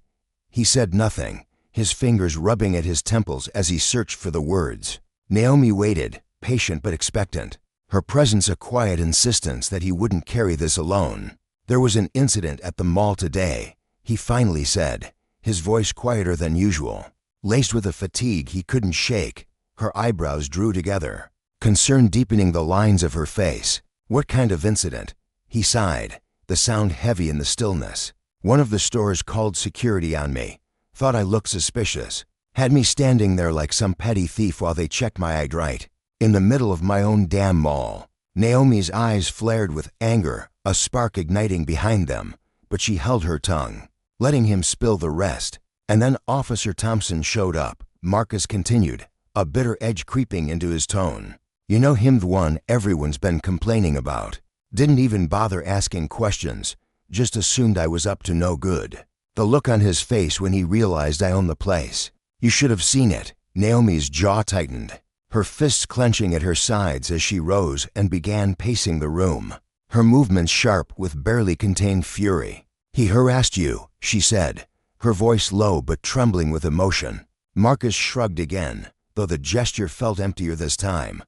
he said nothing, his fingers rubbing at his temples as he searched for the words. Naomi waited, patient but expectant, her presence a quiet insistence that he wouldn't carry this alone. "There was an incident at the mall today," he finally said, his voice quieter than usual, laced with a fatigue he couldn't shake. Her eyebrows drew together, concern deepening the lines of her face. "What kind of incident?" He sighed, the sound heavy in the stillness. "One of the stores called security on me, thought I looked suspicious, had me standing there like some petty thief while they checked my ID right, in the middle of my own damn mall." Naomi's eyes flared with anger, a spark igniting behind them, but she held her tongue, letting him spill the rest. And then Officer Thompson showed up. Marcus continued, a bitter edge creeping into his tone. "You know him, the one everyone's been complaining about. Didn't even bother asking questions, just assumed I was up to no good." The look on his face when he realized I owned the place. "You should have seen it." Naomi's jaw tightened, her fists clenching at her sides as she rose and began pacing the room. her movements sharp with barely contained fury. "He harassed you," she said, her voice low but trembling with emotion. Marcus shrugged again, though the gesture felt emptier this time.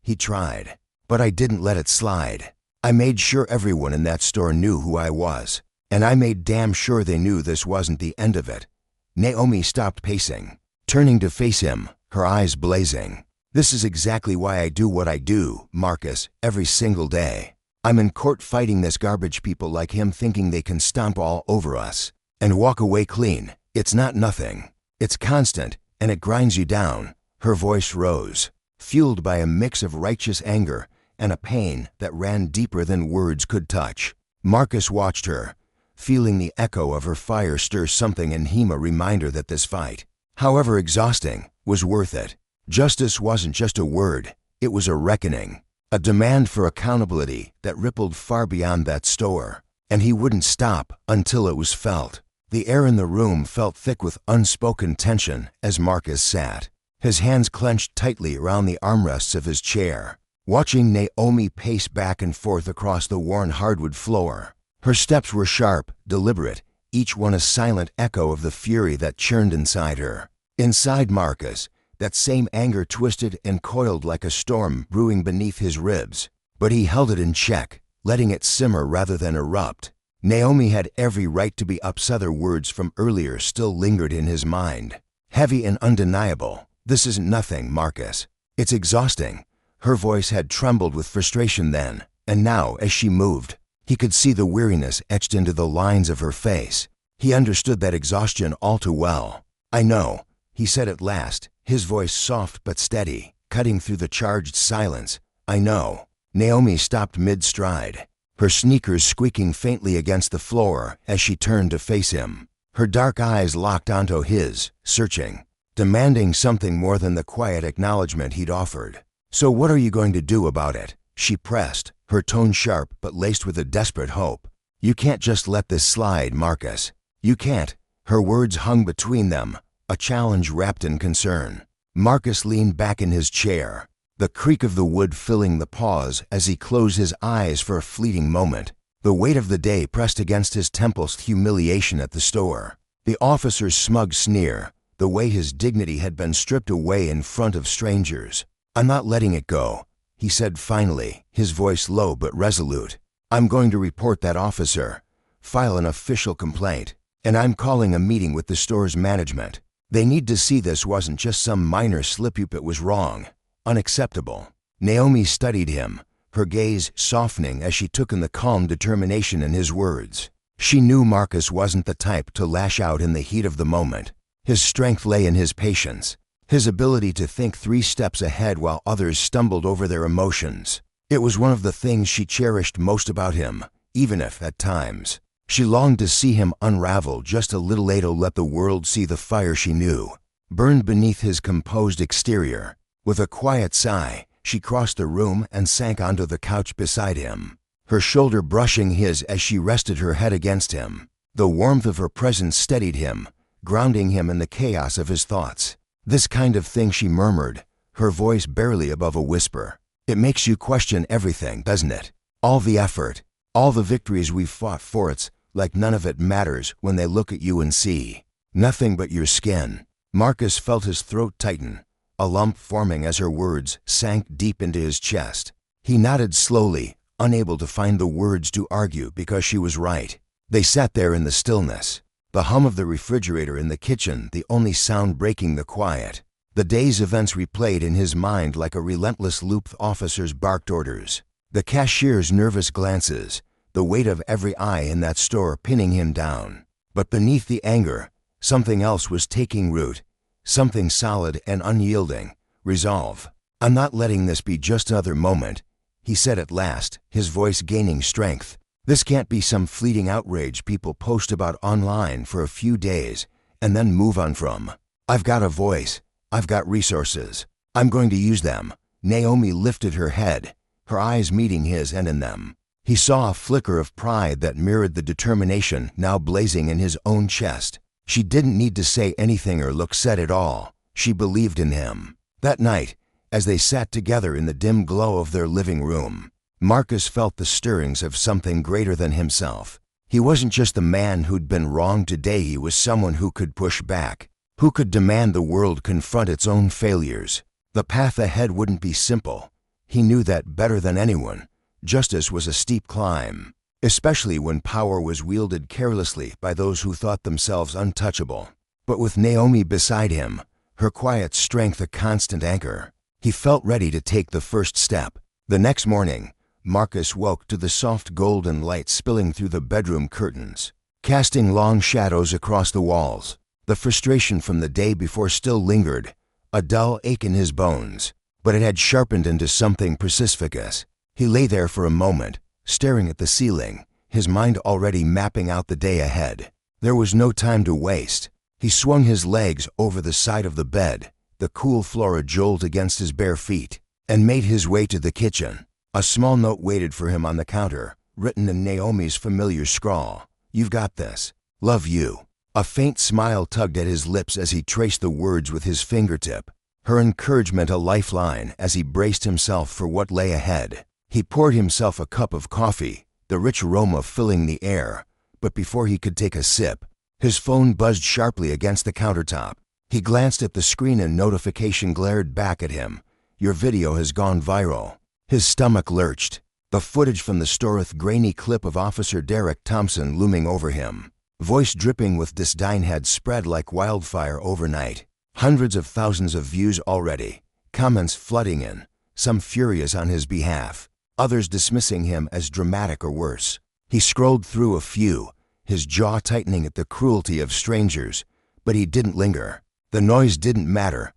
"He tried, but I didn't let it slide. I made sure everyone in that store knew who I was, and I made damn sure they knew this wasn't the end of it." Naomi stopped pacing, turning to face him, her eyes blazing. "This is exactly why I do what I do, Marcus, every single day. I'm in court fighting this garbage people like him, thinking they can stomp all over us and walk away clean. It's not nothing. It's constant, and it grinds you down." Her voice rose, fueled by a mix of righteous anger and a pain that ran deeper than words could touch. Marcus watched her, feeling the echo of her fire stir something in him, a reminder that this fight, however exhausting, was worth it. Justice wasn't just a word, it was a reckoning, a demand for accountability that rippled far beyond that store, and he wouldn't stop until it was felt. The air in the room felt thick with unspoken tension as Marcus sat, his hands clenched tightly around the armrests of his chair, watching Naomi pace back and forth across the worn hardwood floor. Her steps were sharp, deliberate, each one a silent echo of the fury that churned inside her. Inside Marcus, that same anger twisted and coiled like a storm brewing beneath his ribs, but he held it in check, letting it simmer rather than erupt. Naomi had every right to be upset. Other words from earlier still lingered in his mind, heavy and undeniable. "This isn't nothing, Marcus. It's exhausting." Her voice had trembled with frustration then, and now, as she moved, he could see the weariness etched into the lines of her face. He understood that exhaustion all too well. "I know," he said at last, his voice soft but steady, cutting through the charged silence. "I know." Naomi stopped mid-stride, her sneakers squeaking faintly against the floor as she turned to face him. Her dark eyes locked onto his, searching, demanding something more than the quiet acknowledgement he'd offered. "So what are you going to do about it?" she pressed, her tone sharp but laced with a desperate hope. "You can't just let this slide, Marcus. You can't." Her words hung between them, a challenge wrapped in concern. Marcus leaned back in his chair, the creak of the wood filling the pause as he closed his eyes for a fleeting moment. The weight of the day pressed against his temples, humiliation at the store, the officer's smug sneer, the way his dignity had been stripped away in front of strangers. "I'm not letting it go," he said finally, his voice low but resolute. "I'm going to report that officer, file an official complaint, and I'm calling a meeting with the store's management. They need to see this wasn't just some minor slip-up. It was wrong, unacceptable." Naomi studied him, her gaze softening as she took in the calm determination in his words. She knew Marcus wasn't the type to lash out in the heat of the moment. His strength lay in his patience, his ability to think 3 steps ahead while others stumbled over their emotions. It was one of the things she cherished most about him, even if, at times, she longed to see him unravel just a little later. Let the world see the fire she knew burned beneath his composed exterior. With a quiet sigh, she crossed the room and sank onto the couch beside him, her shoulder brushing his as she rested her head against him. The warmth of her presence steadied him, grounding him in the chaos of his thoughts. "This kind of thing," she murmured, her voice barely above a whisper. "It makes you question everything, doesn't it? All the effort, all the victories we've fought for. It's like none of it matters when they look at you and see nothing but your skin." Marcus felt his throat tighten, a lump forming as her words sank deep into his chest. He nodded slowly, unable to find the words to argue because she was right. They sat there in the stillness, the hum of the refrigerator in the kitchen the only sound breaking the quiet. The day's events replayed in his mind like a relentless loop. The officers' barked orders, the cashier's nervous glances, the weight of every eye in that store pinning him down. But beneath the anger, something else was taking root, something solid and unyielding, resolve. "I'm not letting this be just another moment," he said at last, his voice gaining strength. "This can't be some fleeting outrage people post about online for a few days and then move on from. I've got a voice. I've got resources. I'm going to use them." Naomi lifted her head, her eyes meeting his, and in them, he saw a flicker of pride that mirrored the determination now blazing in his own chest. She didn't need to say anything or look set at all. She believed in him. That night, as they sat together in the dim glow of their living room, Marcus felt the stirrings of something greater than himself. He wasn't just the man who'd been wronged today, he was someone who could push back, who could demand the world confront its own failures. The path ahead wouldn't be simple. He knew that better than anyone. Justice was a steep climb, especially when power was wielded carelessly by those who thought themselves untouchable. But with Naomi beside him, her quiet strength a constant anchor, he felt ready to take the first step. The next morning, Marcus woke to the soft golden light spilling through the bedroom curtains, casting long shadows across the walls. The frustration from the day before still lingered, a dull ache in his bones, but it had sharpened into something persistent. He lay there for a moment, staring at the ceiling, his mind already mapping out the day ahead. There was no time to waste. He swung his legs over the side of the bed, the cool floor a jolt against his bare feet, and made his way to the kitchen. A small note waited for him on the counter, written in Naomi's familiar scrawl. "You've got this. Love you." A faint smile tugged at his lips as he traced the words with his fingertip, her encouragement a lifeline as he braced himself for what lay ahead. He poured himself a cup of coffee, the rich aroma filling the air, but before he could take a sip, his phone buzzed sharply against the countertop. He glanced at the screen and notification glared back at him. "Your video has gone viral." His stomach lurched. The footage from the store with grainy clip of Officer Derek Thompson looming over him, voice dripping with disdain, had spread like wildfire overnight. Hundreds of thousands of views already, comments flooding in, some furious on his behalf, others dismissing him as dramatic or worse. He scrolled through a few, his jaw tightening at the cruelty of strangers, but he didn't linger. The noise didn't matter.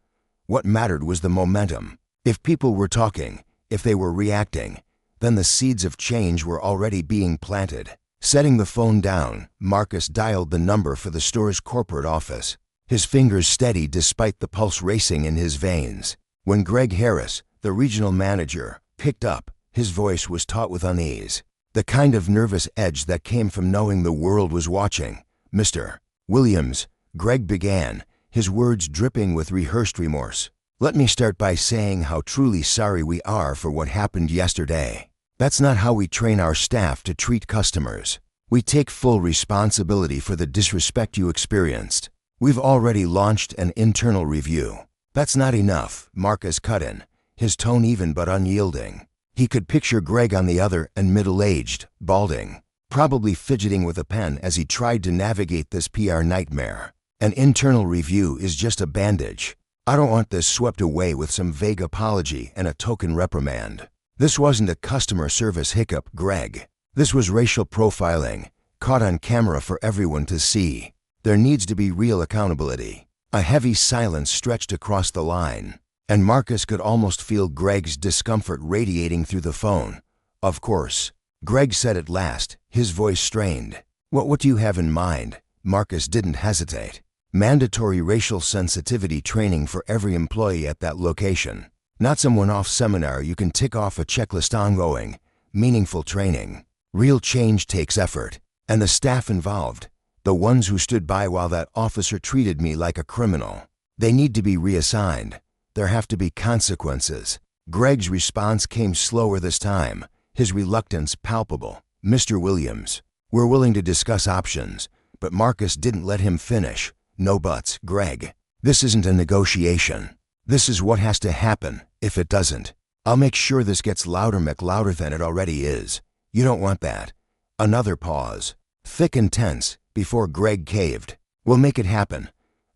What mattered was the momentum. If people were talking, if they were reacting, then the seeds of change were already being planted. Setting the phone down, Marcus dialed the number for the store's corporate office, his fingers steady despite the pulse racing in his veins. When Greg Harris, the regional manager, picked up, his voice was taut with unease, the kind of nervous edge that came from knowing the world was watching. "Mr. Williams," Greg began, his words dripping with rehearsed remorse. "Let me start by saying how truly sorry we are for what happened yesterday. That's not how we train our staff to treat customers. We take full responsibility for the disrespect you experienced. We've already launched an internal review." "That's not enough," Marcus cut in, his tone even but unyielding. He could picture Greg on the other end, middle-aged, balding, probably fidgeting with a pen as he tried to navigate this PR nightmare. "An internal review is just a bandage. I don't want this swept away with some vague apology and a token reprimand. This wasn't a customer service hiccup, Greg. This was racial profiling, caught on camera for everyone to see. There needs to be real accountability." A heavy silence stretched across the line, and Marcus could almost feel Greg's discomfort radiating through the phone. "Of course," Greg said at last, his voice strained. What do you have in mind?" Marcus didn't hesitate. "Mandatory racial sensitivity training for every employee at that location. Not some one-off seminar you can tick off a checklist. Ongoing, meaningful training. Real change takes effort. And the staff involved, the ones who stood by while that officer treated me like a criminal, they need to be reassigned. There have to be consequences." Greg's response came slower this time, his reluctance palpable. "Mr. Williams, we're willing to discuss options," but Marcus didn't let him finish. "No buts, Greg. This isn't a negotiation. This is what has to happen. If it doesn't, I'll make sure this gets louder than it already is. You don't want that." Another pause, thick and tense, before Greg caved. "We'll make it happen.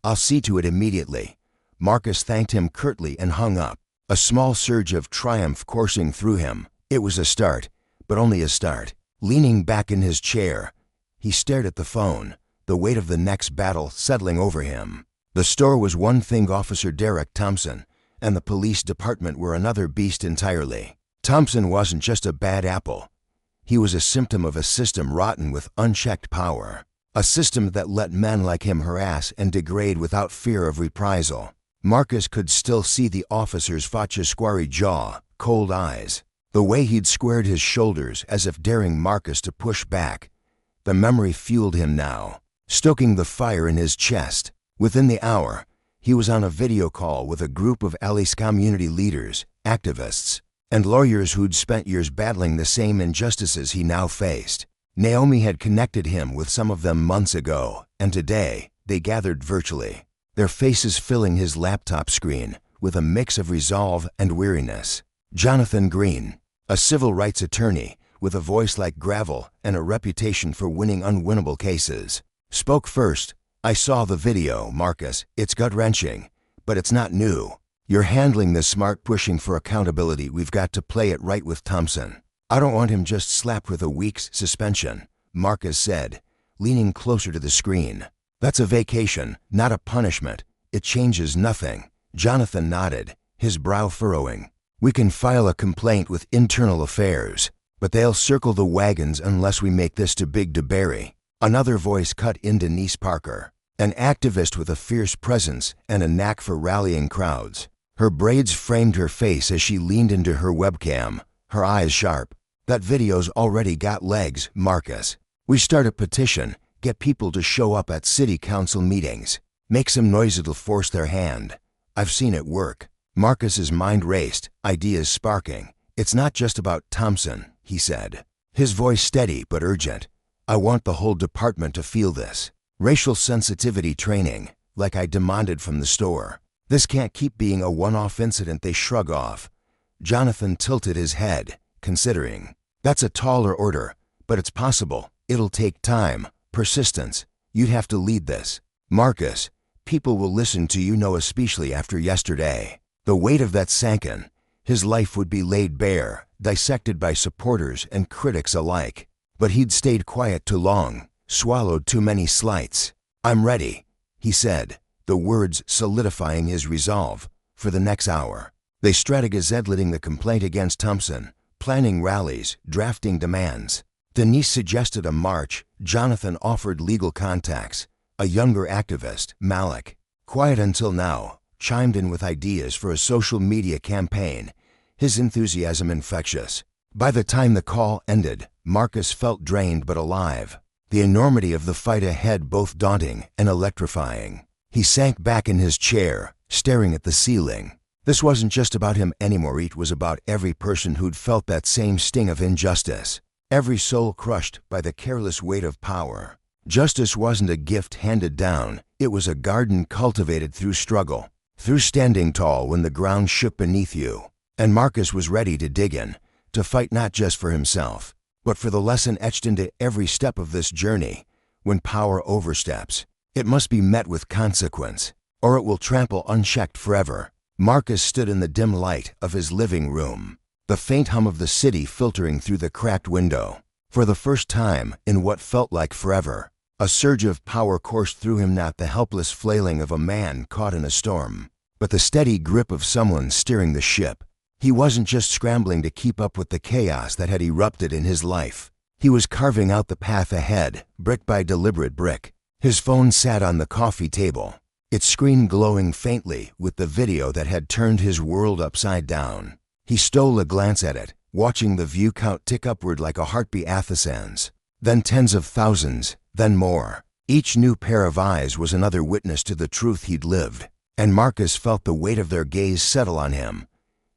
I'll see to it immediately." Marcus thanked him curtly and hung up, a small surge of triumph coursing through him. It was a start, but only a start. Leaning back in his chair, he stared at the phone, the weight of the next battle settling over him. The store was one thing, Officer Derek Thompson and the police department were another beast entirely. Thompson wasn't just a bad apple. He was a symptom of a system rotten with unchecked power. A system that let men like him harass and degrade without fear of reprisal. Marcus could still see the officer's square jaw, cold eyes, the way he'd squared his shoulders as if daring Marcus to push back. The memory fueled him now, stoking the fire in his chest. Within the hour, he was on a video call with a group of Alice community leaders, activists. and lawyers who'd spent years battling the same injustices he now faced. Naomi had connected him with some of them months ago, and today they gathered virtually, their faces filling his laptop screen with a mix of resolve and weariness. Jonathan Green, a civil rights attorney with a voice like gravel and a reputation for winning unwinnable cases, spoke first. "I saw the video, Marcus. It's gut-wrenching, but it's not new. You're handling this smart, pushing for accountability. We've got to play it right with Thompson. I don't want him just slapped with a week's suspension," Marcus said, leaning closer to the screen. "That's a vacation, not a punishment. It changes nothing." Jonathan nodded, his brow furrowing. "We can file a complaint with internal affairs, but they'll circle the wagons unless we make this too big to bury." Another voice cut in: Denise Parker, an activist with a fierce presence and a knack for rallying crowds. Her braids framed her face as she leaned into her webcam, her eyes sharp. "That video's already got legs, Marcus. We start a petition, get people to show up at city council meetings, make some noise, it'll force their hand. I've seen it work." Marcus's mind raced, ideas sparking. "It's not just about Thompson," he said, his voice steady but urgent. "I want the whole department to feel this. Racial sensitivity training, like I demanded from the store. This can't keep being a one-off incident they shrug off." Jonathan tilted his head, considering. "That's a taller order, but it's possible. It'll take time, persistence. You'd have to lead this. Marcus, people will listen to you, especially after yesterday." The weight of that sank in. His life would be laid bare, dissected by supporters and critics alike. But he'd stayed quiet too long, swallowed too many slights. "I'm ready," he said, the words solidifying his resolve. For the next hour, they strategized, leading the complaint against Thompson, planning rallies, drafting demands. Denise suggested a march. Jonathan offered legal contacts. A younger activist, Malik, quiet until now, chimed in with ideas for a social media campaign, his enthusiasm infectious. By the time the call ended, Marcus felt drained but alive, the enormity of the fight ahead both daunting and electrifying. He sank back in his chair, staring at the ceiling. This wasn't just about him anymore, it was about every person who'd felt that same sting of injustice, every soul crushed by the careless weight of power. Justice wasn't a gift handed down, it was a garden cultivated through struggle, through standing tall when the ground shook beneath you. And Marcus was ready to dig in, to fight not just for himself, but for the lesson etched into every step of this journey. When power oversteps, it must be met with consequence, or it will trample unchecked forever. Marcus stood in the dim light of his living room, the faint hum of the city filtering through the cracked window. For the first time in what felt like forever, a surge of power coursed through him, not the helpless flailing of a man caught in a storm, but the steady grip of someone steering the ship. He wasn't just scrambling to keep up with the chaos that had erupted in his life. He was carving out the path ahead, brick by deliberate brick. His phone sat on the coffee table, its screen glowing faintly with the video that had turned his world upside down. He stole a glance at it, watching the view count tick upward like a heartbeat. Thousands, then tens of thousands, then more. Each new pair of eyes was another witness to the truth he'd lived, and Marcus felt the weight of their gaze settle on him.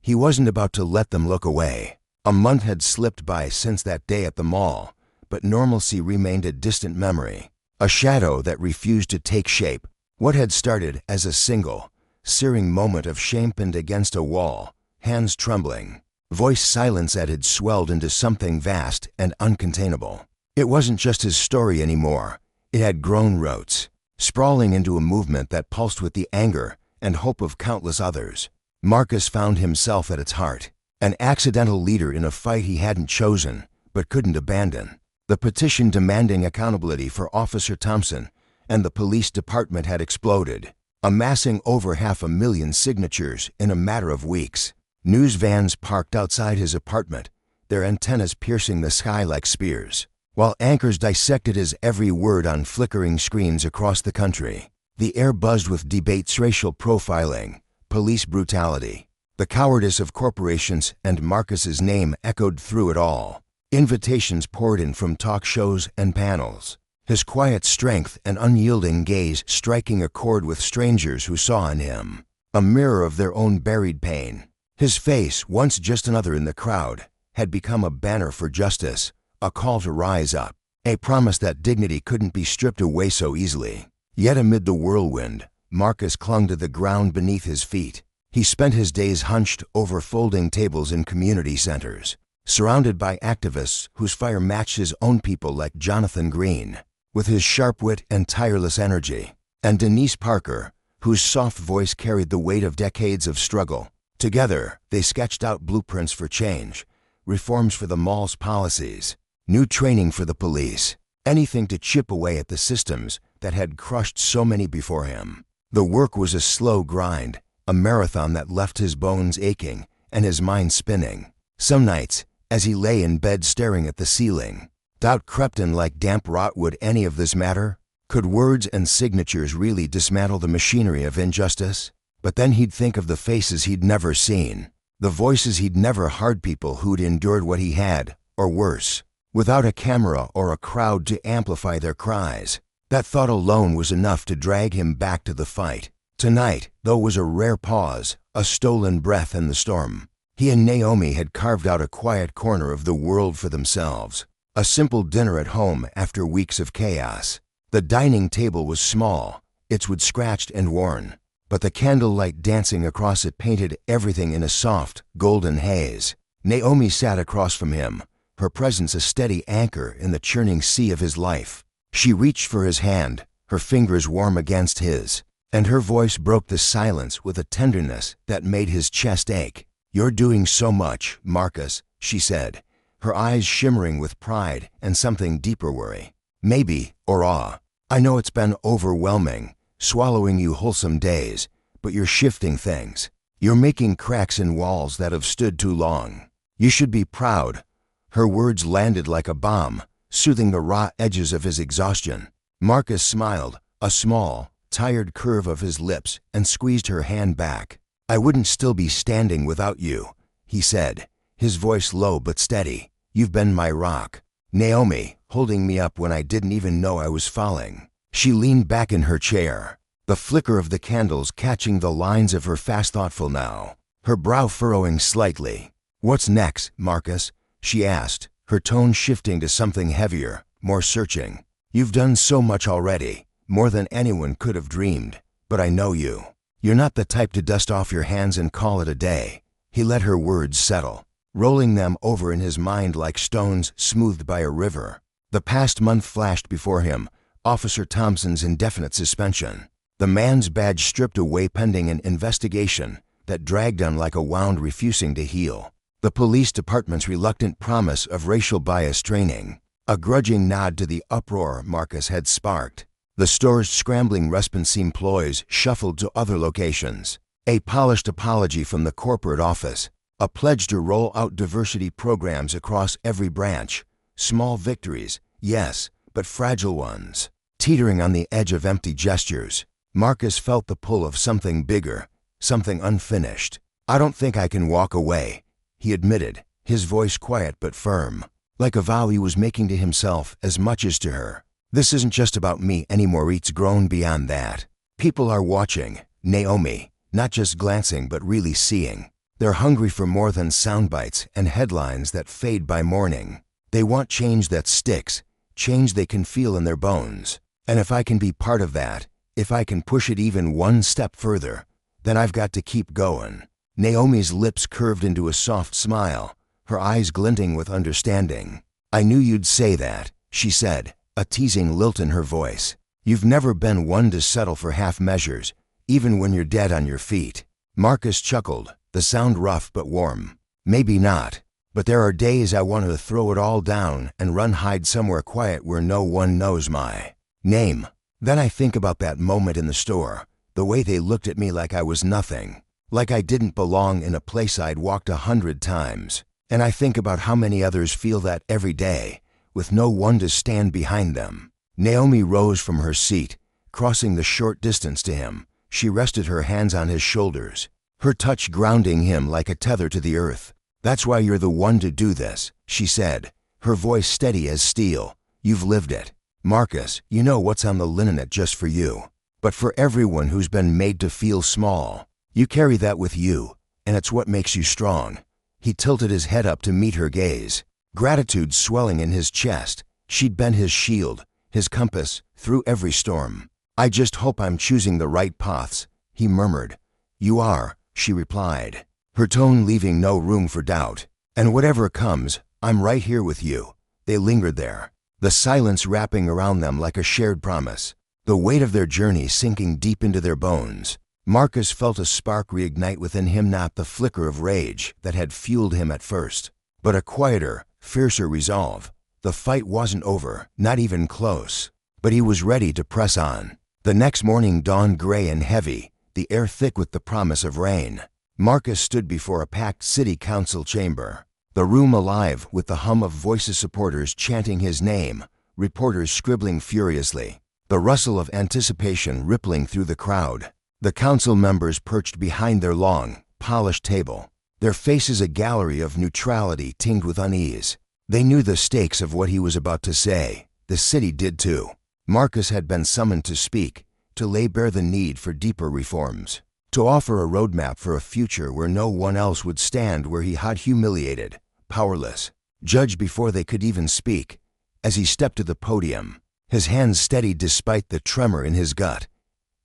He wasn't about to let them look away. A month had slipped by since that day at the mall, but normalcy remained a distant memory, a shadow that refused to take shape. What had started as a single, searing moment of shame pinned against a wall, hands trembling, voice silence that had swelled into something vast and uncontainable. It wasn't just his story anymore. It had grown roots, sprawling into a movement that pulsed with the anger and hope of countless others. Marcus found himself at its heart, an accidental leader in a fight he hadn't chosen but couldn't abandon. The petition demanding accountability for Officer Thompson and the police department had exploded, amassing over 500,000 signatures in a matter of weeks. News vans parked outside his apartment, their antennas piercing the sky like spears, while anchors dissected his every word on flickering screens across the country. The air buzzed with debates, racial profiling, police brutality, the cowardice of corporations, and Marcus's name echoed through it all. Invitations poured in from talk shows and panels, his quiet strength and unyielding gaze striking a chord with strangers who saw in him a mirror of their own buried pain. His face, once just another in the crowd, had become a banner for justice, a call to rise up, a promise that dignity couldn't be stripped away so easily. Yet amid the whirlwind, Marcus clung to the ground beneath his feet. He spent his days hunched over folding tables in community centers, surrounded by activists whose fire matched his own people like Jonathan Green, with his sharp wit and tireless energy, and Denise Parker, whose soft voice carried the weight of decades of struggle. Together, they sketched out blueprints for change, reforms for the mall's policies, new training for the police, anything to chip away at the systems that had crushed so many before him. The work was a slow grind, a marathon that left his bones aching and his mind spinning. Some nights, as he lay in bed staring at the ceiling, doubt crept in like damp rot. Would any of this matter? Could words and signatures really dismantle the machinery of injustice? But then he'd think of the faces he'd never seen, the voices he'd never heard, people who'd endured what he had, or worse, without a camera or a crowd to amplify their cries. That thought alone was enough to drag him back to the fight. Tonight, though, was a rare pause, a stolen breath in the storm. He and Naomi had carved out a quiet corner of the world for themselves, a simple dinner at home after weeks of chaos. The dining table was small, its wood scratched and worn, but the candlelight dancing across it painted everything in a soft, golden haze. Naomi sat across from him, her presence a steady anchor in the churning sea of his life. She reached for his hand, her fingers warm against his, and her voice broke the silence with a tenderness that made his chest ache. "You're doing so much, Marcus," she said, her eyes shimmering with pride and something deeper worry. Maybe, or awe. "I know it's been overwhelming, swallowing you wholesome days, but you're shifting things. You're making cracks in walls that have stood too long. You should be proud." Her words landed like a bomb, soothing the raw edges of his exhaustion. Marcus smiled, a small, tired curve of his lips, and squeezed her hand back. "I wouldn't still be standing without you," he said, his voice low but steady. "You've been my rock, Naomi, holding me up when I didn't even know I was falling." She leaned back in her chair, the flicker of the candles catching the lines of her face, thoughtful now, her brow furrowing slightly. "What's next, Marcus?" she asked, her tone shifting to something heavier, more searching. "You've done so much already, more than anyone could have dreamed, but I know you. You're not the type to dust off your hands and call it a day." He let her words settle, rolling them over in his mind like stones smoothed by a river. The past month flashed before him, Officer Thompson's indefinite suspension, the man's badge stripped away pending an investigation that dragged on like a wound refusing to heal, the police department's reluctant promise of racial bias training, a grudging nod to the uproar Marcus had sparked, the store's scrambling response employees shuffled to other locations, a polished apology from the corporate office, a pledge to roll out diversity programs across every branch. Small victories, yes, but fragile ones, teetering on the edge of empty gestures. Marcus felt the pull of something bigger, something unfinished. "I don't think I can walk away," he admitted, his voice quiet but firm, like a vow he was making to himself as much as to her. "This isn't just about me anymore. It's grown beyond that. People are watching, Naomi, not just glancing but really seeing. They're hungry for more than sound bites and headlines that fade by morning. They want change that sticks, change they can feel in their bones. And if I can be part of that, if I can push it even one step further, then I've got to keep going." Naomi's lips curved into a soft smile, her eyes glinting with understanding. "I knew you'd say that," she said, a teasing lilt in her voice. "You've never been one to settle for half measures, even when you're dead on your feet." Marcus chuckled, the sound rough but warm. "Maybe not, but there are days I want to throw it all down and run hide somewhere quiet where no one knows my name. Then I think about that moment in the store, the way they looked at me like I was nothing, like I didn't belong in a place I'd walked 100 times. And I think about how many others feel that every day, with no one to stand behind them." Naomi rose from her seat, crossing the short distance to him. She rested her hands on his shoulders, her touch grounding him like a tether to the earth. "That's why you're the one to do this," she said, her voice steady as steel. "You've lived it. Marcus, you know what's on the linen just for you, but for everyone who's been made to feel small. You carry that with you, and it's what makes you strong." He tilted his head up to meet her gaze, gratitude swelling in his chest. She'd been his shield, his compass, through every storm. "I just hope I'm choosing the right paths," he murmured. "You are," she replied, her tone leaving no room for doubt. "And whatever comes, I'm right here with you." They lingered there, the silence wrapping around them like a shared promise, the weight of their journey sinking deep into their bones. Marcus felt a spark reignite within him, not the flicker of rage that had fueled him at first, but a quieter, fiercer resolve. The fight wasn't over, not even close, but he was ready to press on. The next morning dawned gray and heavy, the air thick with the promise of rain. Marcus stood before a packed city council chamber, the room alive with the hum of voices, supporters chanting his name, reporters scribbling furiously, the rustle of anticipation rippling through the crowd. The council members perched behind their long, polished table, their faces a gallery of neutrality tinged with unease. They knew the stakes of what he was about to say. The city did too. Marcus had been summoned to speak, to lay bare the need for deeper reforms, to offer a roadmap for a future where no one else would stand where he had, humiliated, powerless, judged before they could even speak. As he stepped to the podium, his hands steadied despite the tremor in his gut,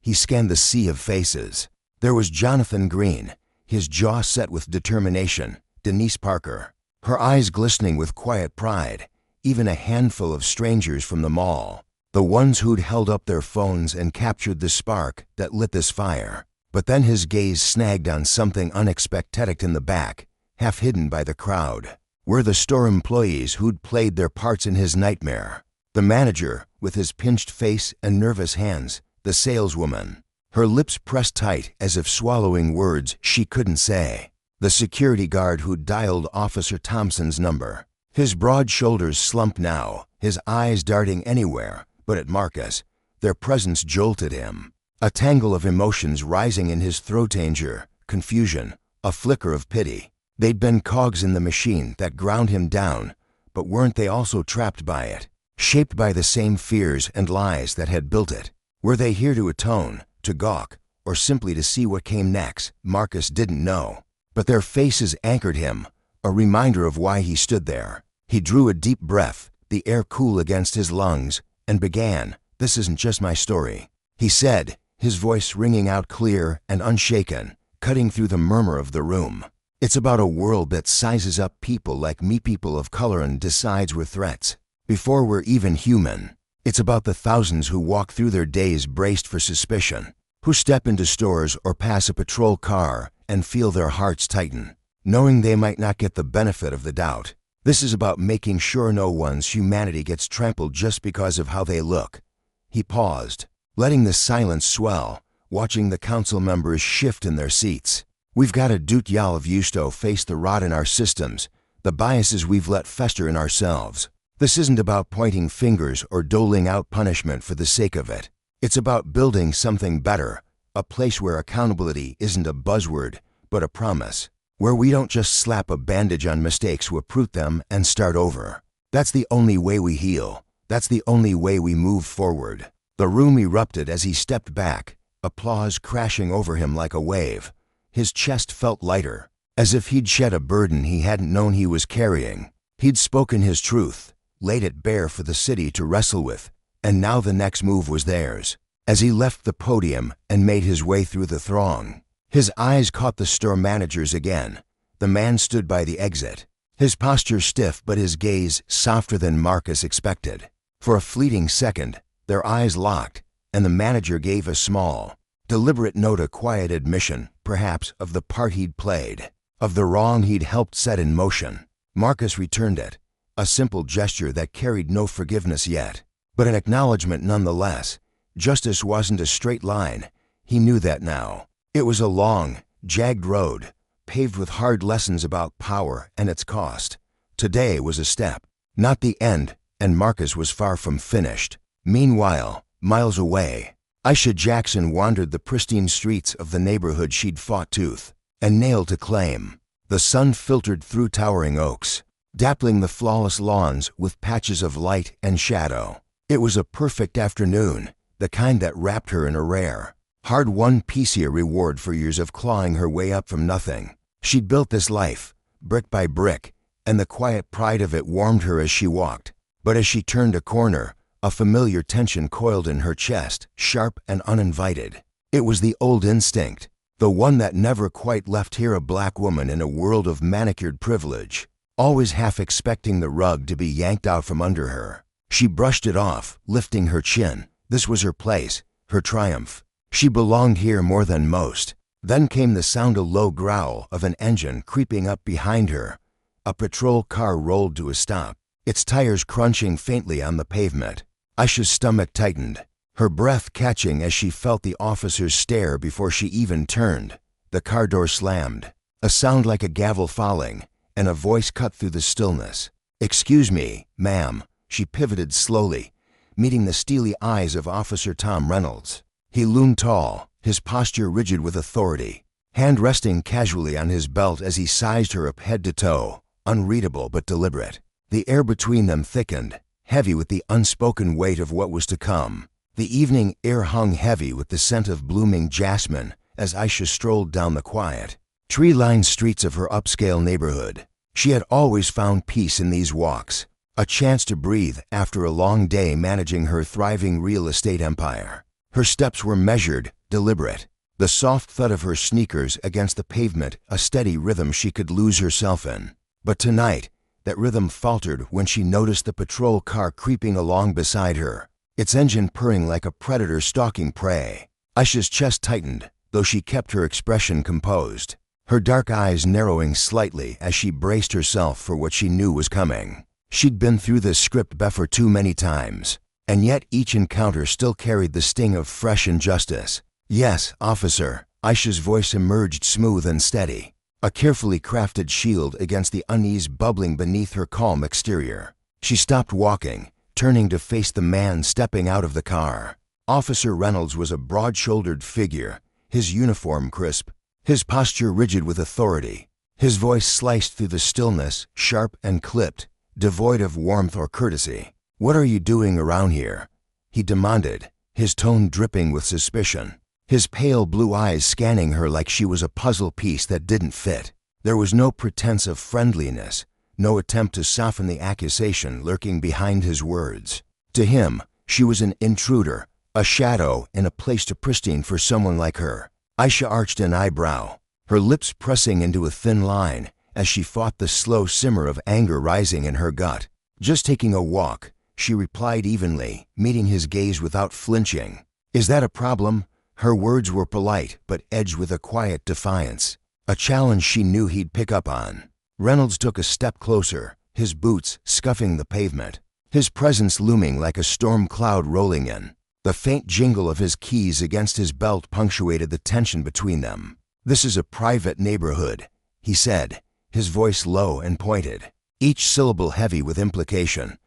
he scanned the sea of faces. There was Jonathan Green, his jaw set with determination, Denise Parker, her eyes glistening with quiet pride, even a handful of strangers from the mall, the ones who'd held up their phones and captured the spark that lit this fire. But then his gaze snagged on something unexpected in the back, half hidden by the crowd. Were the store employees who'd played their parts in his nightmare. The manager, with his pinched face and nervous hands, the saleswoman, her lips pressed tight as if swallowing words she couldn't say. The security guard who'd dialed Officer Thompson's number. His broad shoulders slumped now, his eyes darting anywhere but at Marcus. Their presence jolted him. A tangle of emotions rising in his throat, anger, confusion, a flicker of pity. They'd been cogs in the machine that ground him down, but weren't they also trapped by it, shaped by the same fears and lies that had built it? Were they here to atone, to gawk, or simply to see what came next? Marcus didn't know. But their faces anchored him, a reminder of why he stood there. He drew a deep breath, the air cool against his lungs, and began, "This isn't just my story," he said, his voice ringing out clear and unshaken, cutting through the murmur of the room. "It's about a world that sizes up people like me, people of color, and decides we're threats before we're even human. It's about the thousands who walk through their days braced for suspicion, who step into stores or pass a patrol car and feel their hearts tighten, knowing they might not get the benefit of the doubt. This is about making sure no one's humanity gets trampled just because of how they look." He paused, letting the silence swell, watching the council members shift in their seats. "We've got a duty, y'all have used to face the rot in our systems, the biases we've let fester in ourselves. This isn't about pointing fingers or doling out punishment for the sake of it. It's about building something better, a place where accountability isn't a buzzword, but a promise, where we don't just slap a bandage on mistakes, we uproot them and start over. That's the only way we heal. That's the only way we move forward." The room erupted as he stepped back, applause crashing over him like a wave. His chest felt lighter, as if he'd shed a burden he hadn't known he was carrying. He'd spoken his truth, laid it bare for the city to wrestle with, and now the next move was theirs. As he left the podium and made his way through the throng, his eyes caught the store managers again. The man stood by the exit, his posture stiff but his gaze softer than Marcus expected. For a fleeting second, their eyes locked, and the manager gave a small, deliberate note, a quiet admission, perhaps, of the part he'd played, of the wrong he'd helped set in motion. Marcus returned it, a simple gesture that carried no forgiveness yet, but an acknowledgement nonetheless. Justice wasn't a straight line. He knew that now. It was a long, jagged road, paved with hard lessons about power and its cost. Today was a step, not the end, and Marcus was far from finished. Meanwhile, miles away, Aisha Jackson wandered the pristine streets of the neighborhood she'd fought tooth and nail to claim. The sun filtered through towering oaks, dappling the flawless lawns with patches of light and shadow. It was a perfect afternoon, the kind that wrapped her in a rare, hard-won piece reward for years of clawing her way up from nothing. She'd built this life, brick by brick, and the quiet pride of it warmed her as she walked. But as she turned a corner, a familiar tension coiled in her chest, sharp and uninvited. It was the old instinct, the one that never quite left here, a black woman in a world of manicured privilege, always half expecting the rug to be yanked out from under her. She brushed it off, lifting her chin. This was her place, her triumph. She belonged here more than most. Then came the sound, a low growl of an engine creeping up behind her. A patrol car rolled to a stop, its tires crunching faintly on the pavement. Aisha's stomach tightened, her breath catching as she felt the officer's stare before she even turned. The car door slammed, a sound like a gavel falling, and a voice cut through the stillness. "Excuse me, ma'am." She pivoted slowly, meeting the steely eyes of Officer Tom Reynolds. He loomed tall, his posture rigid with authority, hand resting casually on his belt as he sized her up head to toe, unreadable but deliberate. The air between them thickened, heavy with the unspoken weight of what was to come. The evening air hung heavy with the scent of blooming jasmine as Aisha strolled down the quiet, tree-lined streets of her upscale neighborhood. She had always found peace in these walks, a chance to breathe after a long day managing her thriving real estate empire. Her steps were measured, deliberate, the soft thud of her sneakers against the pavement a steady rhythm she could lose herself in. But tonight, that rhythm faltered when she noticed the patrol car creeping along beside her, its engine purring like a predator stalking prey. Aisha's chest tightened, though she kept her expression composed, her dark eyes narrowing slightly as she braced herself for what she knew was coming. She'd been through this script before too many times, and yet each encounter still carried the sting of fresh injustice. "Yes, officer." Aisha's voice emerged smooth and steady, a carefully crafted shield against the unease bubbling beneath her calm exterior. She stopped walking, turning to face the man stepping out of the car. Officer Reynolds was a broad-shouldered figure, his uniform crisp, his posture rigid with authority. His voice sliced through the stillness, sharp and clipped, devoid of warmth or courtesy. "What are you doing around here?" he demanded, his tone dripping with suspicion, his pale blue eyes scanning her like she was a puzzle piece that didn't fit. There was no pretense of friendliness, no attempt to soften the accusation lurking behind his words. To him, she was an intruder, a shadow in a place too pristine for someone like her. Aisha arched an eyebrow, her lips pressing into a thin line as she fought the slow simmer of anger rising in her gut. "Just taking a walk," she replied evenly, meeting his gaze without flinching. "Is that a problem?" Her words were polite but edged with a quiet defiance, a challenge she knew he'd pick up on. Reynolds took a step closer, his boots scuffing the pavement, his presence looming like a storm cloud rolling in. The faint jingle of his keys against his belt punctuated the tension between them. "This is a private neighborhood," he said, his voice low and pointed, each syllable heavy with implication.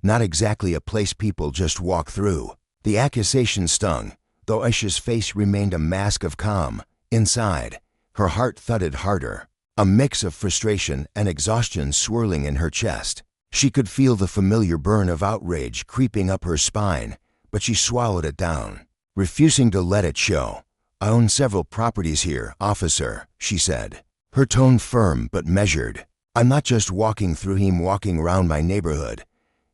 "Not exactly a place people just walk through." The accusation stung, though Aisha's face remained a mask of calm. Inside, her heart thudded harder, a mix of frustration and exhaustion swirling in her chest. She could feel the familiar burn of outrage creeping up her spine, but she swallowed it down, refusing to let it show. "I own several properties here, officer," she said, her tone firm but measured. "I'm not just walking through him, walking around my neighborhood."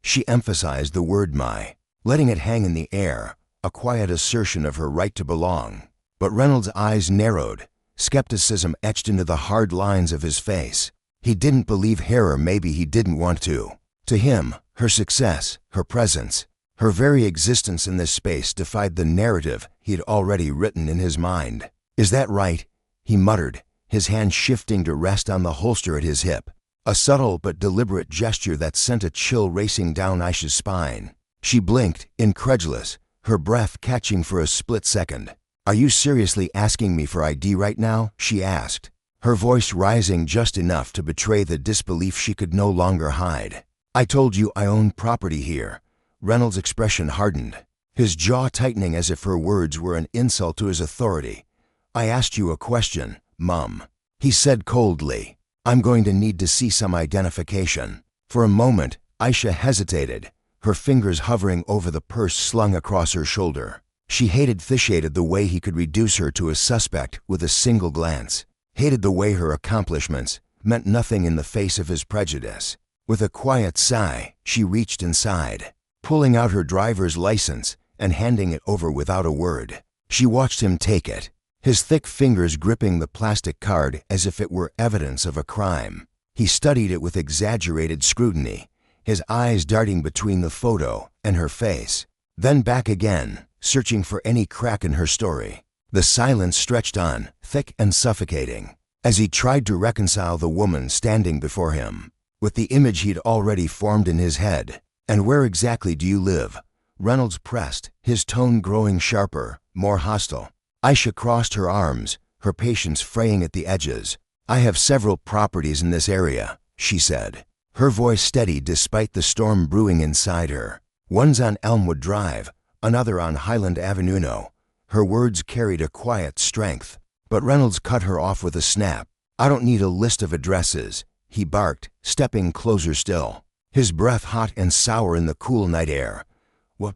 She emphasized the word my, letting it hang in the air, a quiet assertion of her right to belong. But Reynolds' eyes narrowed, skepticism etched into the hard lines of his face. He didn't believe her, or maybe he didn't want to. To him, her success, her presence, her very existence in this space defied the narrative he'd already written in his mind. "Is that right?" he muttered, his hand shifting to rest on the holster at his hip, a subtle but deliberate gesture that sent a chill racing down Aisha's spine. She blinked, incredulous, her breath catching for a split second. "Are you seriously asking me for ID right now?" she asked, her voice rising just enough to betray the disbelief she could no longer hide. "I told you I own property here." Reynolds' expression hardened, his jaw tightening as if her words were an insult to his authority. "I asked you a question, Mum," he said coldly. "I'm going to need to see some identification." For a moment, Aisha hesitated, her fingers hovering over the purse slung across her shoulder. She hated the way he could reduce her to a suspect with a single glance. hated the way her accomplishments meant nothing in the face of his prejudice. With a quiet sigh, she reached inside, pulling out her driver's license and handing it over without a word. She watched him take it, his thick fingers gripping the plastic card as if it were evidence of a crime. He studied it with exaggerated scrutiny, his eyes darting between the photo and her face, then back again, searching for any crack in her story. The silence stretched on, thick and suffocating, as he tried to reconcile the woman standing before him with the image he'd already formed in his head. "And where exactly do you live?" Reynolds pressed, his tone growing sharper, more hostile. Aisha crossed her arms, her patience fraying at the edges. "I have several properties in this area," she said, her voice steady despite the storm brewing inside her. "One's on Elmwood Drive, another on Highland Avenue. No." Her words carried a quiet strength, but Reynolds cut her off with a snap. "I don't need a list of addresses," he barked, stepping closer still, his breath hot and sour in the cool night air. What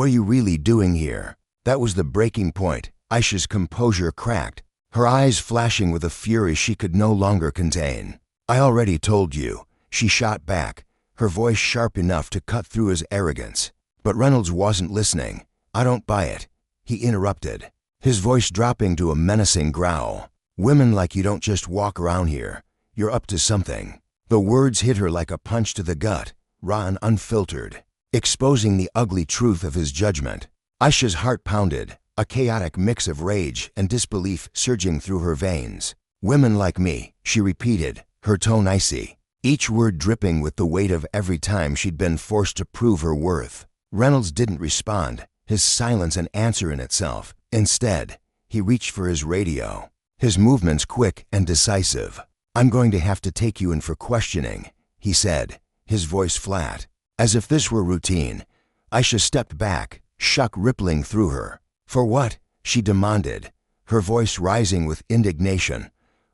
are you really doing here?" That was the breaking point. Aisha's composure cracked, her eyes flashing with a fury she could no longer contain. "I already told you," she shot back, her voice sharp enough to cut through his arrogance. But Reynolds wasn't listening. "I don't buy it," he interrupted, his voice dropping to a menacing growl. "Women like you don't just walk around here. You're up to something." The words hit her like a punch to the gut, raw and unfiltered, exposing the ugly truth of his judgment. Aisha's heart pounded, a chaotic mix of rage and disbelief surging through her veins. "Women like me," she repeated, her tone icy, each word dripping with the weight of every time she'd been forced to prove her worth. Reynolds didn't respond, his silence an answer in itself. Instead, he reached for his radio, his movements quick and decisive. "I'm going to have to take you in for questioning," he said, his voice flat, as if this were routine. Aisha stepped back, shock rippling through her. "For what?" she demanded, her voice rising with indignation.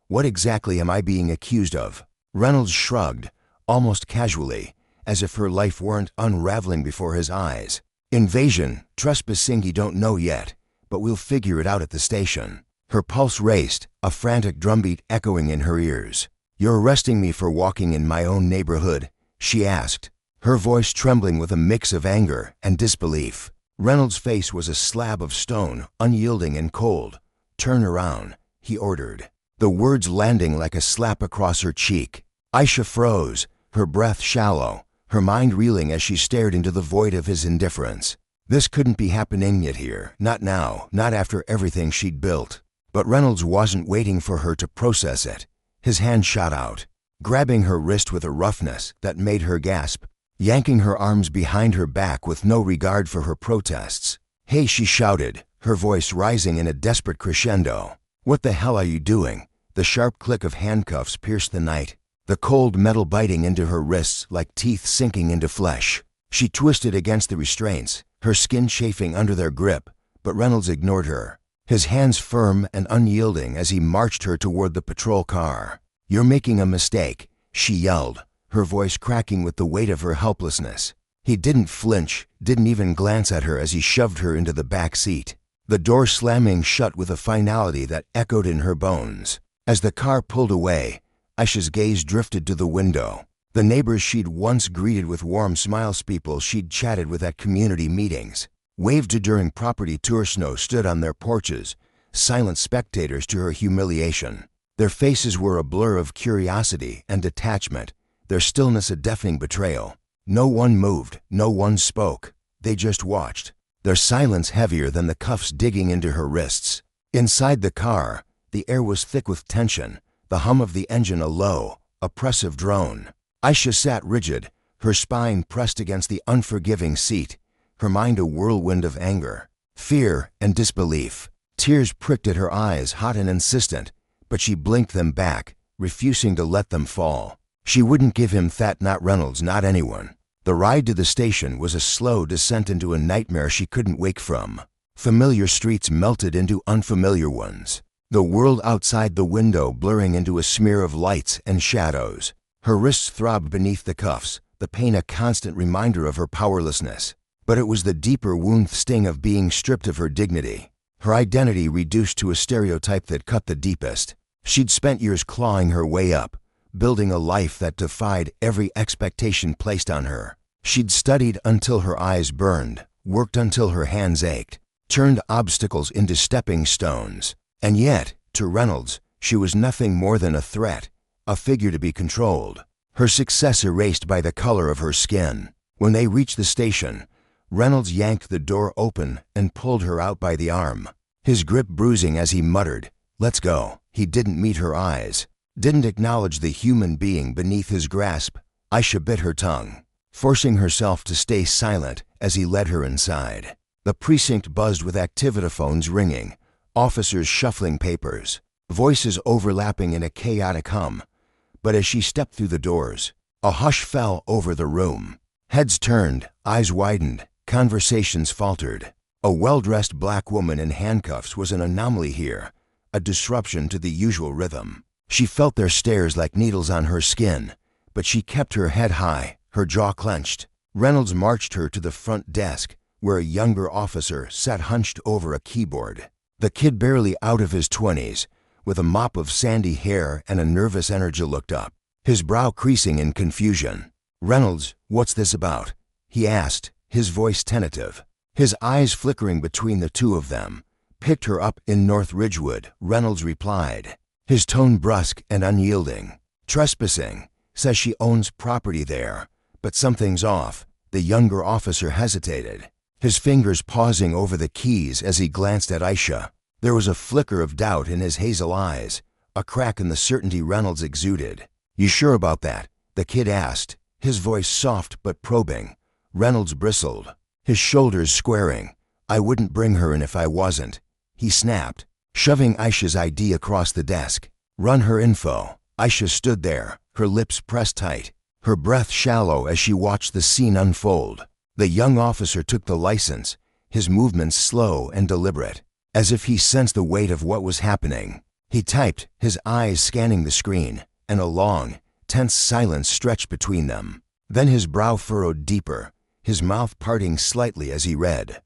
"What exactly am I being accused of?" Reynolds shrugged, almost casually, as if her life weren't unraveling before his eyes. "Invasion, trespassing, you don't know yet, but we'll figure it out at the station." Her pulse raced, a frantic drumbeat echoing in her ears. "You're arresting me for walking in my own neighborhood?" she asked, her voice trembling with a mix of anger and disbelief. Reynolds' face was a slab of stone, unyielding and cold. "Turn around," he ordered, the words landing like a slap across her cheek. Aisha froze, her breath shallow, her mind reeling as she stared into the void of his indifference. This couldn't be happening yet here, not now, not after everything she'd built. But Reynolds wasn't waiting for her to process it. His hand shot out, grabbing her wrist with a roughness that made her gasp, yanking her arms behind her back with no regard for her protests. "Hey," she shouted, her voice rising in a desperate crescendo. "What the hell are you doing?" The sharp click of handcuffs pierced the night, the cold metal biting into her wrists like teeth sinking into flesh. She twisted against the restraints, her skin chafing under their grip, but Reynolds ignored her, his hands firm and unyielding as he marched her toward the patrol car. "You're making a mistake," she yelled, her voice cracking with the weight of her helplessness. He didn't flinch, didn't even glance at her as he shoved her into the back seat, the door slamming shut with a finality that echoed in her bones. As the car pulled away, Aisha's gaze drifted to the window. The neighbors she'd once greeted with warm smiles, people she'd chatted with at community meetings, waved to during property tours, now stood on their porches, silent spectators to her humiliation. Their faces were a blur of curiosity and detachment, their stillness a deafening betrayal. No one moved, no one spoke. They just watched, their silence heavier than the cuffs digging into her wrists. Inside the car, the air was thick with tension, the hum of the engine a low, oppressive drone. Aisha sat rigid, her spine pressed against the unforgiving seat, her mind a whirlwind of anger, fear, and disbelief. Tears pricked at her eyes, hot and insistent, but she blinked them back, refusing to let them fall. She wouldn't give him that, not Reynolds, not anyone. The ride to the station was a slow descent into a nightmare she couldn't wake from. Familiar streets melted into unfamiliar ones, the world outside the window blurring into a smear of lights and shadows. Her wrists throbbed beneath the cuffs, the pain a constant reminder of her powerlessness. But it was the deeper wound sting of being stripped of her dignity, her identity reduced to a stereotype that cut the deepest. She'd spent years clawing her way up, building a life that defied every expectation placed on her. She'd studied until her eyes burned, worked until her hands ached, turned obstacles into stepping stones. And yet, to Reynolds, she was nothing more than a threat, a figure to be controlled, her success erased by the color of her skin. When they reached the station, Reynolds yanked the door open and pulled her out by the arm, his grip bruising as he muttered, "Let's go." He didn't meet her eyes, didn't acknowledge the human being beneath his grasp. Aisha bit her tongue, forcing herself to stay silent as he led her inside. The precinct buzzed with activitaphones ringing, officers shuffling papers, voices overlapping in a chaotic hum. But as she stepped through the doors, a hush fell over the room. Heads turned, eyes widened, conversations faltered. A well-dressed black woman in handcuffs was an anomaly here, a disruption to the usual rhythm. She felt their stares like needles on her skin, but she kept her head high, her jaw clenched. Reynolds marched her to the front desk, where a younger officer sat hunched over a keyboard. The kid, barely out of his 20s, with a mop of sandy hair and a nervous energy, looked up, his brow creasing in confusion. "Reynolds, what's this about?" he asked, his voice tentative. His eyes flickering between the two of them. "Picked her up in North Ridgewood," Reynolds replied, his tone brusque and unyielding. "Trespassing. Says she owns property there, but something's off." The younger officer hesitated, his fingers pausing over the keys as he glanced at Aisha. There was a flicker of doubt in his hazel eyes, a crack in the certainty Reynolds exuded. "You sure about that?" the kid asked, his voice soft but probing. Reynolds bristled, his shoulders squaring. "I wouldn't bring her in if I wasn't," he snapped, shoving Aisha's ID across the desk. "Run her info." Aisha stood there, her lips pressed tight, her breath shallow as she watched the scene unfold. The young officer took the license, his movements slow and deliberate, as if he sensed the weight of what was happening. He typed, his eyes scanning the screen, and a long, tense silence stretched between them. Then his brow furrowed deeper, his mouth parting slightly as he read.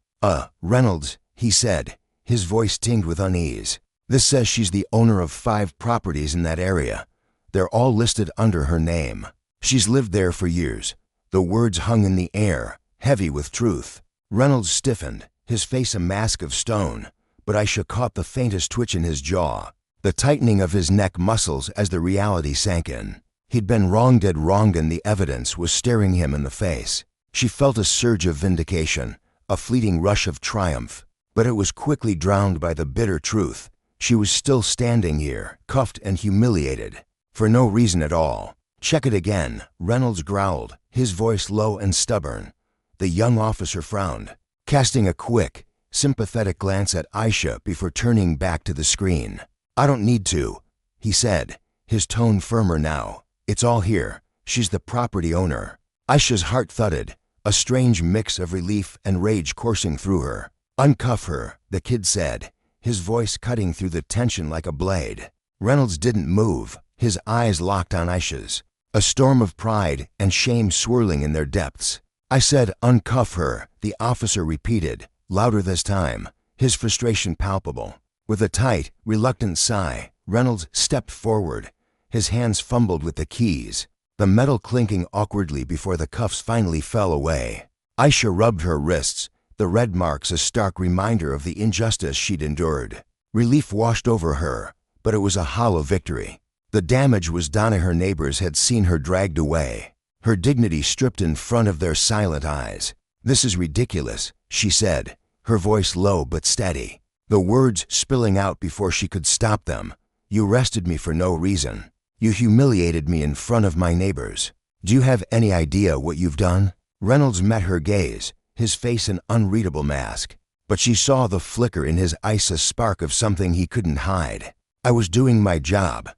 Reynolds," he said, his voice tinged with unease. "This says she's the owner of 5 properties in that area. They're all listed under her name. She's lived there for years." The words hung in the air, heavy with truth. Reynolds stiffened, his face a mask of stone, but Aisha caught the faintest twitch in his jaw, the tightening of his neck muscles as the reality sank in. He'd been wrong, dead wrong, and the evidence was staring him in the face. She felt a surge of vindication, a fleeting rush of triumph, but it was quickly drowned by the bitter truth. She was still standing here, cuffed and humiliated, for no reason at all. "Check it again," Reynolds growled, his voice low and stubborn. The young officer frowned, casting a quick, sympathetic glance at Aisha before turning back to the screen. "I don't need to," he said, his tone firmer now. "It's all here. She's the property owner." Aisha's heart thudded, a strange mix of relief and rage coursing through her. "Uncuff her," the kid said, his voice cutting through the tension like a blade. Reynolds didn't move, his eyes locked on Aisha's, a storm of pride and shame swirling in their depths. "I said uncuff her," the officer repeated, louder this time, his frustration palpable. With a tight, reluctant sigh, Reynolds stepped forward, his hands fumbled with the keys, the metal clinking awkwardly before the cuffs finally fell away. Aisha rubbed her wrists, the red marks a stark reminder of the injustice she'd endured. Relief washed over her, but it was a hollow victory. The damage was done. Her neighbors had seen her dragged away, her dignity stripped in front of their silent eyes. "This is ridiculous," she said, her voice low but steady, the words spilling out before she could stop them. "You arrested me for no reason. You humiliated me in front of my neighbors. Do you have any idea what you've done?" Reynolds met her gaze, his face an unreadable mask, but she saw the flicker in his eyes, a spark of something he couldn't hide. "I was doing my job,"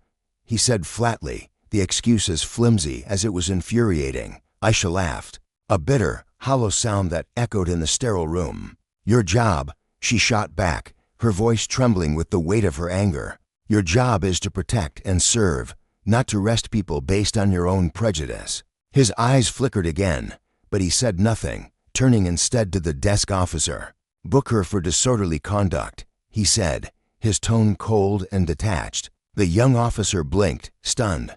he said flatly, the excuse as flimsy as it was infuriating. Aisha laughed, a bitter, hollow sound that echoed in the sterile room. "Your job," she shot back, her voice trembling with the weight of her anger. "Your job is to protect and serve, not to arrest people based on your own prejudice." His eyes flickered again, but he said nothing, turning instead to the desk officer. "Book her for disorderly conduct," he said, his tone cold and detached. The young officer blinked, stunned.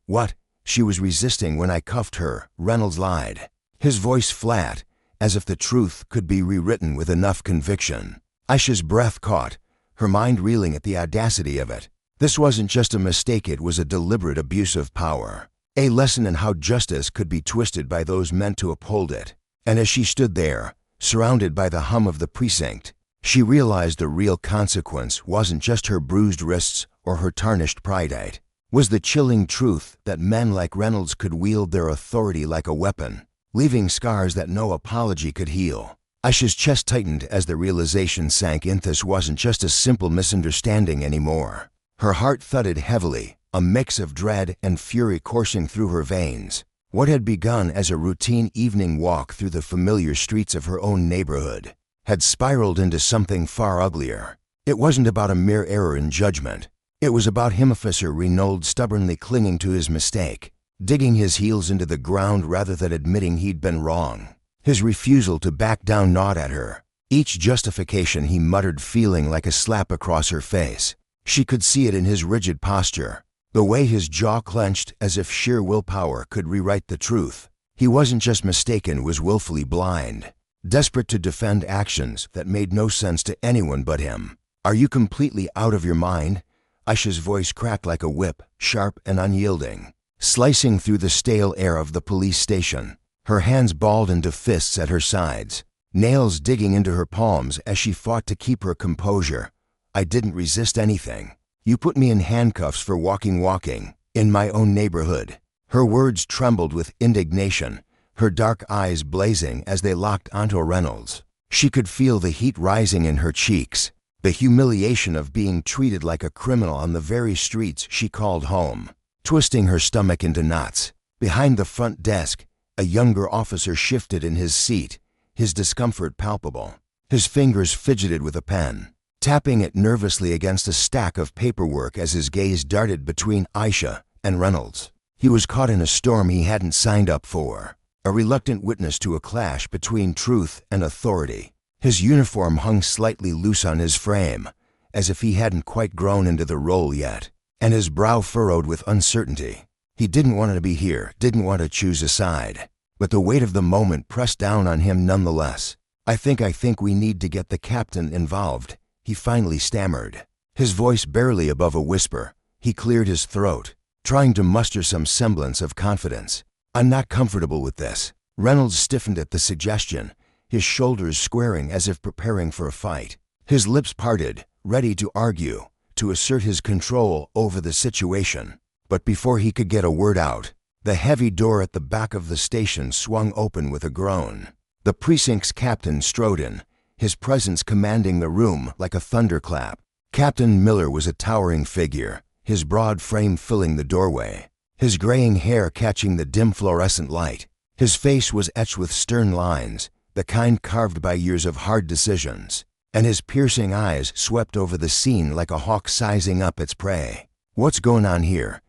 "What? She was resisting when I cuffed her," Reynolds lied. His voice flat, as if the truth could be rewritten with enough conviction. Aisha's breath caught, her mind reeling at the audacity of it. This wasn't just a mistake, it was a deliberate abuse of power. A lesson in how justice could be twisted by those meant to uphold it. And as she stood there, surrounded by the hum of the precinct, she realized the real consequence wasn't just her bruised wrists or her tarnished pride. It was the chilling truth that men like Reynolds could wield their authority like a weapon, leaving scars that no apology could heal. Aisha's chest tightened as the realization sank in. This wasn't just a simple misunderstanding anymore. Her heart thudded heavily, a mix of dread and fury coursing through her veins. What had begun as a routine evening walk through the familiar streets of her own neighborhood had spiraled into something far uglier. It wasn't about a mere error in judgment. It was about him, Officer Reynolds, stubbornly clinging to his mistake, digging his heels into the ground rather than admitting he'd been wrong. His refusal to back down gnawed at her. Each justification he muttered feeling like a slap across her face. She could see it in his rigid posture, the way his jaw clenched as if sheer willpower could rewrite the truth. He wasn't just mistaken, was willfully blind, desperate to defend actions that made no sense to anyone but him. "Are you completely out of your mind?" Aisha's voice cracked like a whip, sharp and unyielding, slicing through the stale air of the police station. Her hands balled into fists at her sides, nails digging into her palms as she fought to keep her composure. "I didn't resist anything. You put me in handcuffs for walking in my own neighborhood." Her words trembled with indignation, her dark eyes blazing as they locked onto Reynolds. She could feel the heat rising in her cheeks, the humiliation of being treated like a criminal on the very streets she called home, twisting her stomach into knots. Behind the front desk, a younger officer shifted in his seat, his discomfort palpable. His fingers fidgeted with a pen, tapping it nervously against a stack of paperwork as his gaze darted between Aisha and Reynolds. He was caught in a storm he hadn't signed up for, a reluctant witness to a clash between truth and authority. His uniform hung slightly loose on his frame, as if he hadn't quite grown into the role yet, and his brow furrowed with uncertainty. He didn't want to be here, didn't want to choose a side, but the weight of the moment pressed down on him nonetheless. I think we need to get the captain involved," he finally stammered. His voice barely above a whisper, he cleared his throat, trying to muster some semblance of confidence. "I'm not comfortable with this." Reynolds stiffened at the suggestion, his shoulders squaring as if preparing for a fight. His lips parted, ready to argue, to assert his control over the situation. But before he could get a word out, the heavy door at the back of the station swung open with a groan. The precinct's captain strode in, his presence commanding the room like a thunderclap. Captain Miller was a towering figure, his broad frame filling the doorway, his graying hair catching the dim fluorescent light. His face was etched with stern lines, the kind carved by years of hard decisions, and his piercing eyes swept over the scene like a hawk sizing up its prey. "What's going on here?"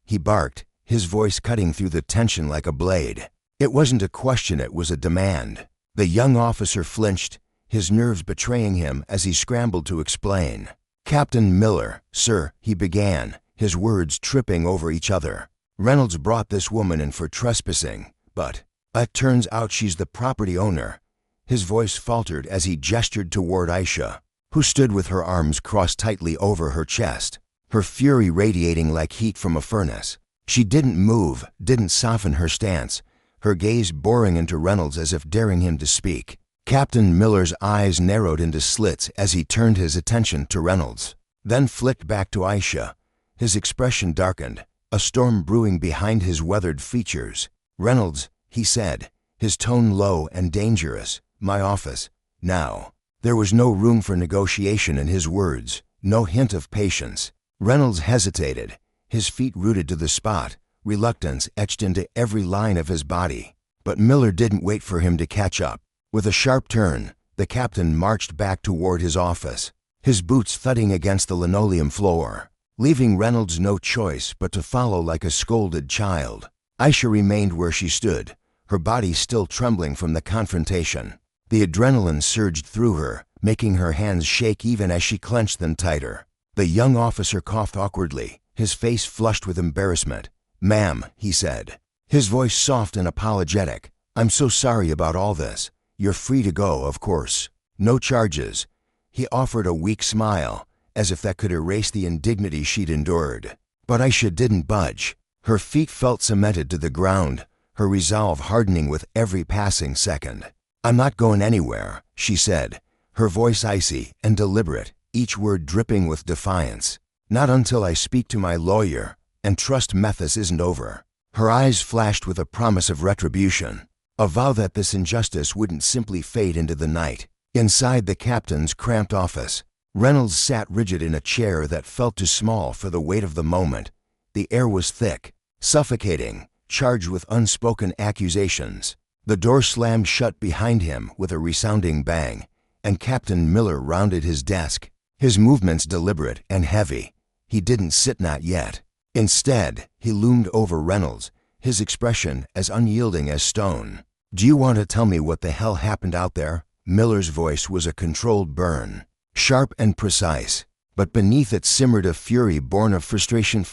he barked, his voice cutting through the tension like a blade. It wasn't a question, it was a demand. The young officer flinched, his nerves betraying him as he scrambled to explain. "Captain Miller, sir," he began, his words tripping over each other. "Reynolds brought this woman in for trespassing, but it turns out she's the property owner." His voice faltered as he gestured toward Aisha, who stood with her arms crossed tightly over her chest, her fury radiating like heat from a furnace. She didn't move, didn't soften her stance, her gaze boring into Reynolds as if daring him to speak. Captain Miller's eyes narrowed into slits as he turned his attention to Reynolds, then flicked back to Aisha. His expression darkened, a storm brewing behind his weathered features. "Reynolds," he said, his tone low and dangerous, "my office, now." There was no room for negotiation in his words, no hint of patience. Reynolds hesitated, his feet rooted to the spot, reluctance etched into every line of his body. But Miller didn't wait for him to catch up. With a sharp turn, the captain marched back toward his office, his boots thudding against the linoleum floor, leaving Reynolds no choice but to follow like a scolded child. Aisha remained where she stood, her body still trembling from the confrontation. The adrenaline surged through her, making her hands shake even as she clenched them tighter. The young officer coughed awkwardly, his face flushed with embarrassment. "Ma'am," he said, his voice soft and apologetic, "I'm so sorry about all this. You're free to go, of course. No charges." He offered a weak smile, as if that could erase the indignity she'd endured. But Aisha didn't budge. Her feet felt cemented to the ground, her resolve hardening with every passing second. "I'm not going anywhere," she said, her voice icy and deliberate, each word dripping with defiance. "Not until I speak to my lawyer, and trust Mathis isn't over." Her eyes flashed with a promise of retribution, a vow that this injustice wouldn't simply fade into the night. Inside the captain's cramped office, Reynolds sat rigid in a chair that felt too small for the weight of the moment. The air was thick, suffocating, charged with unspoken accusations. The door slammed shut behind him with a resounding bang, and Captain Miller rounded his desk, his movements deliberate and heavy. He didn't sit, not yet. Instead, he loomed over Reynolds, his expression as unyielding as stone. "Do you want to tell me what the hell happened out there?" Miller's voice was a controlled burn, sharp and precise, but beneath it simmered a fury born of frustration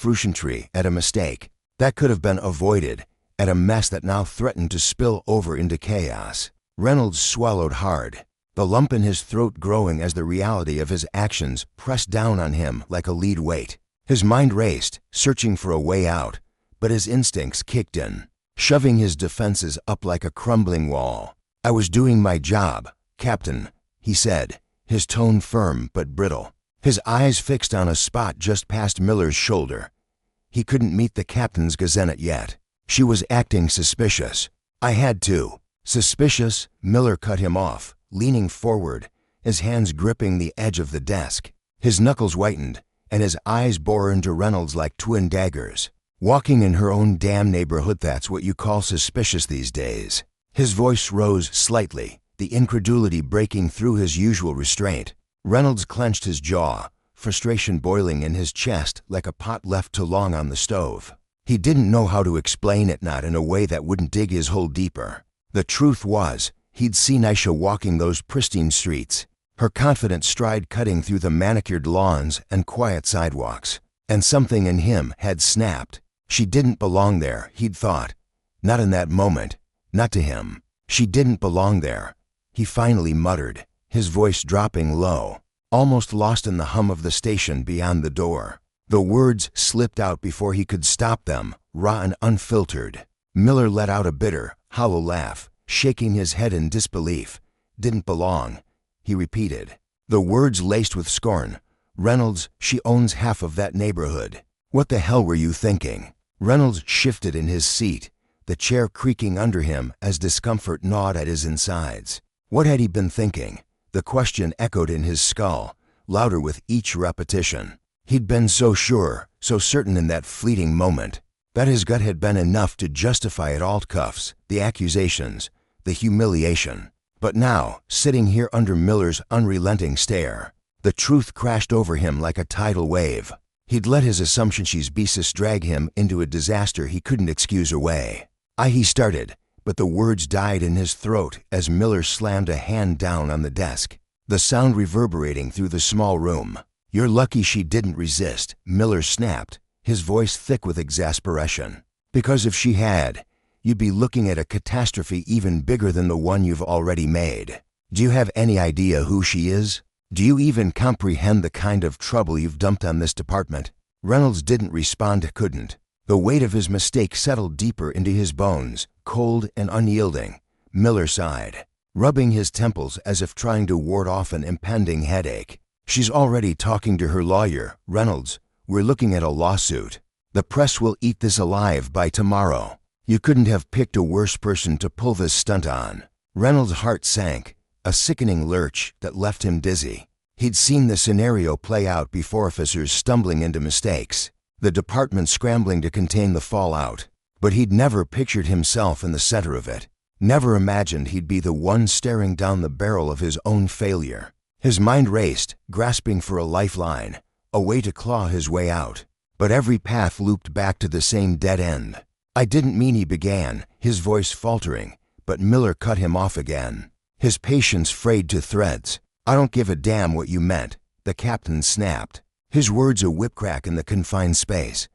at a mistake that could have been avoided, at a mess that now threatened to spill over into chaos. Reynolds swallowed hard, the lump in his throat growing as the reality of his actions pressed down on him like a lead weight. His mind raced, searching for a way out, but his instincts kicked in, shoving his defenses up like a crumbling wall. "I was doing my job, Captain," he said, his tone firm but brittle, his eyes fixed on a spot just past Miller's shoulder. He couldn't meet the captain's gazenet yet. "She was acting suspicious. I had to." "Suspicious?" Miller cut him off, leaning forward, his hands gripping the edge of the desk. His knuckles whitened, and his eyes bore into Reynolds like twin daggers. "Walking in her own damn neighborhood, that's what you call suspicious these days." His voice rose slightly, the incredulity breaking through his usual restraint. Reynolds clenched his jaw, frustration boiling in his chest like a pot left too long on the stove. He didn't know how to explain it, not in a way that wouldn't dig his hole deeper. The truth was, he'd seen Aisha walking those pristine streets, her confident stride cutting through the manicured lawns and quiet sidewalks, and something in him had snapped. She didn't belong there, he'd thought. Not in that moment, not to him. She didn't belong there, he finally muttered, his voice dropping low, almost lost in the hum of the station beyond the door. The words slipped out before he could stop them, raw and unfiltered. Miller let out a bitter, hollow laugh, shaking his head in disbelief. "Didn't belong," he repeated, the words laced with scorn. "Reynolds, she owns half of that neighborhood. What the hell were you thinking?" Reynolds shifted in his seat, the chair creaking under him as discomfort gnawed at his insides. What had he been thinking? The question echoed in his skull, louder with each repetition. He'd been so sure, so certain in that fleeting moment, that his gut had been enough to justify it all: cuffs, the accusations, the humiliation. But now, sitting here under Miller's unrelenting stare, the truth crashed over him like a tidal wave. He'd let his assumptions drag him into a disaster he couldn't excuse away. He started, but the words died in his throat as Miller slammed a hand down on the desk, the sound reverberating through the small room. "You're lucky she didn't resist," Miller snapped, his voice thick with exasperation. "Because if she had, you'd be looking at a catastrophe even bigger than the one you've already made. Do you have any idea who she is? Do you even comprehend the kind of trouble you've dumped on this department?" Reynolds didn't respond, couldn't. The weight of his mistake settled deeper into his bones, cold and unyielding. Miller sighed, rubbing his temples as if trying to ward off an impending headache. "She's already talking to her lawyer, Reynolds. We're looking at a lawsuit. The press will eat this alive by tomorrow. You couldn't have picked a worse person to pull this stunt on." Reynolds' heart sank, a sickening lurch that left him dizzy. He'd seen the scenario play out before, officers stumbling into mistakes, the department scrambling to contain the fallout. But he'd never pictured himself in the center of it, never imagined he'd be the one staring down the barrel of his own failure. His mind raced, grasping for a lifeline, a way to claw his way out. But every path looped back to the same dead end. "I didn't mean," he began, his voice faltering, but Miller cut him off again, his patience frayed to threads. "I don't give a damn what you meant," the captain snapped. His words a whip crack in the confined space.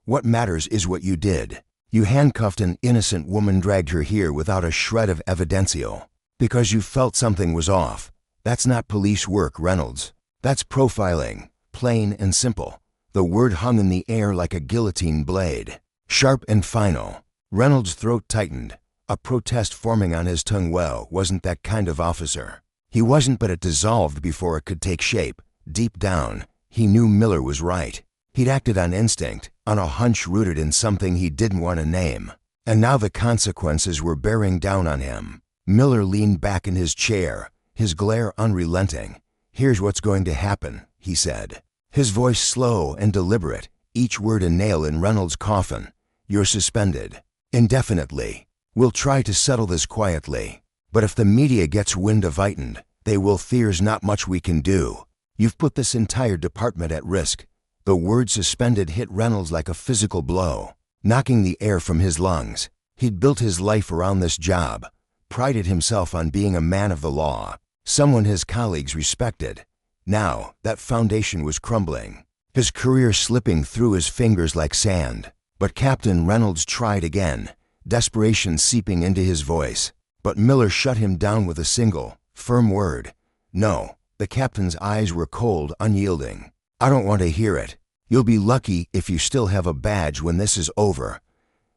What matters is what you did. You handcuffed an innocent woman, dragged her here without a shred of evidencio. Because you felt something was off. That's not police work, Reynolds. That's profiling, plain and simple. The word hung in the air like a guillotine blade. Sharp and final. Reynolds' throat tightened, a protest forming on his tongue. Well, wasn't that kind of officer. He wasn't, but it dissolved before it could take shape. Deep down, he knew Miller was right. He'd acted on instinct, on a hunch rooted in something he didn't want to name. And now the consequences were bearing down on him. Miller leaned back in his chair, his glare unrelenting. Here's what's going to happen, he said. His voice slow and deliberate, each word a nail in Reynolds' coffin. You're suspended. Indefinitely. We'll try to settle this quietly. But if the media gets wind of it, they will. There's not much we can do. You've put this entire department at risk. The word suspended hit Reynolds like a physical blow, knocking the air from his lungs. He'd built his life around this job, prided himself on being a man of the law, someone his colleagues respected. Now, that foundation was crumbling, his career slipping through his fingers like sand. But Captain Reynolds tried again, desperation seeping into his voice. But Miller shut him down with a single, firm word. No. The captain's eyes were cold, unyielding. I don't want to hear it. You'll be lucky if you still have a badge when this is over.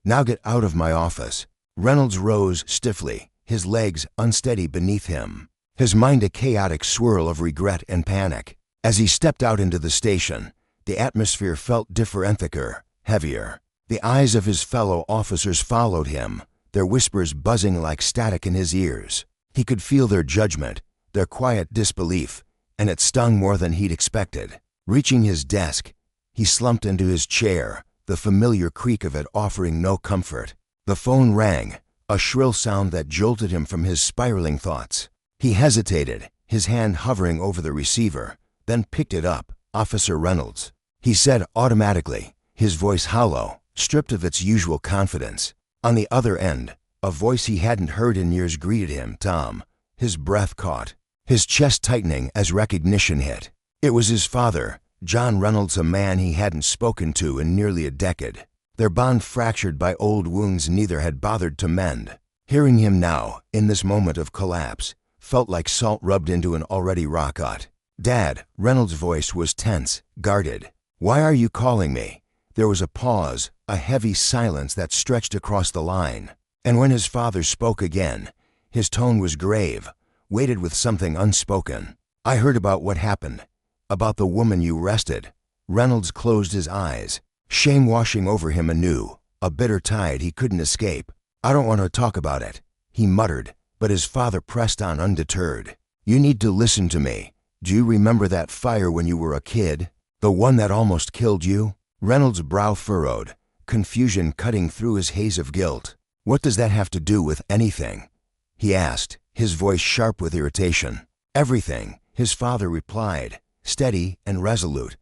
Now get out of my office. Reynolds rose stiffly, his legs unsteady beneath him, his mind a chaotic swirl of regret and panic. As he stepped out into the station, the atmosphere felt differentier, heavier. The eyes of his fellow officers followed him, their whispers buzzing like static in his ears. He could feel their judgment, their quiet disbelief, and it stung more than he'd expected. Reaching his desk, he slumped into his chair, the familiar creak of it offering no comfort. The phone rang, a shrill sound that jolted him from his spiraling thoughts. He hesitated, his hand hovering over the receiver, then picked it up. Officer Reynolds, he said automatically, his voice hollow, stripped of its usual confidence. On the other end, a voice he hadn't heard in years greeted him. Tom. His breath caught, his chest tightening as recognition hit. It was his father, John Reynolds, a man he hadn't spoken to in nearly a decade. Their bond fractured by old wounds neither had bothered to mend. Hearing him now, in this moment of collapse, felt like salt rubbed into an already rock-hot. Dad, Reynolds' voice was tense, guarded. Why are you calling me? There was a pause, a heavy silence that stretched across the line. And when his father spoke again, his tone was grave, weighted with something unspoken. I heard about what happened, about the woman you arrested. Reynolds closed his eyes, shame washing over him anew, a bitter tide he couldn't escape. I don't want to talk about it, he muttered, but his father pressed on undeterred. You need to listen to me. Do you remember that fire when you were a kid? The one that almost killed you? Reynolds' brow furrowed, confusion cutting through his haze of guilt. What does that have to do with anything? He asked, his voice sharp with irritation. Everything, his father replied, steady and resolute.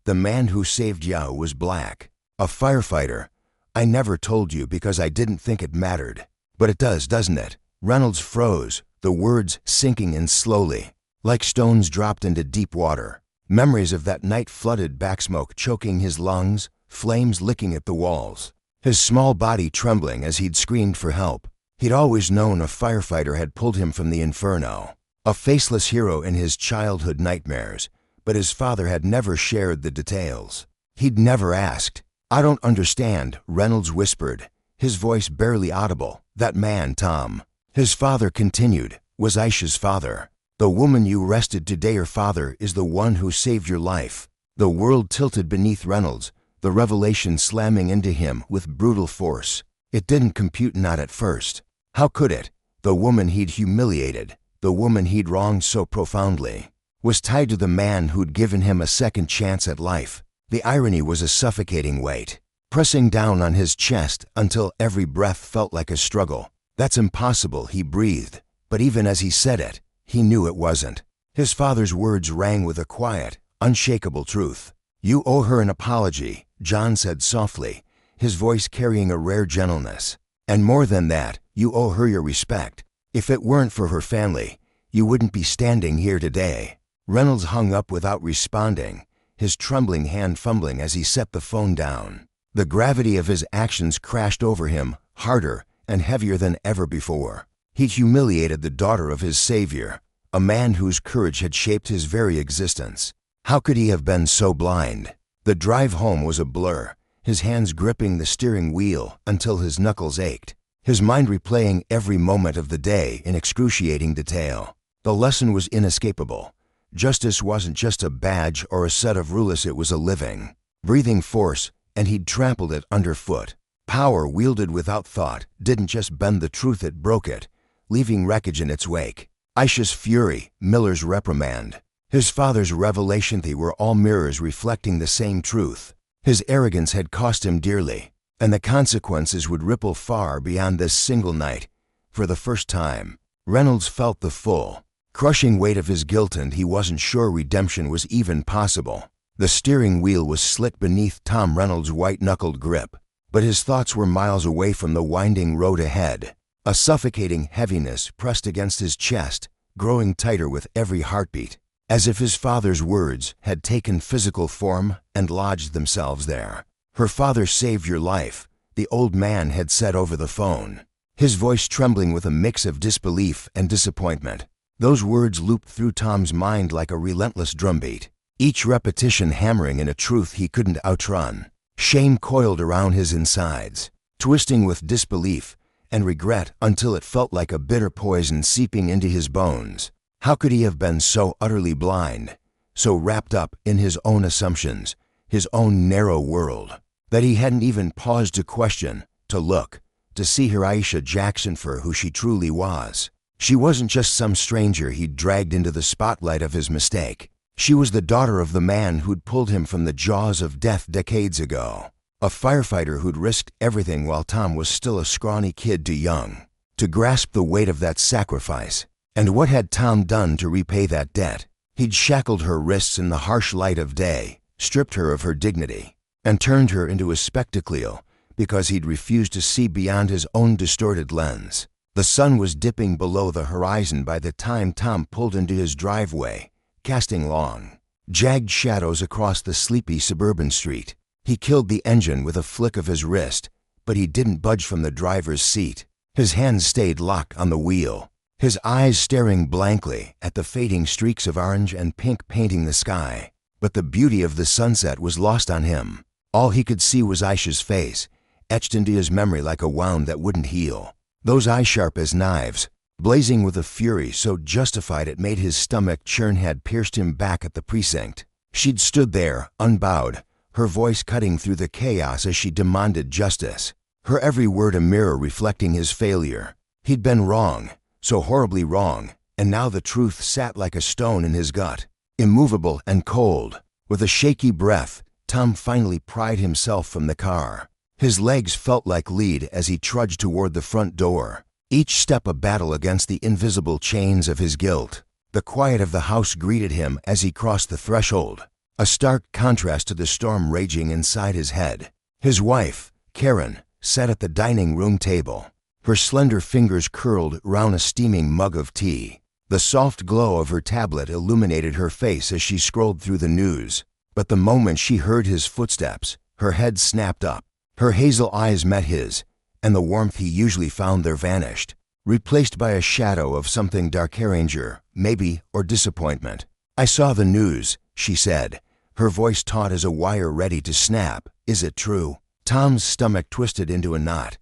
The man who saved Yao was black, a firefighter. I never told you because I didn't think it mattered. But it does, doesn't it? Reynolds froze, the words sinking in slowly, like stones dropped into deep water. Memories of that night flooded, backsmoke choking his lungs, flames licking at the walls, his small body trembling as he'd screamed for help. He'd always known a firefighter had pulled him from the inferno, a faceless hero in his childhood nightmares, but his father had never shared the details. He'd never asked. I don't understand, Reynolds whispered, his voice barely audible. That man, Tom. His father continued, was Aisha's father. The woman you arrested today, her father, is the one who saved your life. The world tilted beneath Reynolds, the revelation slamming into him with brutal force. It didn't compute, not at first. How could it? The woman he'd humiliated, the woman he'd wronged so profoundly, was tied to the man who'd given him a second chance at life. The irony was a suffocating weight, pressing down on his chest until every breath felt like a struggle. That's impossible, he breathed, but even as he said it, he knew it wasn't. His father's words rang with a quiet, unshakable truth. You owe her an apology, John said softly, his voice carrying a rare gentleness. And more than that, you owe her your respect. If it weren't for her family, you wouldn't be standing here today. Reynolds hung up without responding, his trembling hand fumbling as he set the phone down. The gravity of his actions crashed over him, harder and heavier than ever before. He'd humiliated the daughter of his savior, a man whose courage had shaped his very existence. How could he have been so blind? The drive home was a blur, his hands gripping the steering wheel until his knuckles ached, his mind replaying every moment of the day in excruciating detail. The lesson was inescapable. Justice wasn't just a badge or a set of rules, it was a living, breathing force, and he'd trampled it underfoot. Power wielded without thought didn't just bend the truth, it broke it, leaving wreckage in its wake. Aisha's fury, Miller's reprimand, his father's revelation, they were all mirrors reflecting the same truth. His arrogance had cost him dearly, and the consequences would ripple far beyond this single night. For the first time, Reynolds felt the full, crushing weight of his guilt, and he wasn't sure redemption was even possible. The steering wheel was slit beneath Tom Reynolds' white-knuckled grip, but his thoughts were miles away from the winding road ahead. A suffocating heaviness pressed against his chest, growing tighter with every heartbeat, as if his father's words had taken physical form and lodged themselves there. "Her father saved your life," the old man had said over the phone, his voice trembling with a mix of disbelief and disappointment. Those words looped through Tom's mind like a relentless drumbeat, each repetition hammering in a truth he couldn't outrun. Shame coiled around his insides, twisting with disbelief and regret until it felt like a bitter poison seeping into his bones. How could he have been so utterly blind, so wrapped up in his own assumptions, his own narrow world, that he hadn't even paused to question, to look, to see her Aisha Jackson for who she truly was? She wasn't just some stranger he'd dragged into the spotlight of his mistake. She was the daughter of the man who'd pulled him from the jaws of death decades ago, a firefighter who'd risked everything while Tom was still a scrawny kid too young to grasp the weight of that sacrifice. And what had Tom done to repay that debt? He'd shackled her wrists in the harsh light of day, stripped her of her dignity, and turned her into a spectacle because he'd refused to see beyond his own distorted lens. The sun was dipping below the horizon by the time Tom pulled into his driveway, casting long, jagged shadows across the sleepy suburban street. He killed the engine with a flick of his wrist, but he didn't budge from the driver's seat. His hands stayed locked on the wheel, his eyes staring blankly at the fading streaks of orange and pink painting the sky. But the beauty of the sunset was lost on him. All he could see was Aisha's face, etched into his memory like a wound that wouldn't heal. Those eyes sharp as knives, blazing with a fury so justified it made his stomach churn, had pierced him back at the precinct. She'd stood there, unbowed, her voice cutting through the chaos as she demanded justice, her every word a mirror reflecting his failure. He'd been wrong, so horribly wrong, and now the truth sat like a stone in his gut, immovable and cold. With a shaky breath, Tom finally pried himself from the car. His legs felt like lead as he trudged toward the front door, each step a battle against the invisible chains of his guilt. The quiet of the house greeted him as he crossed the threshold, a stark contrast to the storm raging inside his head. His wife, Karen, sat at the dining room table, her slender fingers curled round a steaming mug of tea. The soft glow of her tablet illuminated her face as she scrolled through the news. But the moment she heard his footsteps, her head snapped up. Her hazel eyes met his, and the warmth he usually found there vanished, replaced by a shadow of something darker, anger, maybe, or disappointment. "I saw the news," she said, her voice taut as a wire ready to snap. "Is it true?" Tom's stomach twisted into a knot.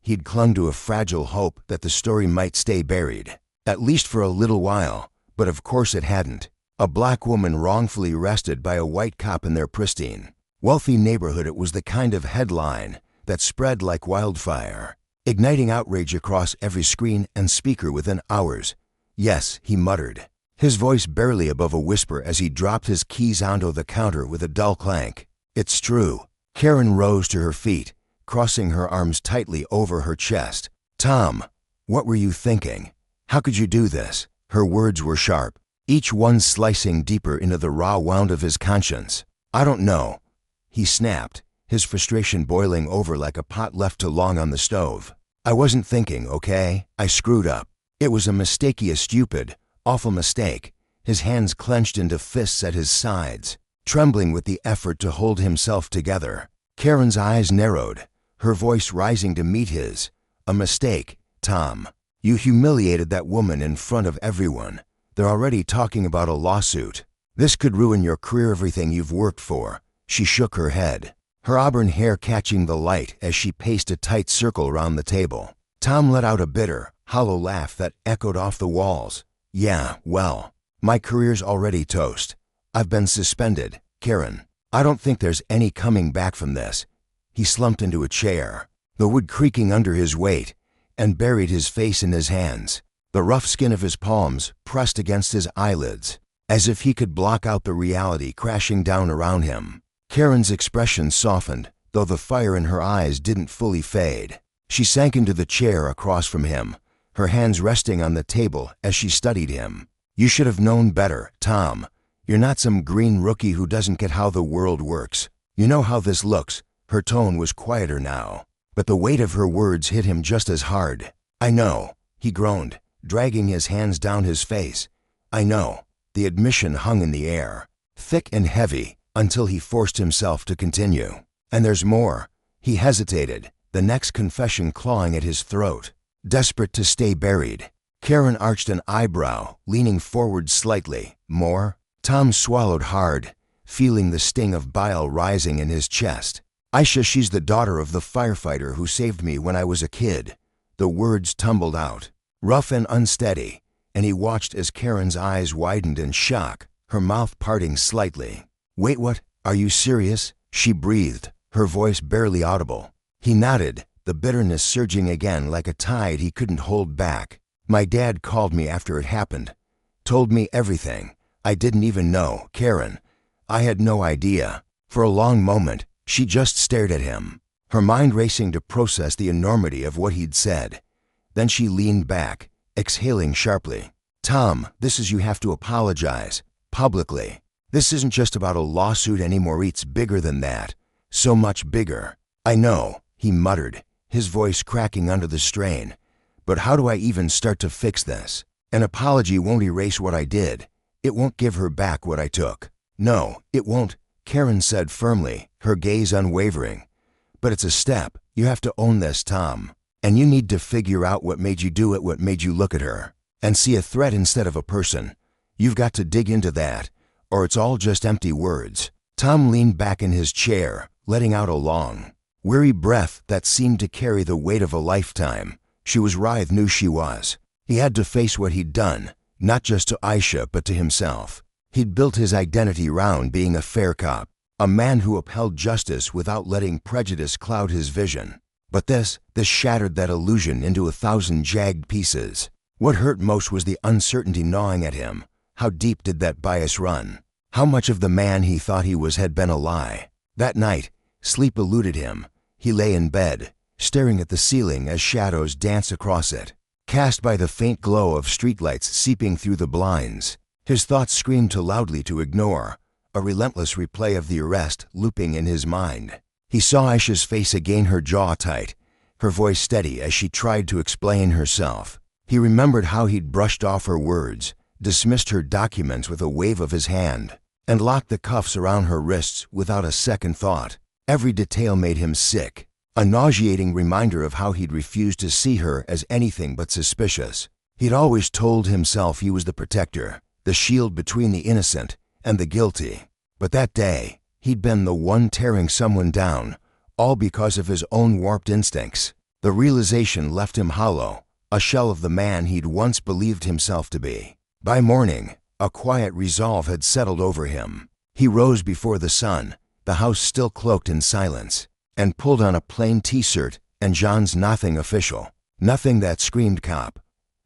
He'd clung to a fragile hope that the story might stay buried, at least for a little while, but of course it hadn't. A black woman wrongfully arrested by a white cop in their pristine, wealthy neighborhood. It was the kind of headline that spread like wildfire, igniting outrage across every screen and speaker within hours. "Yes," he muttered, his voice barely above a whisper as he dropped his keys onto the counter with a dull clank. "It's true." Karen rose to her feet, crossing her arms tightly over her chest. "Tom, what were you thinking? How could you do this?" Her words were sharp, each one slicing deeper into the raw wound of his conscience. "I don't know," he snapped, his frustration boiling over like a pot left too long on the stove. "I wasn't thinking, okay? I screwed up. It was a mistake, a stupid, awful mistake." His hands clenched into fists at his sides. trembling with the effort to hold himself together. Karen's eyes narrowed, her voice rising to meet his. A mistake, Tom. You humiliated that woman in front of everyone. They're already talking about a lawsuit. This could ruin your career, everything you've worked for. She shook her head, her auburn hair catching the light as she paced a tight circle around the table. Tom let out a bitter, hollow laugh that echoed off the walls. Yeah, well, my career's already toast. I've been suspended, Karen. I don't think there's any coming back from this. He slumped into a chair, the wood creaking under his weight, and buried his face in his hands, the rough skin of his palms pressed against his eyelids, as if he could block out the reality crashing down around him. Karen's expression softened, though the fire in her eyes didn't fully fade. She sank into the chair across from him, her hands resting on the table as she studied him. You should have known better, Tom. You're not some green rookie who doesn't get how the world works. You know how this looks. Her tone was quieter now, but the weight of her words hit him just as hard. I know, he groaned, dragging his hands down his face. I know. The admission hung in the air, thick and heavy, until he forced himself to continue. And there's more. He hesitated, the next confession clawing at his throat, desperate to stay buried. Karen arched an eyebrow, leaning forward slightly. More? Tom swallowed hard, feeling the sting of bile rising in his chest. Aisha, she's the daughter of the firefighter who saved me when I was a kid. The words tumbled out, rough and unsteady, and he watched as Karen's eyes widened in shock, her mouth parting slightly. Wait, what? Are you serious? She breathed, her voice barely audible. He nodded, the bitterness surging again like a tide he couldn't hold back. My dad called me after it happened. Told me everything. I didn't even know, Karen. I had no idea. For a long moment, she just stared at him, her mind racing to process the enormity of what he'd said. Then she leaned back, exhaling sharply. Tom, this is, you have to apologize. Publicly. This isn't just about a lawsuit anymore, it's bigger than that. So much bigger. I know, he muttered, his voice cracking under the strain. But how do I even start to fix this? An apology won't erase what I did. It won't give her back what I took. No, it won't, Karen said firmly, her gaze unwavering. But it's a step. You have to own this, Tom. And you need to figure out what made you do it, what made you look at her and see a threat instead of a person. You've got to dig into that, or it's all just empty words. Tom leaned back in his chair, letting out a long, weary breath that seemed to carry the weight of a lifetime. She was Writhe knew she was. He had to face what he'd done, not just to Aisha but to himself. He'd built his identity around being a fair cop, a man who upheld justice without letting prejudice cloud his vision. But this shattered that illusion into 1,000 jagged pieces. What hurt most was the uncertainty gnawing at him. How deep did that bias run? How much of the man he thought he was had been a lie? That night, sleep eluded him. He lay in bed, staring at the ceiling as shadows danced across it, cast by the faint glow of streetlights seeping through the blinds. His thoughts screamed too loudly to ignore, a relentless replay of the arrest looping in his mind. He saw Aisha's face again, her jaw tight, her voice steady as she tried to explain herself. He remembered how he'd brushed off her words, dismissed her documents with a wave of his hand, and locked the cuffs around her wrists without a second thought. Every detail made him sick, a nauseating reminder of how he'd refused to see her as anything but suspicious. He'd always told himself he was the protector, the shield between the innocent and the guilty. But that day, he'd been the one tearing someone down, all because of his own warped instincts. The realization left him hollow, a shell of the man he'd once believed himself to be. By morning, a quiet resolve had settled over him. He rose before the sun, the house still cloaked in silence, and pulled on a plain t-shirt and John's nothing official, nothing that screamed cop.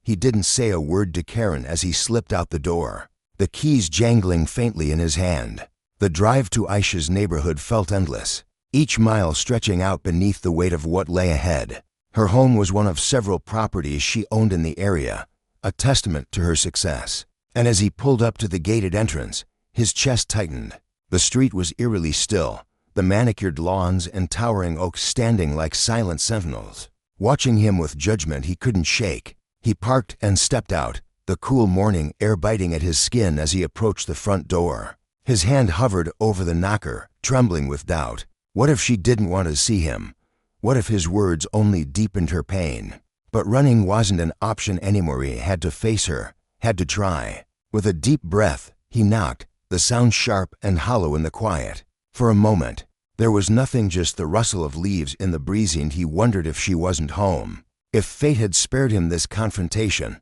He didn't say a word to Karen as he slipped out the door, the keys jangling faintly in his hand. The drive to Aisha's neighborhood felt endless, each mile stretching out beneath the weight of what lay ahead. Her home was one of several properties she owned in the area, a testament to her success. And as he pulled up to the gated entrance, his chest tightened. The street was eerily still, the manicured lawns and towering oaks standing like silent sentinels, watching him with judgment he couldn't shake. He parked and stepped out, the cool morning air biting at his skin as he approached the front door. His hand hovered over the knocker, trembling with doubt. What if she didn't want to see him? What if his words only deepened her pain? But running wasn't an option anymore. He had to face her, had to try. With a deep breath, he knocked, the sound sharp and hollow in the quiet. For a moment, there was nothing, just the rustle of leaves in the breeze, and he wondered if she wasn't home. If fate had spared him this confrontation.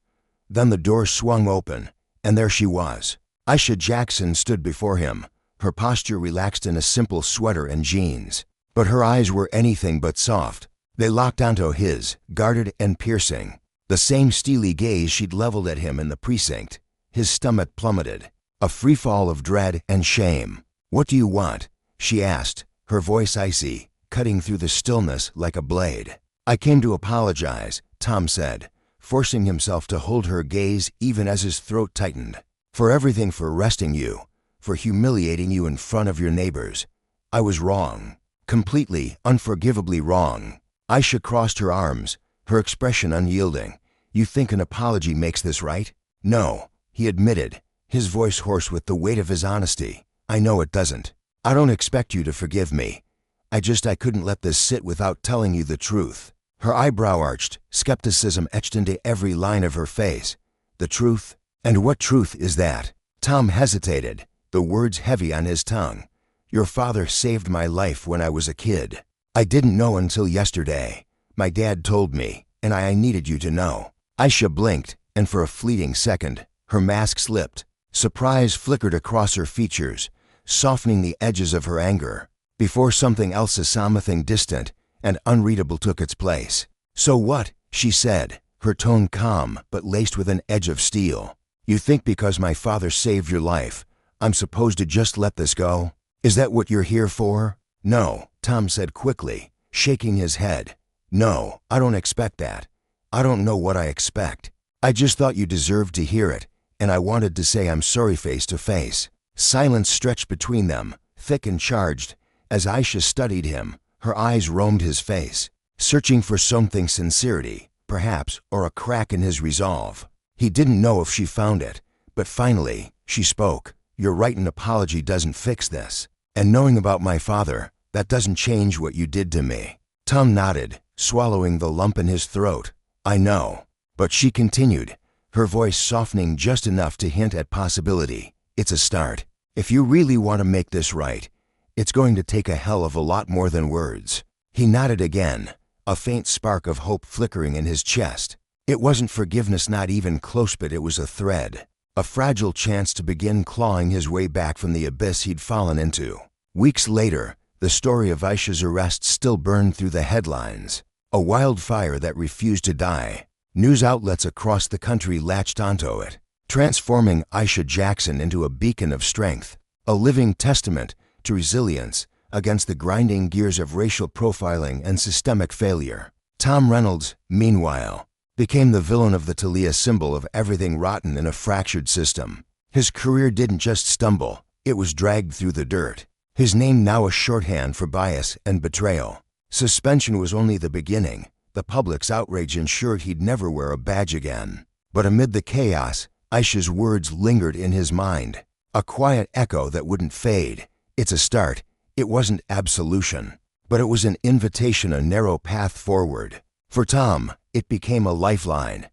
Then the door swung open, and there she was. Aisha Jackson stood before him, her posture relaxed in a simple sweater and jeans. But her eyes were anything but soft. They locked onto his, guarded and piercing. The same steely gaze she'd leveled at him in the precinct. His stomach plummeted, a freefall of dread and shame. "What do you want?" she asked, her voice icy, cutting through the stillness like a blade. "I came to apologize," Tom said, forcing himself to hold her gaze even as his throat tightened. "For everything, for arresting you, for humiliating you in front of your neighbors. I was wrong, completely, unforgivably wrong." Aisha crossed her arms, her expression unyielding. "You think an apology makes this right?" "No," he admitted, his voice hoarse with the weight of his honesty. "I know it doesn't. I don't expect you to forgive me. I couldn't let this sit without telling you the truth." Her eyebrow arched, skepticism etched into every line of her face. "The truth? And what truth is that?" Tom hesitated, the words heavy on his tongue. "Your father saved my life when I was a kid. I didn't know until yesterday. My dad told me, and I needed you to know." Aisha blinked, and for a fleeting second, her mask slipped. Surprise flickered across her features, softening the edges of her anger, before something else, something distant and unreadable, took its place. "So what?" she said, her tone calm but laced with an edge of steel. "You think because my father saved your life, I'm supposed to just let this go? Is that what you're here for?" "No," Tom said quickly, shaking his head. "No, I don't expect that. I don't know what I expect. I just thought you deserved to hear it, and I wanted to say I'm sorry face to face." Silence stretched between them, thick and charged, as Aisha studied him. Her eyes roamed his face, searching for something, sincerity, perhaps, or a crack in his resolve. He didn't know if she found it, but finally, she spoke. "You're right, an apology doesn't fix this. And knowing about my father, that doesn't change what you did to me." Tom nodded, swallowing the lump in his throat. "I know." But she continued, her voice softening just enough to hint at possibility. "It's a start. If you really want to make this right, it's going to take a hell of a lot more than words." He nodded again, a faint spark of hope flickering in his chest. It wasn't forgiveness, not even close, but it was a thread, a fragile chance to begin clawing his way back from the abyss he'd fallen into. Weeks later, the story of Aisha's arrest still burned through the headlines, a wildfire that refused to die. News outlets across the country latched onto it, transforming Aisha Jackson into a beacon of strength, a living testament to resilience against the grinding gears of racial profiling and systemic failure. Tom Reynolds, meanwhile, became the villain of the Talia, symbol of everything rotten in a fractured system. His career didn't just stumble, it was dragged through the dirt. His name now a shorthand for bias and betrayal. Suspension was only the beginning. The public's outrage ensured he'd never wear a badge again. But amid the chaos, Aisha's words lingered in his mind, a quiet echo that wouldn't fade. "It's a start." It wasn't absolution, but it was an invitation, a narrow path forward. For Tom, it became a lifeline.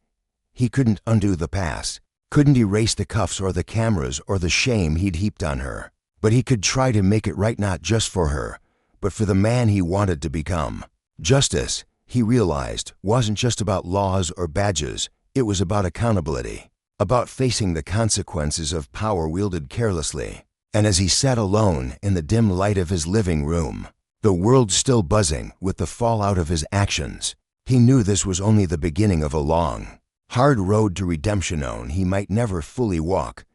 He couldn't undo the past, couldn't erase the cuffs or the cameras or the shame he'd heaped on her. But he could try to make it right, not just for her, but for the man he wanted to become. Justice, he realized, wasn't just about laws or badges. It was about accountability, about facing the consequences of power wielded carelessly. And as he sat alone in the dim light of his living room, the world still buzzing with the fallout of his actions, he knew this was only the beginning of a long, hard road to redemption on he might never fully walk,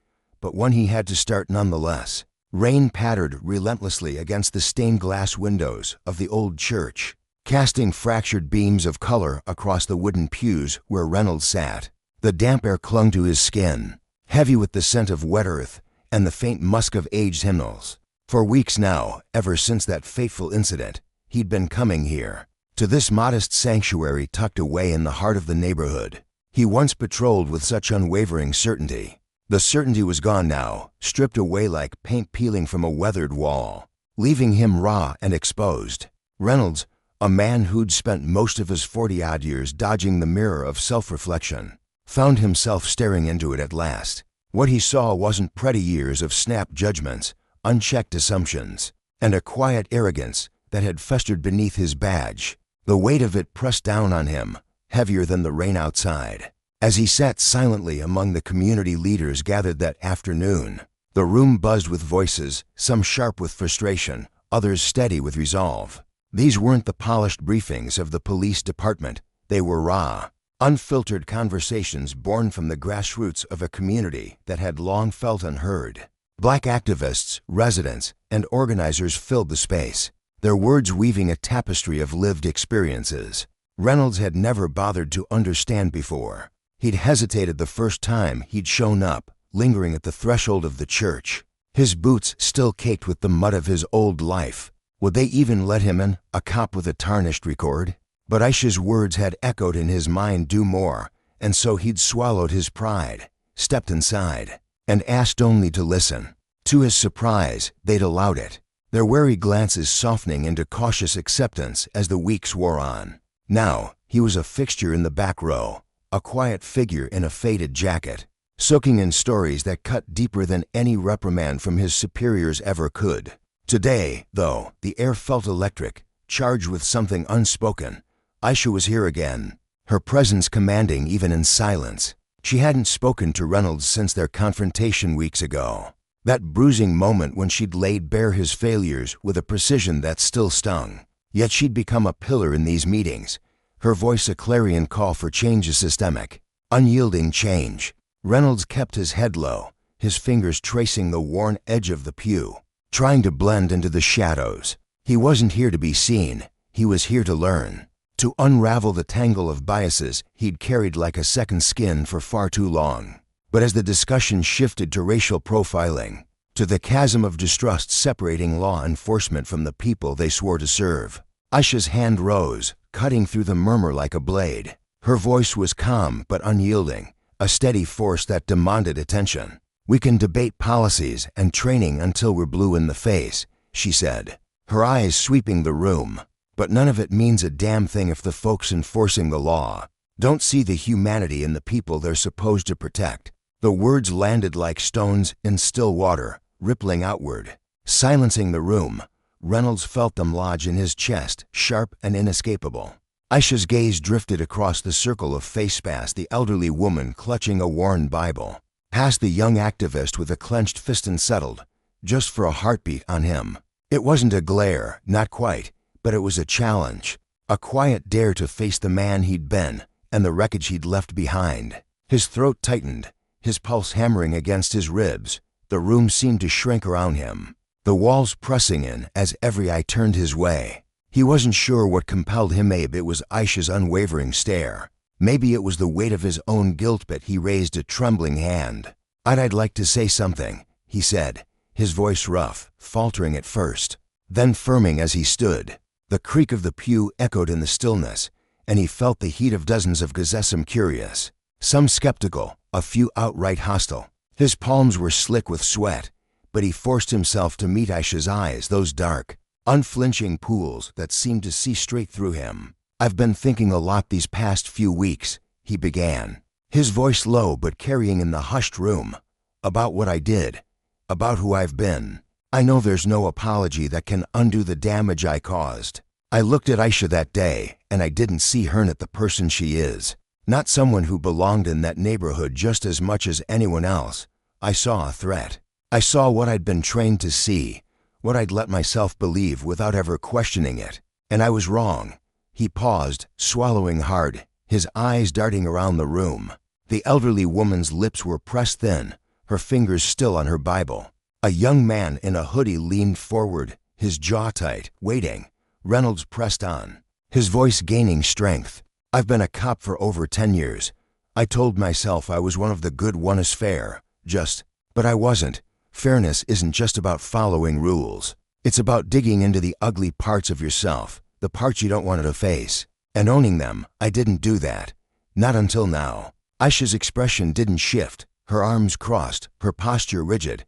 but one he had to start nonetheless. Rain pattered relentlessly against the stained glass windows of the old church, casting fractured beams of color across the wooden pews where Reynolds sat. The damp air clung to his skin, heavy with the scent of wet earth and the faint musk of aged hymnals. For weeks now, ever since that fateful incident, he'd been coming here, to this modest sanctuary tucked away in the heart of the neighborhood he once patrolled with such unwavering certainty. The certainty was gone now, stripped away like paint peeling from a weathered wall, leaving him raw and exposed. Reynolds, a man who'd spent most of his 40-odd years dodging the mirror of self-reflection, found himself staring into it at last. What he saw wasn't petty years of snap judgments, unchecked assumptions, and a quiet arrogance that had festered beneath his badge. The weight of it pressed down on him, heavier than the rain outside. As he sat silently among the community leaders gathered that afternoon, the room buzzed with voices, some sharp with frustration, others steady with resolve. These weren't the polished briefings of the police department. They were raw, unfiltered conversations born from the grassroots of a community that had long felt unheard. Black activists, residents, and organizers filled the space, their words weaving a tapestry of lived experiences Reynolds had never bothered to understand before. He'd hesitated the first time he'd shown up, lingering at the threshold of the church, his boots still caked with the mud of his old life. Would they even let him in, a cop with a tarnished record? But Aisha's words had echoed in his mind, do more, and so he'd swallowed his pride, stepped inside, and asked only to listen. To his surprise, they'd allowed it, their wary glances softening into cautious acceptance as the weeks wore on. Now, he was a fixture in the back row, a quiet figure in a faded jacket, soaking in stories that cut deeper than any reprimand from his superiors ever could. Today, though, the air felt electric, charged with something unspoken. Aisha was here again, her presence commanding even in silence. She hadn't spoken to Reynolds since their confrontation weeks ago, that bruising moment when she'd laid bare his failures with a precision that still stung. Yet she'd become a pillar in these meetings, her voice a clarion call for change, a systemic, unyielding change. Reynolds kept his head low, his fingers tracing the worn edge of the pew, trying to blend into the shadows. He wasn't here to be seen, he was here to learn, to unravel the tangle of biases he'd carried like a second skin for far too long. But as the discussion shifted to racial profiling, to the chasm of distrust separating law enforcement from the people they swore to serve, Aisha's hand rose, cutting through the murmur like a blade. Her voice was calm but unyielding, a steady force that demanded attention. "We can debate policies and training until we're blue in the face," she said, her eyes sweeping the room. "But none of it means a damn thing if the folks enforcing the law don't see the humanity in the people they're supposed to protect." The words landed like stones in still water, rippling outward, silencing the room. Reynolds felt them lodge in his chest, sharp and inescapable. Aisha's gaze drifted across the circle of face past the elderly woman clutching a worn Bible, past the young activist with a clenched fist and settled, just for a heartbeat on him. It wasn't a glare, not quite, but it was a challenge, a quiet dare to face the man he'd been and the wreckage he'd left behind. His throat tightened, his pulse hammering against his ribs. The room seemed to shrink around him, the walls pressing in as every eye turned his way. He wasn't sure what compelled him. Maybe it was Aisha's unwavering stare. Maybe it was the weight of his own guilt, but he raised a trembling hand. I'd like to say something," he said, his voice rough, faltering at first, then firming as he stood. The creak of the pew echoed in the stillness, and he felt the heat of dozens of eyes, some curious, some skeptical, a few outright hostile. His palms were slick with sweat, but he forced himself to meet Aisha's eyes, those dark, unflinching pools that seemed to see straight through him. "I've been thinking a lot these past few weeks," he began, his voice low but carrying in the hushed room, "about what I did, about who I've been. I know there's no apology that can undo the damage I caused. I looked at Aisha that day, and I didn't see her at the person she is. Not someone who belonged in that neighborhood just as much as anyone else. I saw a threat. I saw what I'd been trained to see, what I'd let myself believe without ever questioning it. And I was wrong." He paused, swallowing hard, his eyes darting around the room. The elderly woman's lips were pressed thin, her fingers still on her Bible. A young man in a hoodie leaned forward, his jaw tight, waiting. Reynolds pressed on, his voice gaining strength. "I've been a cop for over 10 years. I told myself I was one of the good ones, fair, just, but I wasn't. Fairness isn't just about following rules. It's about digging into the ugly parts of yourself, the parts you don't want to face, and owning them. I didn't do that. Not until now." Aisha's expression didn't shift, her arms crossed, her posture rigid.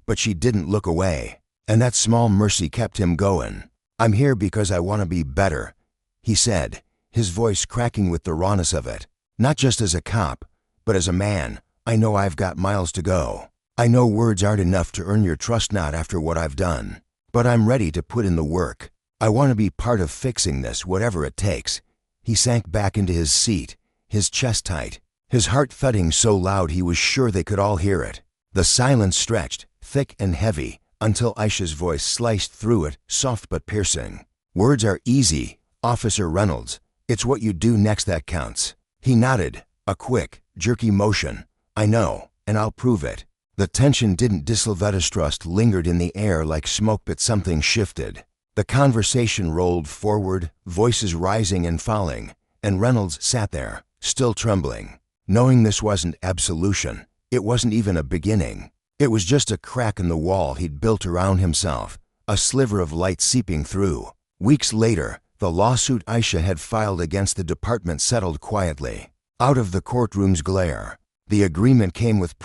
But she didn't look away, and that small mercy kept him going. "I'm here because I want to be better," he said, his voice cracking with the rawness of it. "Not just as a cop, but as a man. I know I've got miles to go. I know words aren't enough to earn your trust, not after what I've done. But I'm ready to put in the work. I want to be part of fixing this, whatever it takes." He sank back into his seat, his chest tight, his heart thudding so loud he was sure they could all hear it. The silence stretched, thick and heavy, until Aisha's voice sliced through it, soft but piercing. "Words are easy, Officer Reynolds. It's what you do next that counts." He nodded, a quick, jerky motion. "I know, and I'll prove it." The tension didn't dissolve. Distrust lingered in the air like smoke, but something shifted. The conversation rolled forward, voices rising and falling, and Reynolds sat there, still trembling, knowing this wasn't absolution. It wasn't even a beginning. It was just a crack in the wall he'd built around himself, a sliver of light seeping through. Weeks later, the lawsuit Aisha had filed against the department settled quietly, out of the courtroom's glare. The agreement came with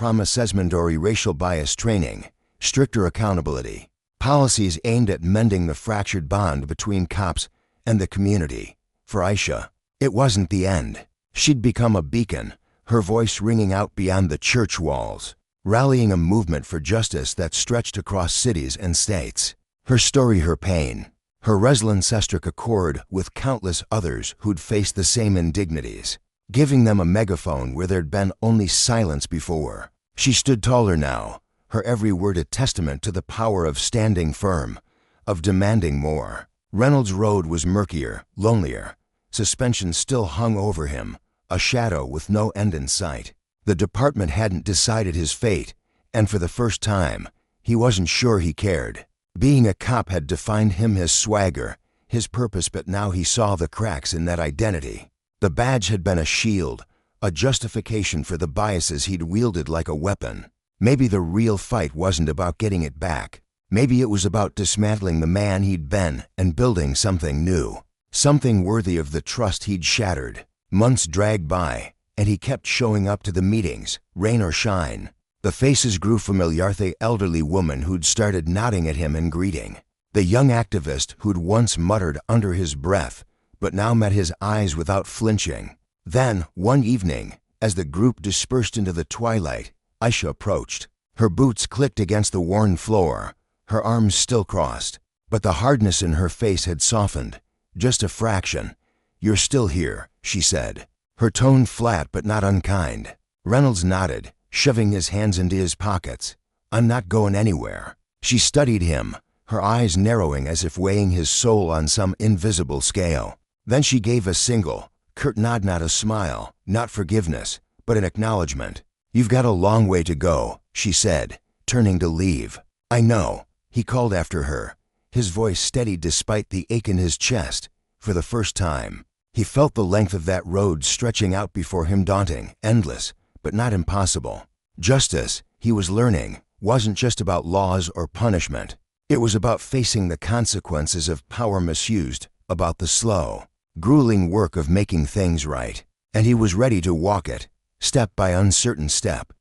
mandatory racial bias training, stricter accountability, policies aimed at mending the fractured bond between cops and the community. For Aisha, it wasn't the end. She'd become a beacon, her voice ringing out beyond the church walls, rallying a movement for justice that stretched across cities and states. Her story, her pain, her resilience struck a chord with countless others who'd faced the same indignities, giving them a megaphone where there'd been only silence before. She stood taller now, her every word a testament to the power of standing firm, of demanding more. Reynolds' road was murkier, lonelier. Suspension still hung over him, a shadow with no end in sight. The department hadn't decided his fate, and for the first time, he wasn't sure he cared. Being a cop had defined him, his swagger, his purpose, but now he saw the cracks in that identity. The badge had been a shield, a justification for the biases he'd wielded like a weapon. Maybe the real fight wasn't about getting it back. Maybe it was about dismantling the man he'd been and building something new, something worthy of the trust he'd shattered. Months dragged by, and he kept showing up to the meetings, rain or shine. The faces grew familiar, the elderly woman who'd started nodding at him in greeting, the young activist who'd once muttered under his breath, but now met his eyes without flinching. Then, one evening, as the group dispersed into the twilight, Aisha approached. Her boots clicked against the worn floor, her arms still crossed, but the hardness in her face had softened, just a fraction. "You're still here," she said, her tone flat but not unkind. Reynolds nodded, shoving his hands into his pockets. "I'm not going anywhere." She studied him, her eyes narrowing as if weighing his soul on some invisible scale. Then she gave a single, curt nod, not a smile, not forgiveness, but an acknowledgement. "You've got a long way to go," she said, turning to leave. "I know," he called after her, his voice steady despite the ache in his chest. For the first time, he felt the length of that road stretching out before him, daunting, endless, but not impossible. Justice, he was learning, wasn't just about laws or punishment. It was about facing the consequences of power misused, about the slow, grueling work of making things right. And he was ready to walk it, step by uncertain step,